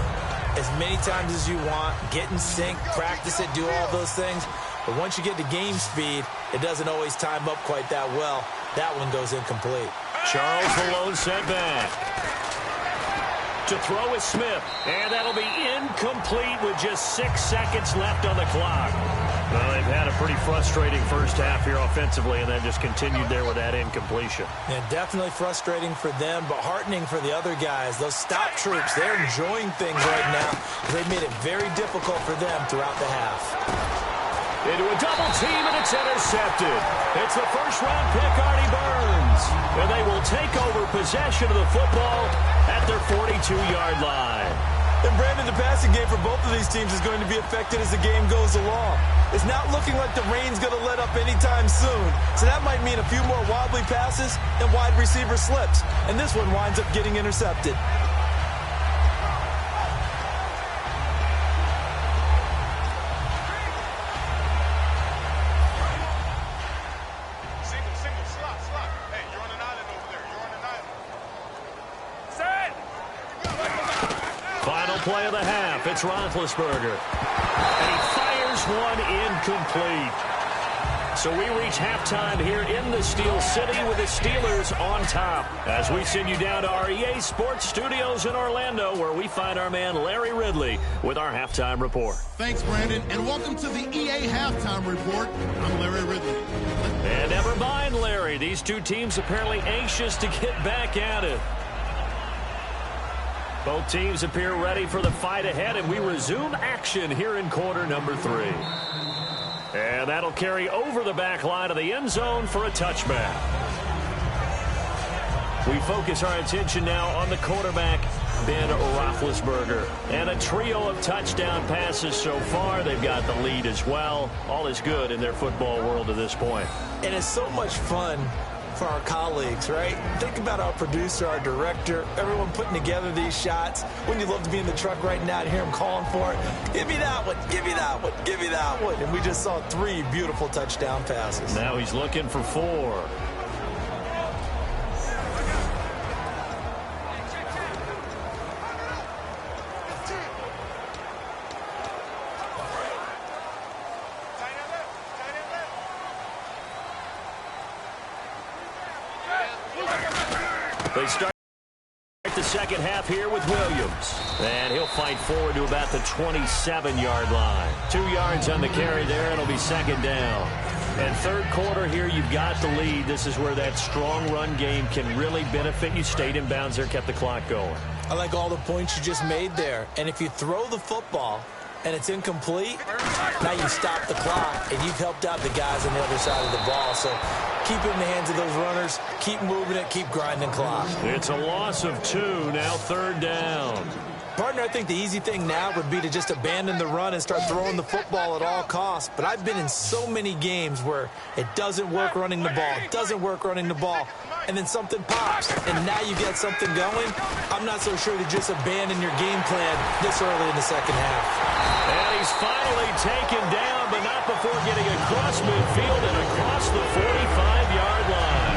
as many times as you want, get in sync, practice it, do all those things. But once you get to game speed, it doesn't always time up quite that well. That one goes incomplete. Charles Malone sent back. To throw is Smith. And that'll be incomplete with just 6 seconds left on the clock. Well, they've had a pretty frustrating first half here offensively, and then just continued there with that incompletion. Yeah, definitely frustrating for them, but heartening for the other guys. Those stop troops, they're enjoying things right now. They've made it very difficult for them throughout the half. Into a double team, and it's intercepted. It's the first-round pick, Artie Burns. And they will take over possession of the football at their 42-yard line. And Brandon, the passing game for both of these teams is going to be affected as the game goes along. It's not looking like the rain's going to let up anytime soon. So that might mean a few more wobbly passes and wide receiver slips. And this one winds up getting intercepted. Play of the half. It's Roethlisberger. And he fires one incomplete. So we reach halftime here in the Steel City with the Steelers on top. As we send you down to our EA Sports Studios in Orlando, where we find our man Larry Ridley with our halftime report. Thanks, Brandon, and welcome to the EA Halftime Report. I'm Larry Ridley. And never mind, Larry. These two teams apparently anxious to get back at it. Both teams appear ready for the fight ahead, and we resume action here in quarter number 3. And that'll carry over the back line of the end zone for a touchback. We focus our attention now on the quarterback, Ben Roethlisberger. And a trio of touchdown passes so far. They've got the lead as well. All is good in their football world to this point. And it's so much fun for our colleagues, right? Think about our producer, our director, everyone putting together these shots. Wouldn't you love to be in the truck right now and hear him calling for it? Give me that one, give me that one, give me that one. And we just saw 3 beautiful touchdown passes. Now he's looking for 4. They start the second half here with Williams. And he'll fight forward to about the 27-yard line. 2 yards on the carry there, and it'll be second down. And third quarter here, you've got the lead. This is where that strong run game can really benefit you. Stayed in bounds there, kept the clock going. I like all the points you just made there. And if you throw the football and it's incomplete, now you stop the clock, and you've helped out the guys on the other side of the ball. So keep it in the hands of those runners. Keep moving it. Keep grinding clock. It's a loss of 2. Now third down. Partner, I think the easy thing now would be to just abandon the run and start throwing the football at all costs. But I've been in so many games where it doesn't work running the ball. It doesn't work running the ball. And then something pops, and now you get something going. I'm not so sure to just abandon your game plan this early in the second half. And he's finally taken down, but not before getting across midfield and across the 45-yard line.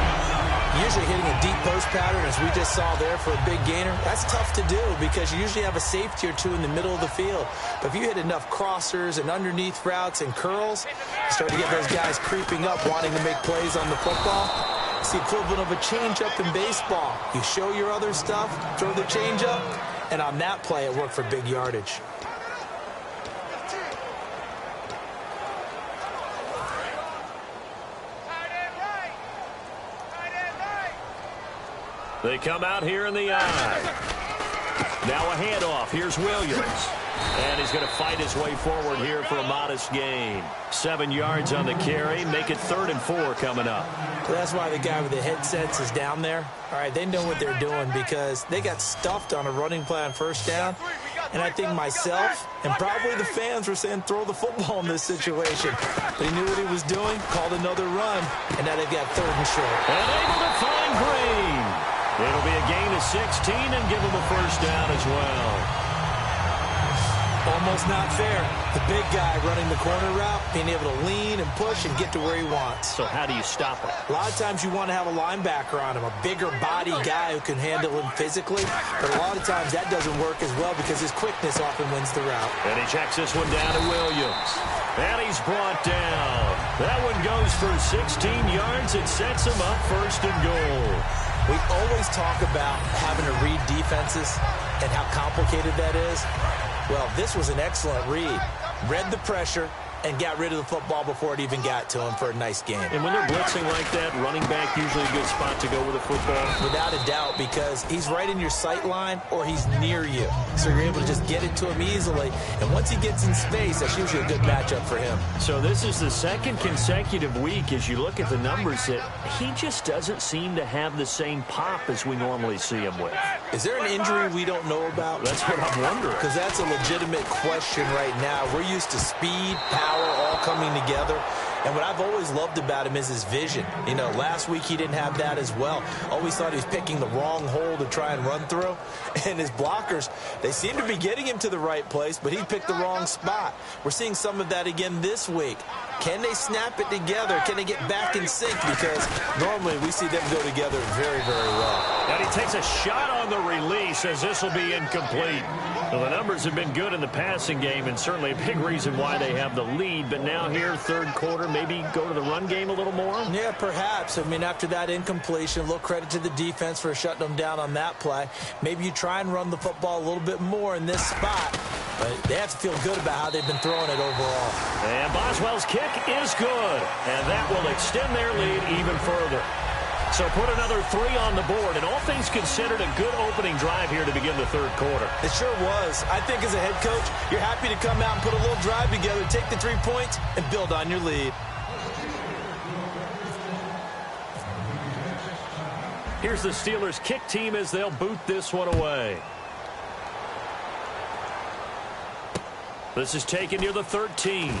Usually hitting a deep post pattern, as we just saw there for a big gainer, that's tough to do because you usually have a safety or two in the middle of the field. But if you hit enough crossers and underneath routes and curls, you start to get those guys creeping up, wanting to make plays on the football. It's the equivalent of a changeup in baseball. You show your other stuff, throw the changeup, and on that play, it worked for big yardage. They come out here in the eye. Now a handoff. Here's Williams. And he's going to fight his way forward here for a modest gain. 7 yards on the carry. Make it 3rd and 4 coming up. So that's why the guy with the headsets is down there. All right, they know what they're doing because they got stuffed on a running play on 1st down. And I think myself and probably the fans were saying throw the football in this situation. But he knew what he was doing, called another run, and now they've got 3rd and short. And able to find Green. It'll be a gain of 16 and give him a 1st down as well. Almost not fair. The big guy running the corner route, being able to lean and push and get to where he wants. So how do you stop it? A lot of times you want to have a linebacker on him, a bigger body guy who can handle him physically. But a lot of times that doesn't work as well because his quickness often wins the route. And he checks this one down to Williams. And he's brought down. That one goes for 16 yards. It sets him up 1st and goal. We always talk about having to read defenses and how complicated that is. Well, this was an excellent read. Read the pressure and got rid of the football before it even got to him for a nice game. And when they're blitzing like that, running back usually a good spot to go with a football? Without a doubt, because he's right in your sight line or he's near you. So you're able to just get it to him easily. And once he gets in space, that's usually a good matchup for him. So this is the 2nd consecutive week as you look at the numbers that he just doesn't seem to have the same pop as we normally see him with. Is there an injury we don't know about? That's what I'm wondering. Because that's a legitimate question right now. We're used to speed, power, all coming together. And what I've always loved about him is his vision. You know, last week he didn't have that as well. Always thought he was picking the wrong hole to try and run through. And his blockers, they seem to be getting him to the right place, but he picked the wrong spot. We're seeing some of that again this week. Can they snap it together? Can they get back in sync? Because normally we see them go together very, very well. And he takes a shot on the release as this will be incomplete. Well, the numbers have been good in the passing game and certainly a big reason why they have the lead. But now here, 3rd quarter, maybe go to the run game a little more? Yeah, perhaps. I mean, after that incompletion, a little credit to the defense for shutting them down on that play. Maybe you try and run the football a little bit more in this spot. But they have to feel good about how they've been throwing it overall. And Boswell's kick is good. And that will extend their lead even further. So put another 3 on the board, and all things considered, a good opening drive here to begin the 3rd quarter. It sure was. I think as a head coach, you're happy to come out and put a little drive together, take the 3 points, and build on your lead. Here's the Steelers' kick team as they'll boot this one away. This is taken near the 13.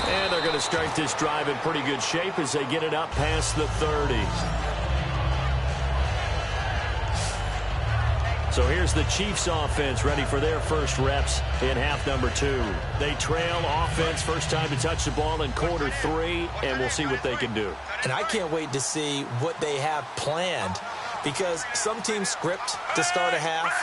And they're going to start this drive in pretty good shape as they get it up past the 30. So here's the Chiefs offense ready for their first reps in half number 2. They trail offense, first time to touch the ball in quarter 3, and we'll see what they can do. And I can't wait to see what they have planned because some teams script to start a half.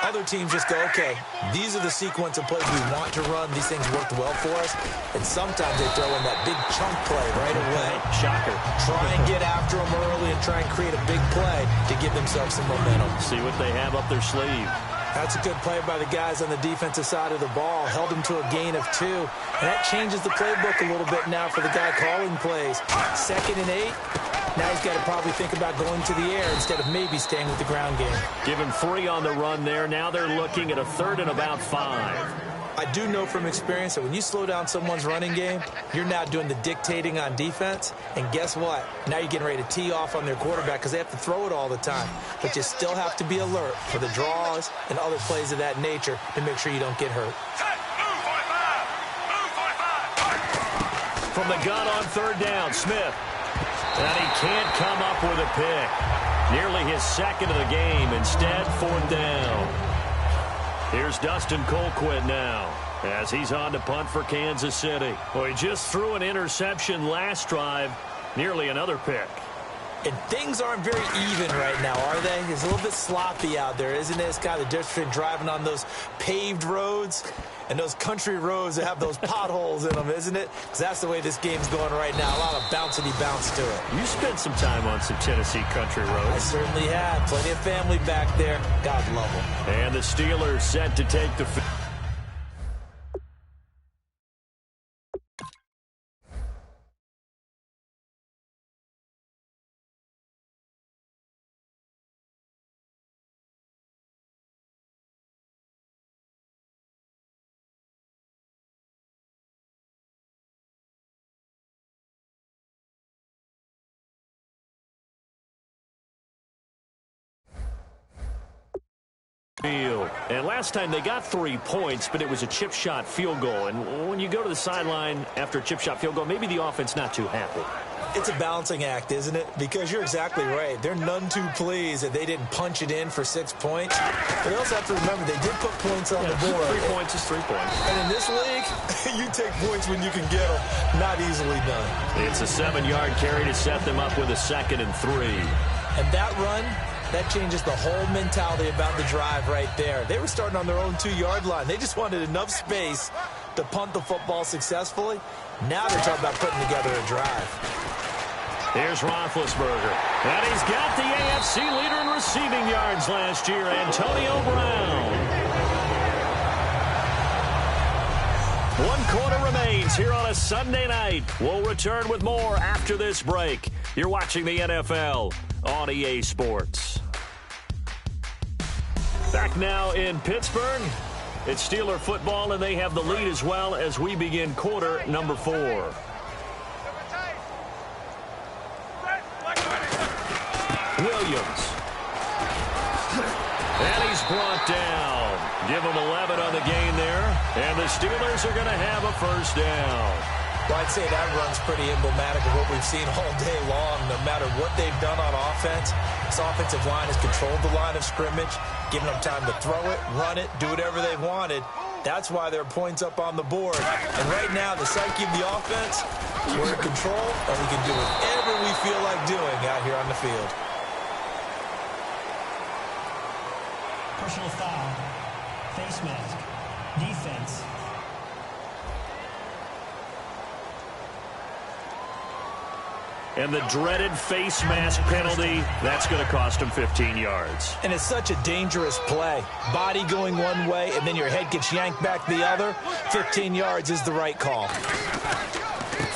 Other teams just go, okay, these are the sequence of plays we want to run. These things worked well for us. And sometimes they throw in that big chunk play right away. Shocker. Try and get after them early and try and create a big play to give themselves some momentum. See what they have up their sleeve. That's a good play by the guys on the defensive side of the ball. Held them to a gain of 2. And that changes the playbook a little bit now for the guy calling plays. 2nd and 8. Now he's got to probably think about going to the air instead of maybe staying with the ground game. Give him 3 on the run there. Now they're looking at a 3rd and about 5. I do know from experience that when you slow down someone's running game, you're now doing the dictating on defense. And guess what? Now you're getting ready to tee off on their quarterback because they have to throw it all the time. But you still have to be alert for the draws and other plays of that nature to make sure you don't get hurt. From the gun on 3rd down, Smith. And he can't come up with a pick. Nearly his 2nd of the game. Instead, 4th down. Here's Dustin Colquitt now as he's on to punt for Kansas City. Well, he just threw an interception last drive. Nearly another pick. And things aren't very even right now, are they? It's a little bit sloppy out there, isn't it? It's kind of the difference between driving on those paved roads and those country roads that have those potholes in them, isn't it? Because that's the way this game's going right now. A lot of bouncy bounce to it. You spent some time on some Tennessee country roads. I certainly have. Plenty of family back there. God love them. And the Steelers set to take the field. And last time they got 3 points, but it was a chip shot field goal. And when you go to the sideline after a chip shot field goal, maybe the offense not too happy. It's a balancing act, isn't it? Because you're exactly right. They're none too pleased that they didn't punch it in for 6 points. But they also have to remember they did put points on the board. 3 points is 3 points. And in this league, you take points when you can get them. Not easily done. It's a 7-yard carry to set them up with a 2nd and 3. And that run, that changes the whole mentality about the drive right there. They were starting on their own 2-yard line. They just wanted enough space to punt the football successfully. Now they're talking about putting together a drive. Here's Roethlisberger. And he's got the AFC leader in receiving yards last year, Antonio Brown. 1 quarter remains here on a Sunday night. We'll return with more after this break. You're watching the NFL on EA Sports. Back now in Pittsburgh. It's Steeler football, and they have the lead as well as we begin quarter number 4. Williams. And he's brought down. Give him 11 on the gain there. And the Steelers are going to have a first down. Well, I'd say that run's pretty emblematic of what we've seen all day long. No matter what they've done on offense, this offensive line has controlled the line of scrimmage, giving them time to throw it, run it, do whatever they wanted. That's why there are points up on the board. And right now, the psyche of the offense, we're in control, and we can do whatever we feel like doing out here on the field. Personal foul. Face mask. Defense. And the dreaded face mask penalty, that's going to cost him 15 yards. And it's such a dangerous play. Body going one way, and then your head gets yanked back the other. 15 yards is the right call.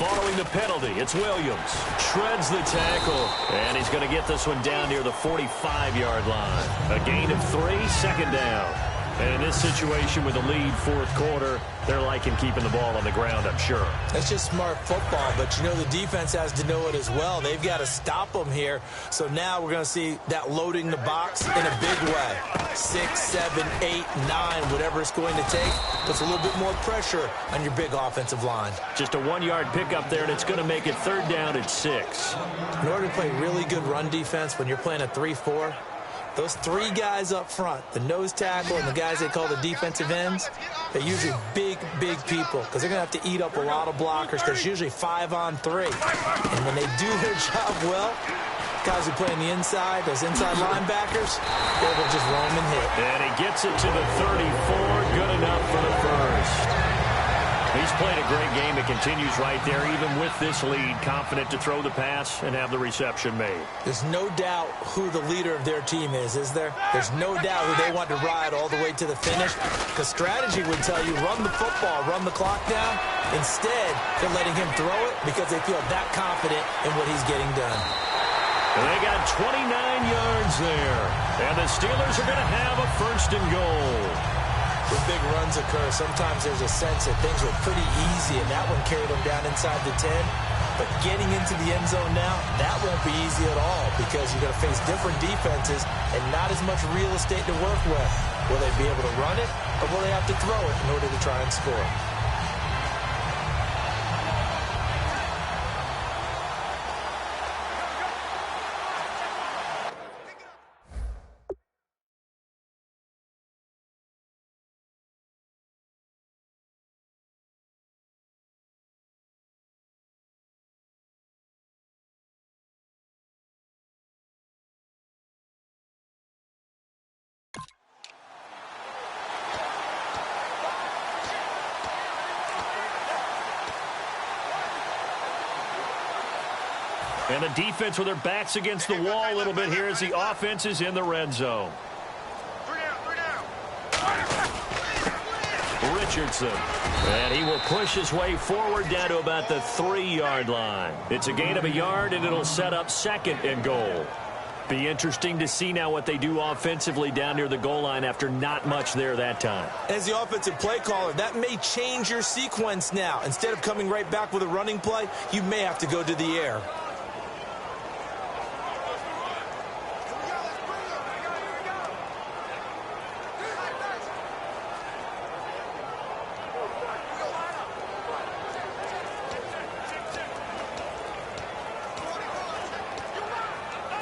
Following the penalty, it's Williams. Shreds the tackle. And he's going to get this one down near the 45-yard line. A gain of 3, 2nd down. And in this situation with the lead 4th quarter, they're liking keeping the ball on the ground, I'm sure. That's just smart football, but you know the defense has to know it as well. They've got to stop them here. So now we're going to see that loading the box in a big way. 6, 7, 8, 9, whatever it's going to take, puts a little bit more pressure on your big offensive line. Just a 1-yard pickup there, and it's going to make it 3rd down at 6. In order to play really good run defense when you're playing a 3-4, those 3 guys up front, the nose tackle and the guys they call the defensive ends, they're usually big, big people because they're going to have to eat up a lot of blockers because it's usually 5 on 3. And when they do their job well, guys who play on the inside, those inside linebackers, they're able to just roam and hit. And he gets it to the 34. Good enough for the first. He's played a great game. It continues right there, even with this lead, confident to throw the pass and have the reception made. There's no doubt who the leader of their team is there? There's no doubt who they want to ride all the way to the finish, because strategy would tell you run the football, run the clock down. Instead, they're letting him throw it because they feel that confident in what he's getting done. And they got 29 yards there, and the Steelers are going to have a 1st and goal. When big runs occur, sometimes there's a sense that things were pretty easy, and that one carried them down inside the 10. But getting into the end zone now, that won't be easy at all because you're going to face different defenses and not as much real estate to work with. Will they be able to run it, or will they have to throw it in order to try and score? And the defense with their backs against the wall a little bit here as the offense is in the red zone. Richardson. And he will push his way forward down to about the 3-yard line. It's a gain of a yard, and it'll set up 2nd and goal. Be interesting to see now what they do offensively down near the goal line after not much there that time. As the offensive play caller, that may change your sequence now. Instead of coming right back with a running play, you may have to go to the air.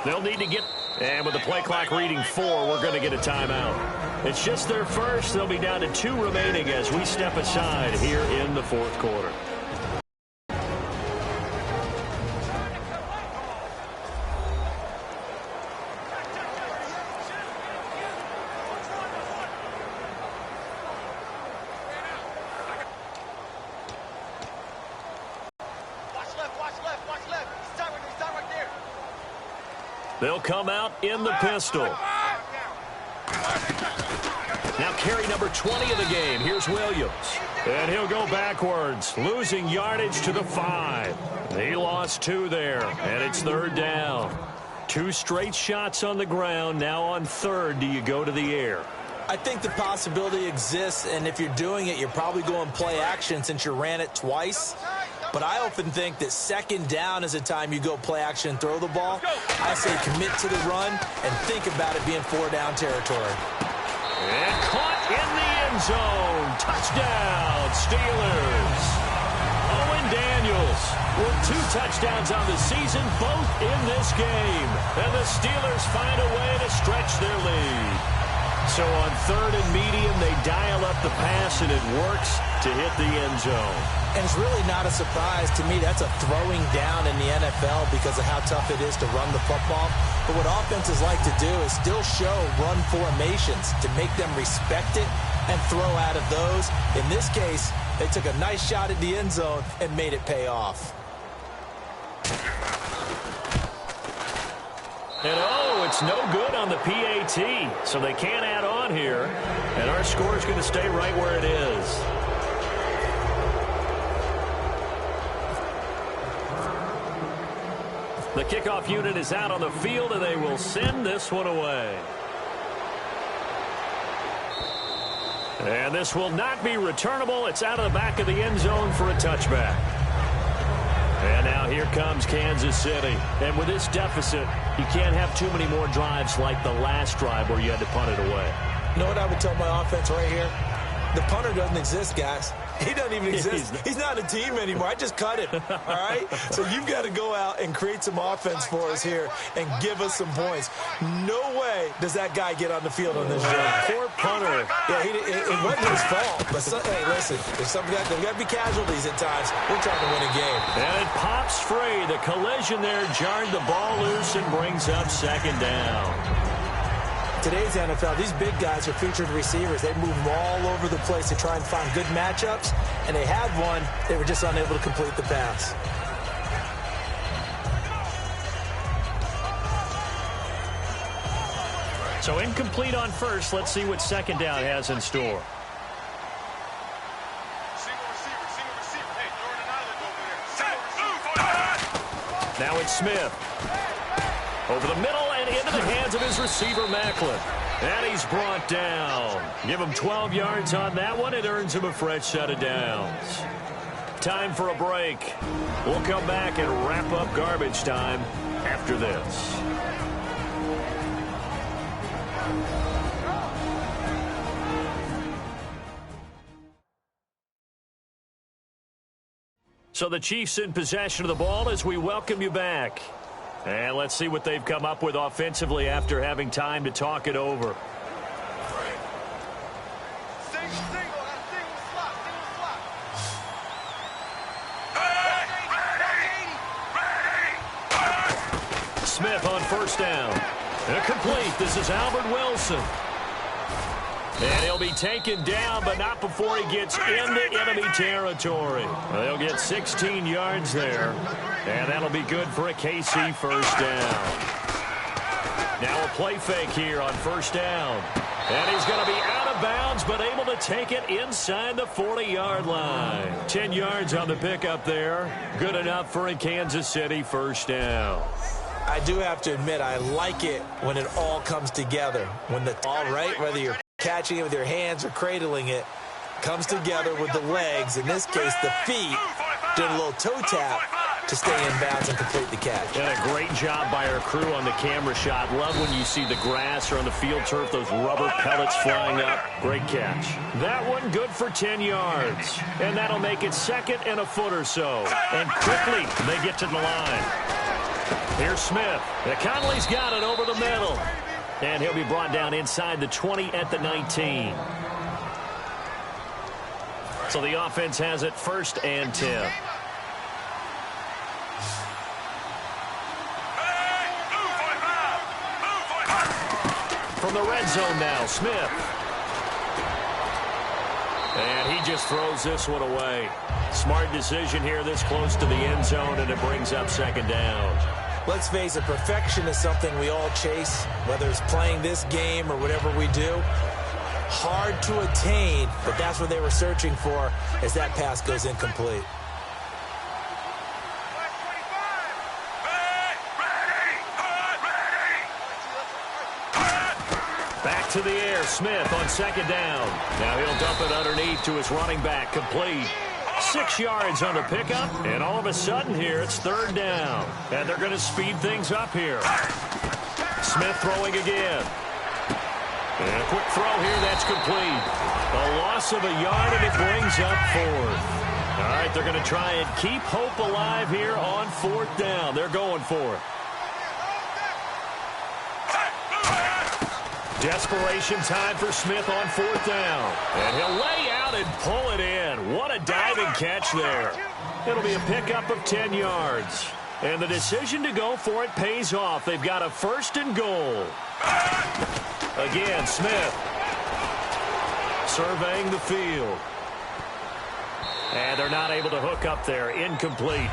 They'll need to get, and with the play clock reading 4, we're going to get a timeout. It's just their first. They'll be down to 2 remaining as we step aside here in the 4th quarter. They'll come out in the pistol. Now carry number 20 of the game. Here's Williams. And he'll go backwards, losing yardage to the 5. He lost 2 there, and it's 3rd down. 2 straight shots on the ground. Now on 3rd, do you go to the air? I think the possibility exists, and if you're doing it, you're probably going play action since you ran it twice. But I often think that 2nd down is a time you go play action and throw the ball. I say commit to the run and think about it being 4-down territory. And caught in the end zone. Touchdown, Steelers. Owen Daniels with 2 touchdowns on the season, both in this game. And the Steelers find a way to stretch their lead. So on 3rd and medium, they dial up the pass, and it works to hit the end zone. And it's really not a surprise to me. That's a throwing down in the NFL because of how tough it is to run the football. But what offenses like to do is still show run formations to make them respect it and throw out of those. In this case, they took a nice shot at the end zone and made it pay off. And it's no good on the PAT, so they can't add on here. And our score is going to stay right where it is. The kickoff unit is out on the field, and they will send this one away. And this will not be returnable. It's out of the back of the end zone for a touchback. And now here comes Kansas City. And with this deficit, you can't have too many more drives like the last drive where you had to punt it away. You know what I would tell my offense right here? The punter doesn't exist, guys. He doesn't even exist. He's not a team anymore. I just cut him, all right? So you've got to go out and create some offense for us here and give us some points. No way does that guy get on the field on this drive. Poor punter. Yeah, it wasn't his fault. But, hey, listen, there's got to be casualties at times. We're trying to win a game. And it pops free. The collision there jarred the ball loose and brings up 2nd down. Today's NFL, these big guys are featured receivers. They move them all over the place to try and find good matchups, and they had one. They were just unable to complete the pass. So incomplete on first. Let's see what 2nd down has in store. Now it's Smith. Over the middle and into the hands of his receiver, Macklin. And he's brought down. Give him 12 yards on that one. It earns him a fresh set of downs. Time for a break. We'll come back and wrap up garbage time after this. So the Chiefs in possession of the ball as we welcome you back. And let's see what they've come up with offensively after having time to talk it over. Smith on 1st down. Complete. This is Albert Wilson. And he'll be taken down, but not before he gets into enemy territory. Well, they'll get 16 yards there, and that'll be good for a KC first down. Now a play fake here on first down. And he's going to be out of bounds, but able to take it inside the 40-yard line. 10 yards on the pickup there. Good enough for a Kansas City first down. I do have to admit, I like it when it all comes together. When the all right, whether you're catching it with your hands or cradling it, comes together with the legs, in this case the feet, doing a little toe tap to stay in bounds and complete the catch. And a great job by our crew on the camera shot. Love when you see the grass or on the field turf, those rubber pellets flying up. Great catch. That one good for 10 yards. And that'll make it second and a foot or so. And quickly they get to the line. Here's Smith. Conley's got it over the middle. And he'll be brought down inside the 20 at the 19. So the offense has it first and 10. From the red zone now, Smith. And he just throws this one away. Smart decision here this close to the end zone, and it brings up second down. Let's face it, perfection is something we all chase, whether it's playing this game or whatever we do. Hard to attain, but that's what they were searching for as that pass goes incomplete. Back to the air, Smith on second down. Now he'll dump it underneath to his running back, complete. 6 yards on the pickup, and all of a sudden here it's third down. And they're going to speed things up here. Smith throwing again. And a quick throw here, that's complete. A loss of a yard, and it brings up fourth. All right, they're going to try and keep hope alive here on fourth down. They're going for it. Desperation time for Smith on fourth down. And he'll lay out and pull it in. What a diving catch there. It'll be a pickup of 10 yards. And the decision to go for it pays off. They've got a first and goal. Again, Smith surveying the field. And they're not able to hook up there. Incomplete.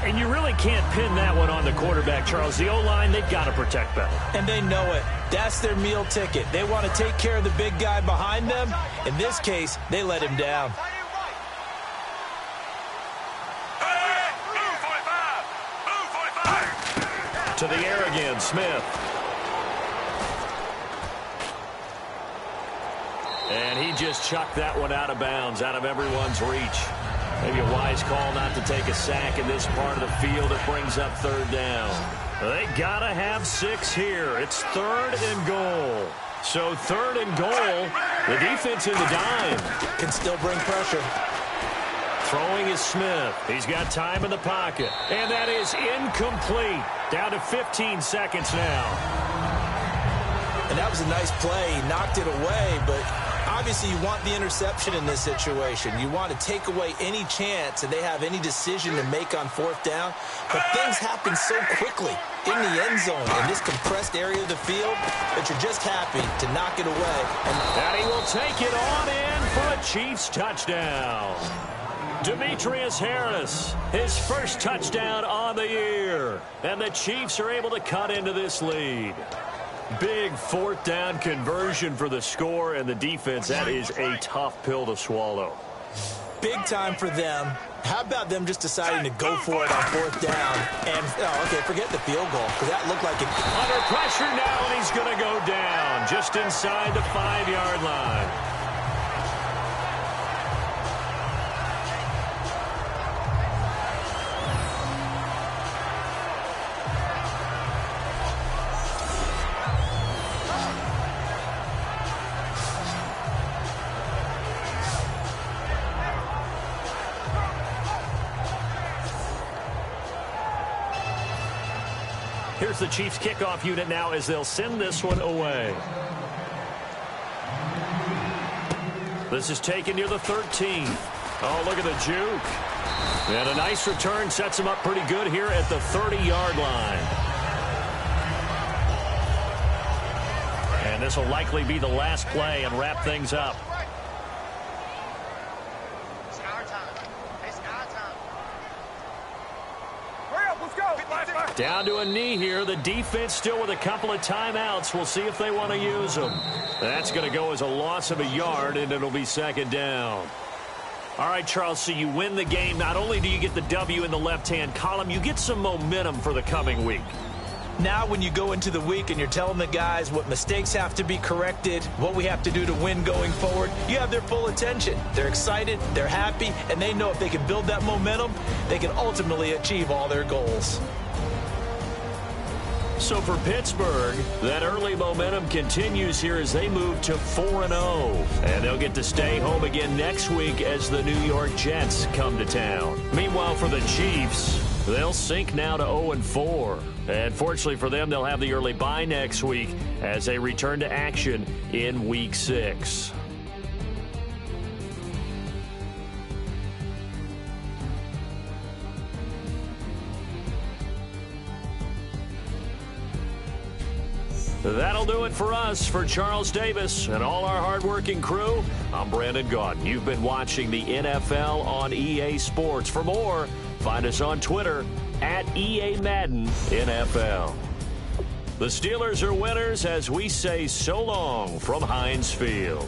And you really can't pin that one on the quarterback, Charles. The O-line, they've got to protect better. And they know it. That's their meal ticket. They want to take care of the big guy behind them. In this case, they let him down. To the air again, Smith. And he just chucked that one out of bounds, out of everyone's reach. Maybe a wise call not to take a sack in this part of the field. It brings up third down. They got to have 6 here. It's third and goal. So third and goal. The defense in the dime. Can still bring pressure. Throwing is Smith. He's got time in the pocket. And that is incomplete. Down to 15 seconds now. And that was a nice play. He knocked it away, but obviously you want the interception in this situation. You want to take away any chance that they have any decision to make on fourth down. But things happen so quickly in the end zone in this compressed area of the field that you're just happy to knock it away. And he will take it on in for a Chiefs touchdown. Demetrius Harris, his first touchdown on the year. And the Chiefs are able to cut into this lead. Big fourth down conversion for the score, and the defense, that is a tough pill to swallow. Big time for them. How about them just deciding to go for it on fourth down? And, okay, forget the field goal, because that looked like it. Under pressure now, and he's going to go down just inside the 5-yard line. Here's the Chiefs kickoff unit now as they'll send this one away. This is taken near the 13. Oh, look at the juke. And a nice return sets him up pretty good here at the 30-yard line. And this will likely be the last play and wrap things up. It's our time. It's our time. Hurry up, let's go. Down to a knee here. The defense still with a couple of timeouts. We'll see if they want to use them. That's going to go as a loss of a yard, and it'll be second down. All right, Charles, so you win the game. Not only do you get the W in the left-hand column, you get some momentum for the coming week. Now when you go into the week and you're telling the guys what mistakes have to be corrected, what we have to do to win going forward, you have their full attention. They're excited, they're happy, and they know if they can build that momentum, they can ultimately achieve all their goals. So for Pittsburgh, that early momentum continues here as they move to 4-0. And they'll get to stay home again next week as the New York Jets come to town. Meanwhile, for the Chiefs, they'll sink now to 0-4. And fortunately for them, they'll have the early bye next week as they return to action in Week 6. That'll do it for us. For Charles Davis and all our hardworking crew, I'm Brandon Gaudin. You've been watching the NFL on EA Sports. For more, find us on Twitter at EA Madden NFL. The Steelers are winners as we say so long from Heinz Field.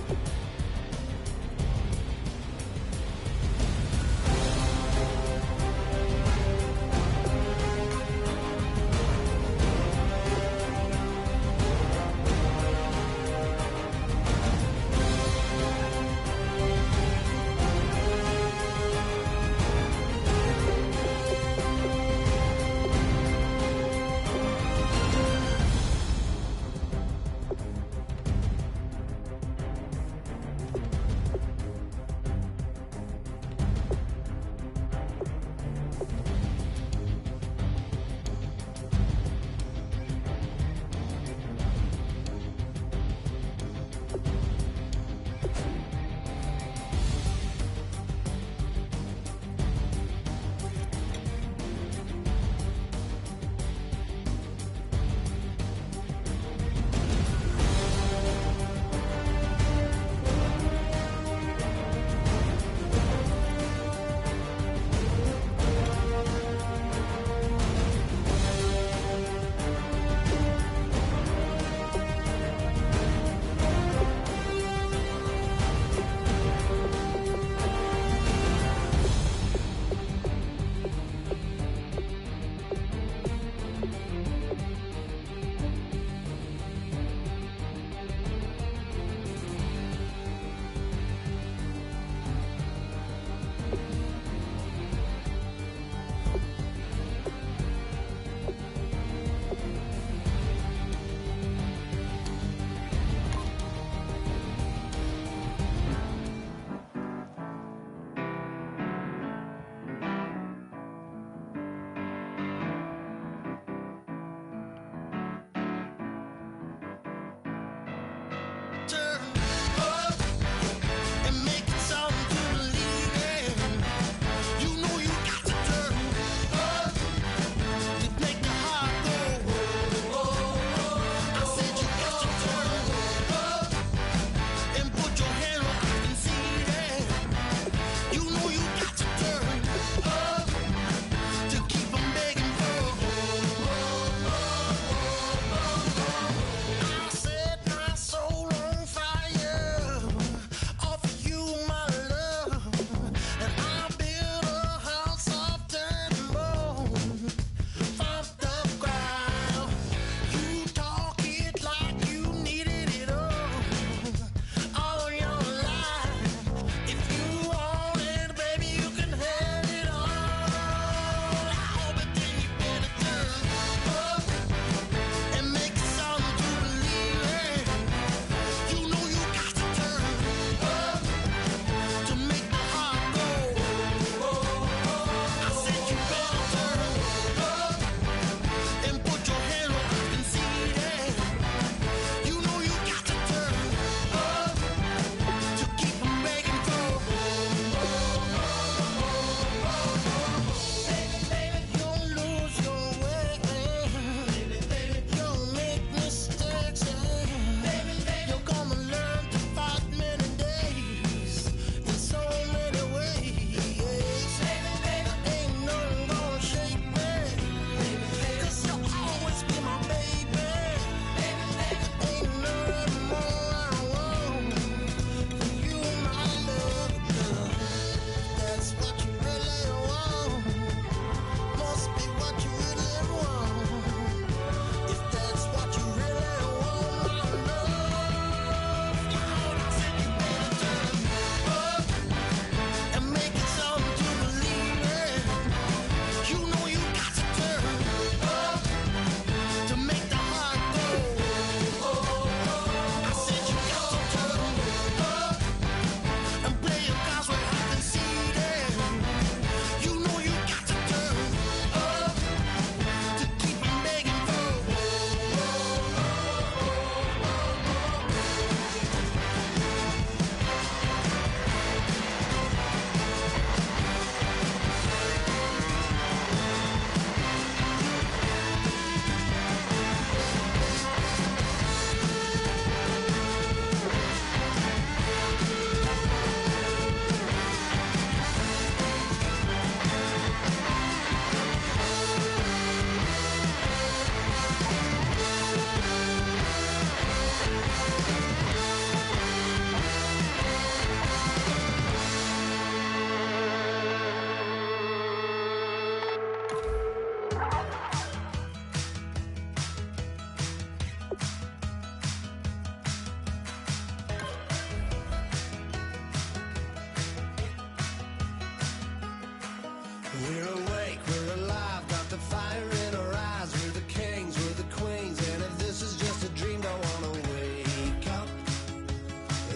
We're awake, we're alive, got the fire in our eyes. We're the kings, we're the queens, and if this is just a dream, don't wanna wake up.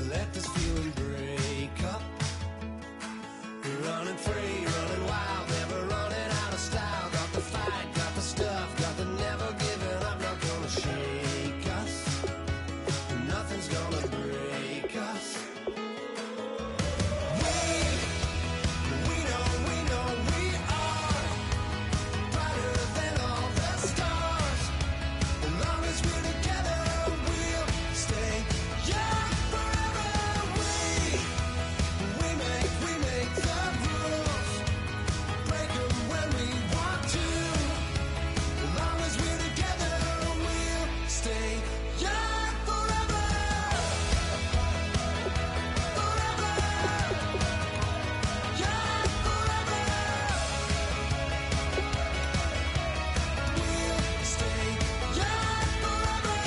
Let this feeling break up. We're running free, running wild, never running out of style. Got the fight, got the stuff, got the never giving up. Not gonna shake us, nothing's gonna break us. We know we are brighter than all the stars. As long as we're together, we'll stay young forever. We make the rules, break them when we want to. As long as we're together, we'll stay young forever. Forever. Young forever. We'll stay young forever.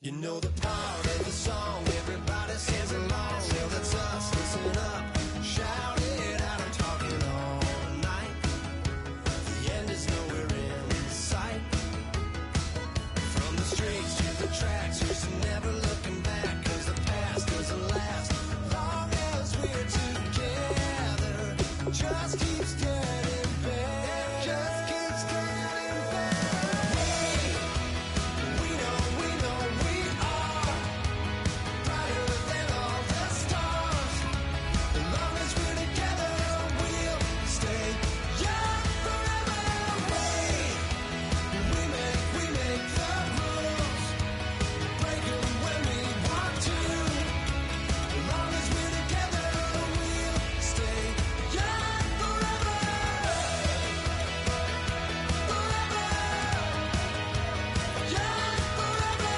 You know the part of the song everybody sings along. Well, that's us, listen up, shout it out. I'm talking all night. The end is nowhere in sight. From the streets to the tracks, here's to never looking back. 'Cause the past doesn't last long as we're together. Just keeps getting better. Just keeps getting better. We know we are brighter than all the stars. As long as we're together, we'll stay young forever. We make the rules, break them when we want to. As long as we're together, we'll stay young forever. Forever. Young forever.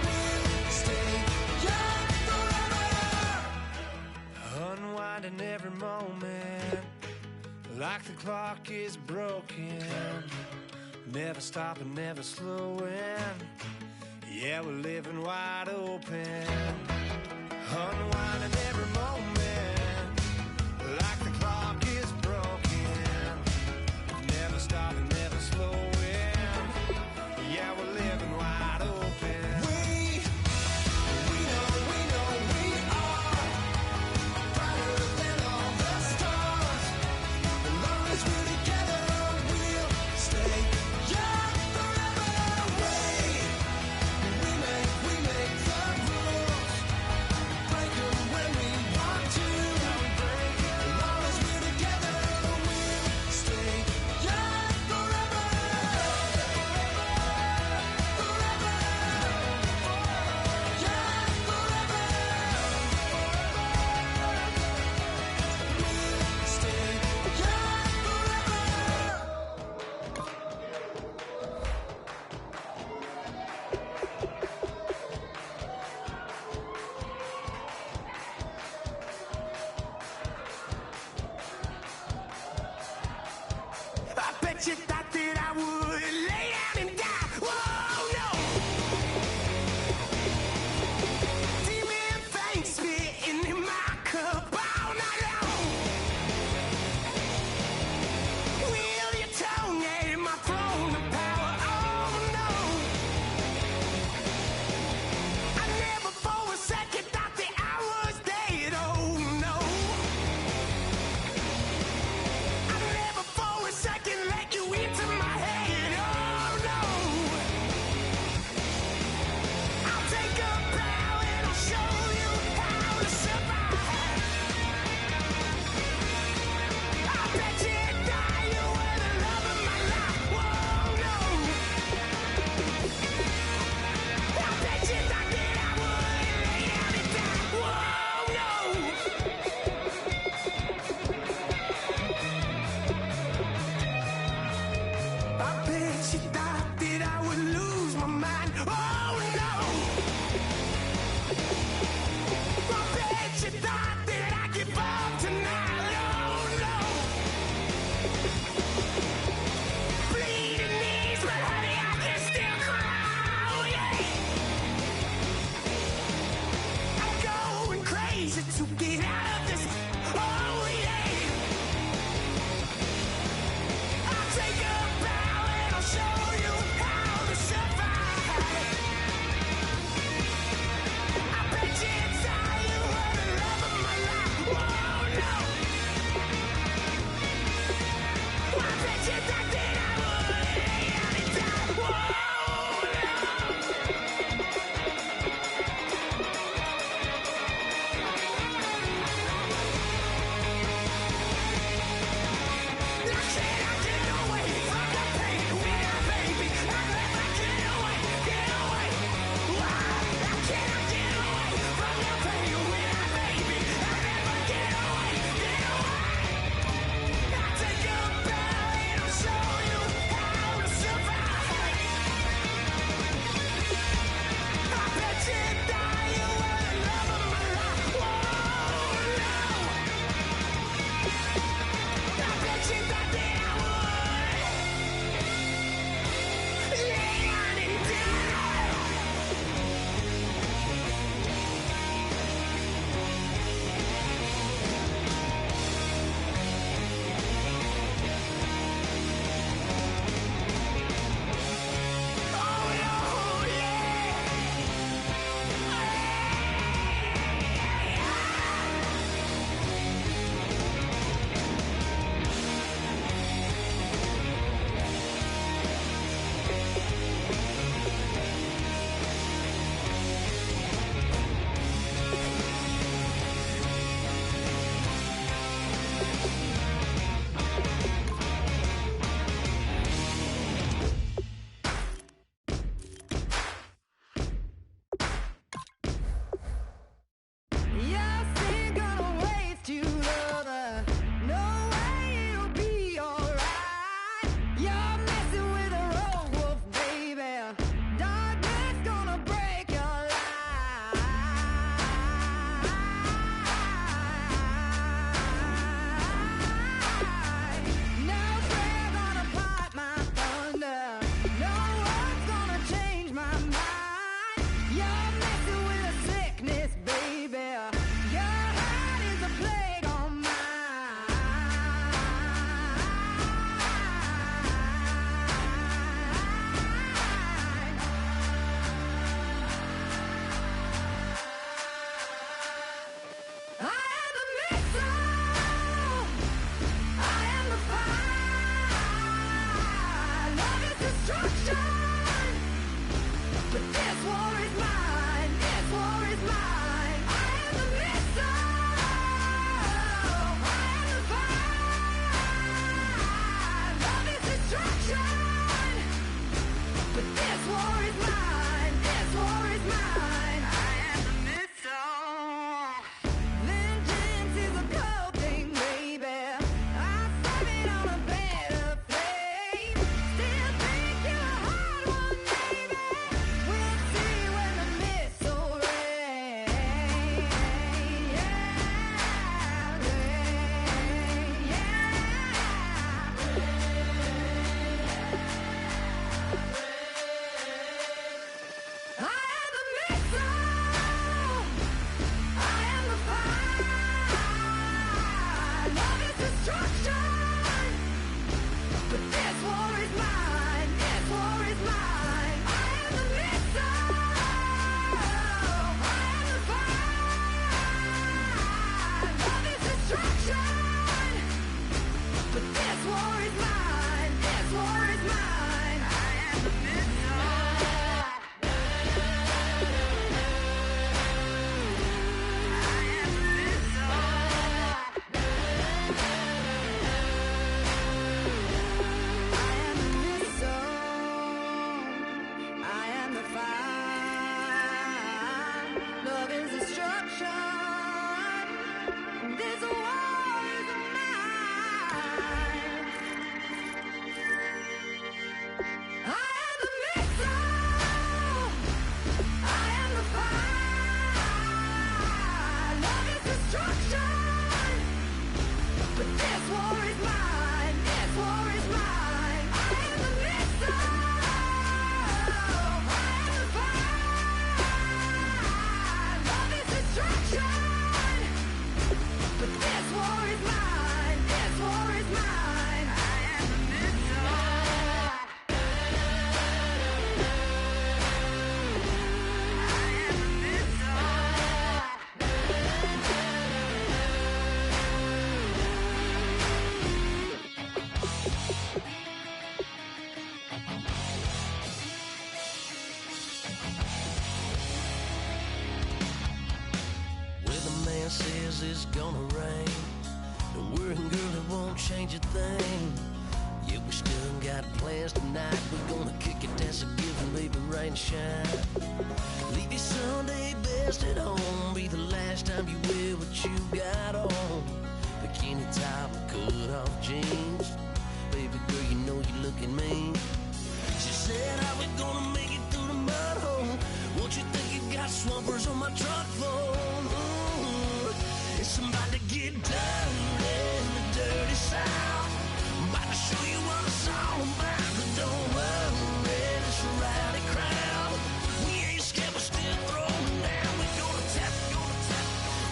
We'll stay young forever. Unwinding every moment, like the clock is broken. Never stopping, never slowing. Yeah, we're living wide open. Unwinding every moment, like the clock is broken. Never stopping, never slowing. Yeah, we're living wide open. We know we are brighter than all the stars. As long as we're together, we'll stay young forever. We make the rules, break them when we want to. As long as we're together, we'll stay young forever. Forever. Young forever. We'll stay young forever. I bet you thought that I would lay down and die. Whoa, no. Demon things spitting in my cup all night long. Will your tongue at my throne of power? Oh, no. I never for a second thought that I was dead. Oh, no. I never for a second let you into thing. Yeah, we still got plans tonight. We're gonna kick it, dance a given, baby, rain and shine. Leave your Sunday best at home. Be the last time you wear what you got on. Bikini top and cut off jeans. Baby girl, you know you're looking mean. She said, how we gonna make it through the mud hole? Won't you think you got swampers on my truck phone? Ooh, it's about to get dirty in the dirty South. I'm about to show you what it's all about. But don't worry, it's a rowdy crowd. We ain't scared, we're still throwing down. We're gonna tap,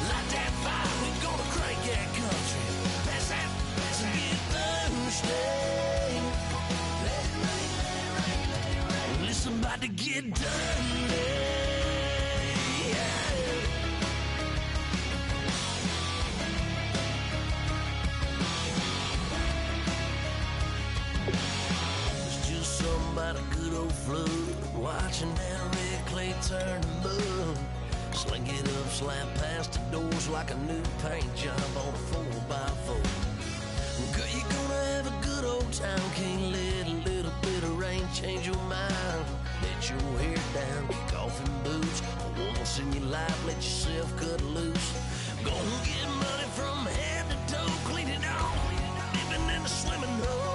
light that fire. We're gonna crank that country. Pass that, and get Thursday. Let it rain, let it rain, let it rain. Well, it's about to get dirty. About a good old flood, watching that red clay turn to mud. Sling it up, slap past the doors like a new paint job on a 4x4. Girl, you're gonna have a good old time. Can't let a little bit of rain change your mind. Let your hair down, kick off in boots. Once in your life, let yourself cut loose. Gonna get money from head to toe, clean it off, living in the swimming hole.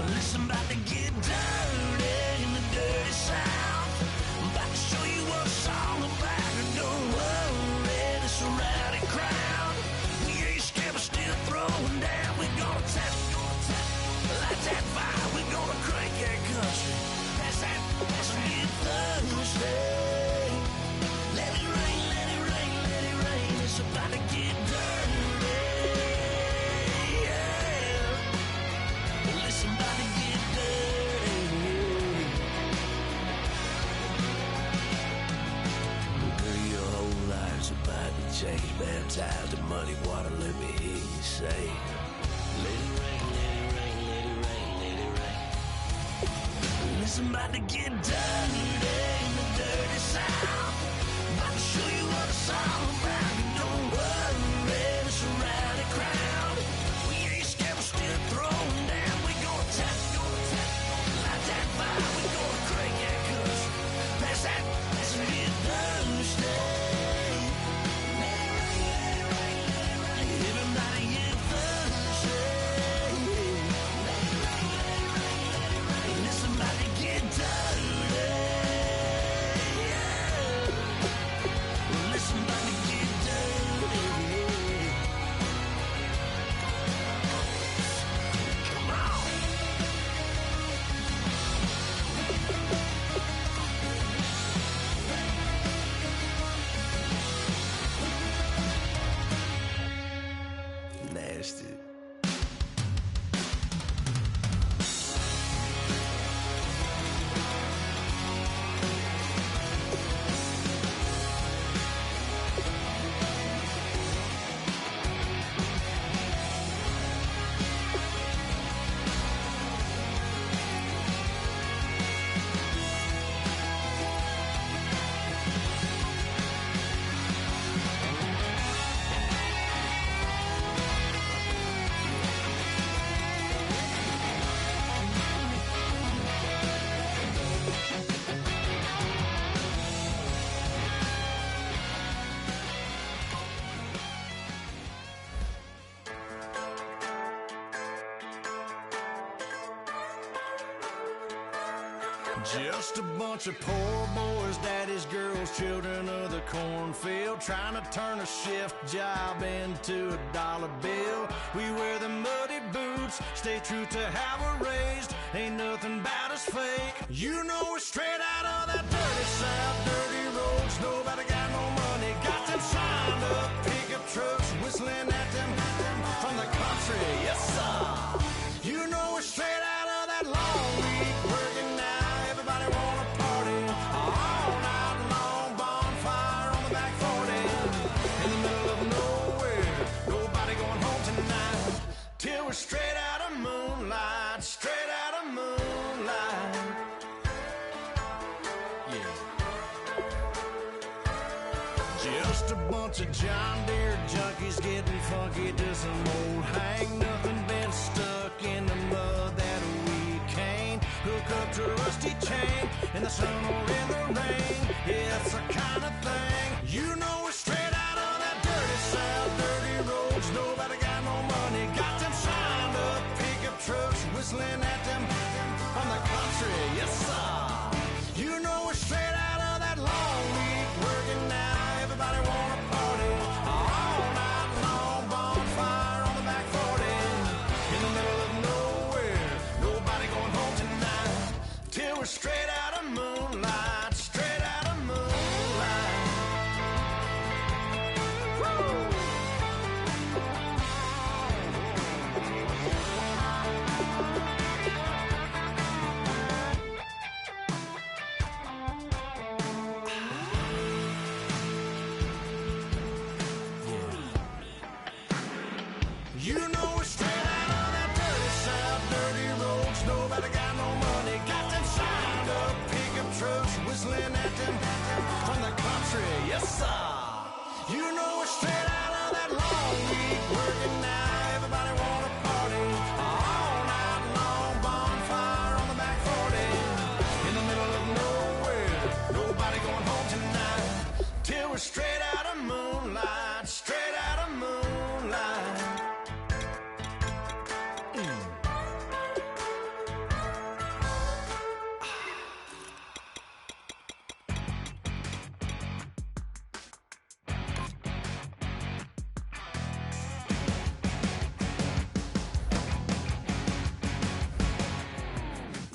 Listen, about to get dirty in the dirty South. I'm about to show you what it's all about. And don't worry, this a rowdy crowd. We ain't scared, we're still throwing down. We're gonna tap, light that fire. We're gonna crank that country. Pass that, and get Thursday. Let it rain, let it rain, let it rain. It's about to get dirty. Change, baptized in muddy water, let me hear you say, let it rain, let it rain, let it rain, let it rain. Listen, about to get dirty in the dirty South. About to show you what it's all about. Don't worry, it's a rowdy crowd. We ain't scared, we're still throwing down. We gonna tap, light that fire. We gonna crank that country. Pass that, and get Thursday. Just a bunch of poor boys, daddy's girls, children of the cornfield, trying to turn a shift job into a dollar bill. We wear the muddy boots, stay true to how we're raised. Ain't nothing about us fake. You know we're straight out of that dirty South, dirty roads. Nobody got no money, got them signed up pickup trucks, whistling at them from the country. Yes, sir. You know we're straight out of that long week working now. Everybody wanna party all night long, bonfire on the back 40 in the middle of nowhere. Nobody going home tonight till we're straight out of moonlight, straight out of moonlight. Yeah. Just a bunch of John Deere junkies getting funky to some old house rusty chain, in the sun or in the rain. Yeah, it's the kind of thing, you know, we're straight out of that dirty south, dirty roads. Nobody got no money, got them signed up pickup trucks, whistling at them from the country. Yes, sir. You know, we're straight out of that long week, working now. Everybody wanna party all night long, bonfire on the back 40, in the middle of nowhere. Nobody going home tonight till we're straight out of moonlight, straight out of moonlight. Woo! You know we're straight out of that dirty south, dirty roads. Nobody got no money, got them signed up pickup trucks, whistling at them from the country. Yes, sir. You know we're straight out of that long week, working now. Everybody wanna party all night long, bonfire on the back 40, in the middle of nowhere. Nobody going home tonight till we're straight out of moonlight, straight out of moonlight.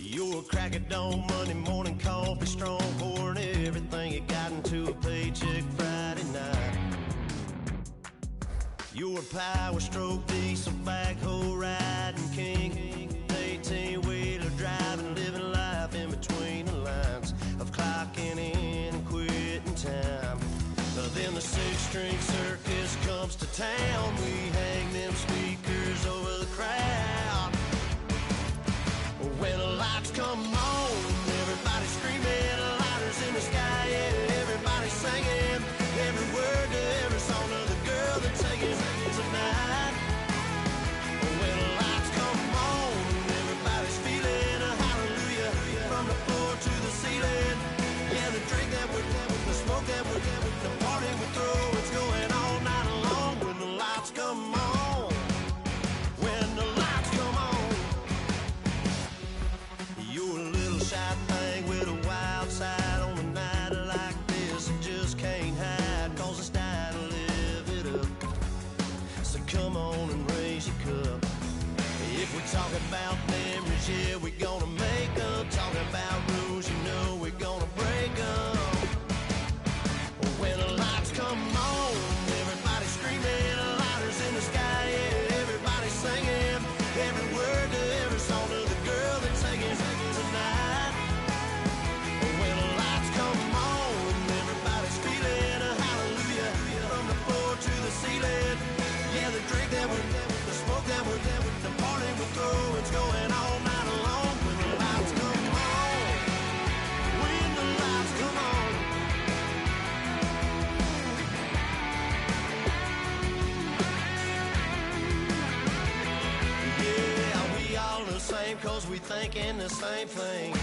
You're a crack of dawn, Monday morning coffee, strong pouring everything you got into a paycheck Friday night. You're a power stroke, diesel backhoe riding king, 18-wheeler driving, living life in between the lines of clocking in and quitting time. Then the six-string circus comes to town. We hang them speakers over the crowd. When the lights come on, everybody screaming, lighters in the sky, yeah, everybody singing every word to every song of the girl they're taking tonight. When the lights come on, everybody's feeling a hallelujah from the floor to the ceiling. Yeah, the drink that we're with, the smoke that we're with, the party we throw, it's going all night long. When the lights come on, when the lights come on. You're a little shy thing with a wild side on a night like this. You just can't hide, cause it's time to live it up. So come on and raise your cup. If we talk about memories, yeah, we're gonna make up. Talking about rules, you know we're gonna break up. When the lights come on, everybody screaming, lighters in the sky, yeah, everybody singing every word to every song of the girl they're taking tonight. When the lights come on, everybody's feeling a hallelujah from the floor to the ceiling. Yeah, the drink that we're the smoke that we're the party we throw, it's going all night long. When the lights come on, when the lights come on. Yeah, we all the same cause we thinking the same thing.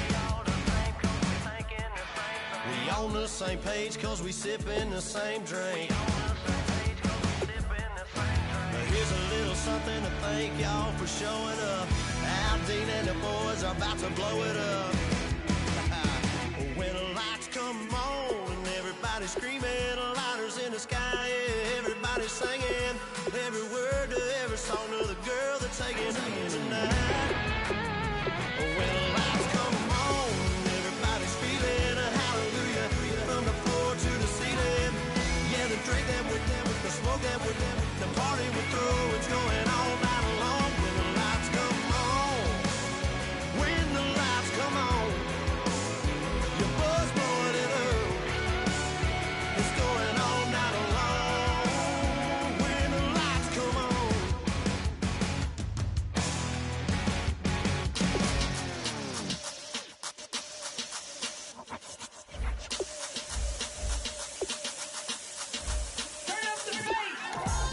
We on the same page cause we sipping the same drink. Here's a little something to thank y'all for showing up. Al Dean and the boys are about to blow it up. When the lights come on and everybody's screaming, lighters in the sky, yeah, everybody's singing every word to every song of the girl they're taking tonight. When the lights come on, everybody's feeling a hallelujah from the floor to the ceiling. Yeah, the drink that we're with, the smoke that we're with, the party we throw, it's going all night long. When the lights come on, when the lights come on, your buzz blowing it up, it's going all night long. When the lights come on.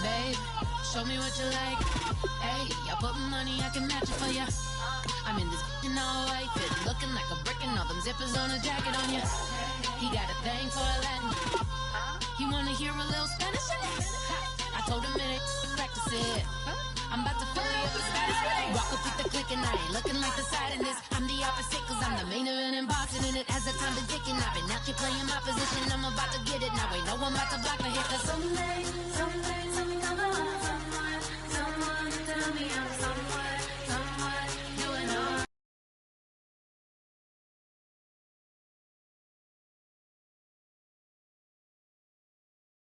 Babe, show me what you like. Hey, I put money, I can match it for ya. I I'm in this in all white fit, looking like a brick and all them zippers on a jacket on you. He got a thing for Latin. He wanna hear a little Spanish? I told him it ain't practice it. I'm about to fill you up with Spanish. Walk up with the click and I ain't looking like the side in this. I'm the opposite cause I'm the main event in boxing and it has a time been ticking. I've been out here playing my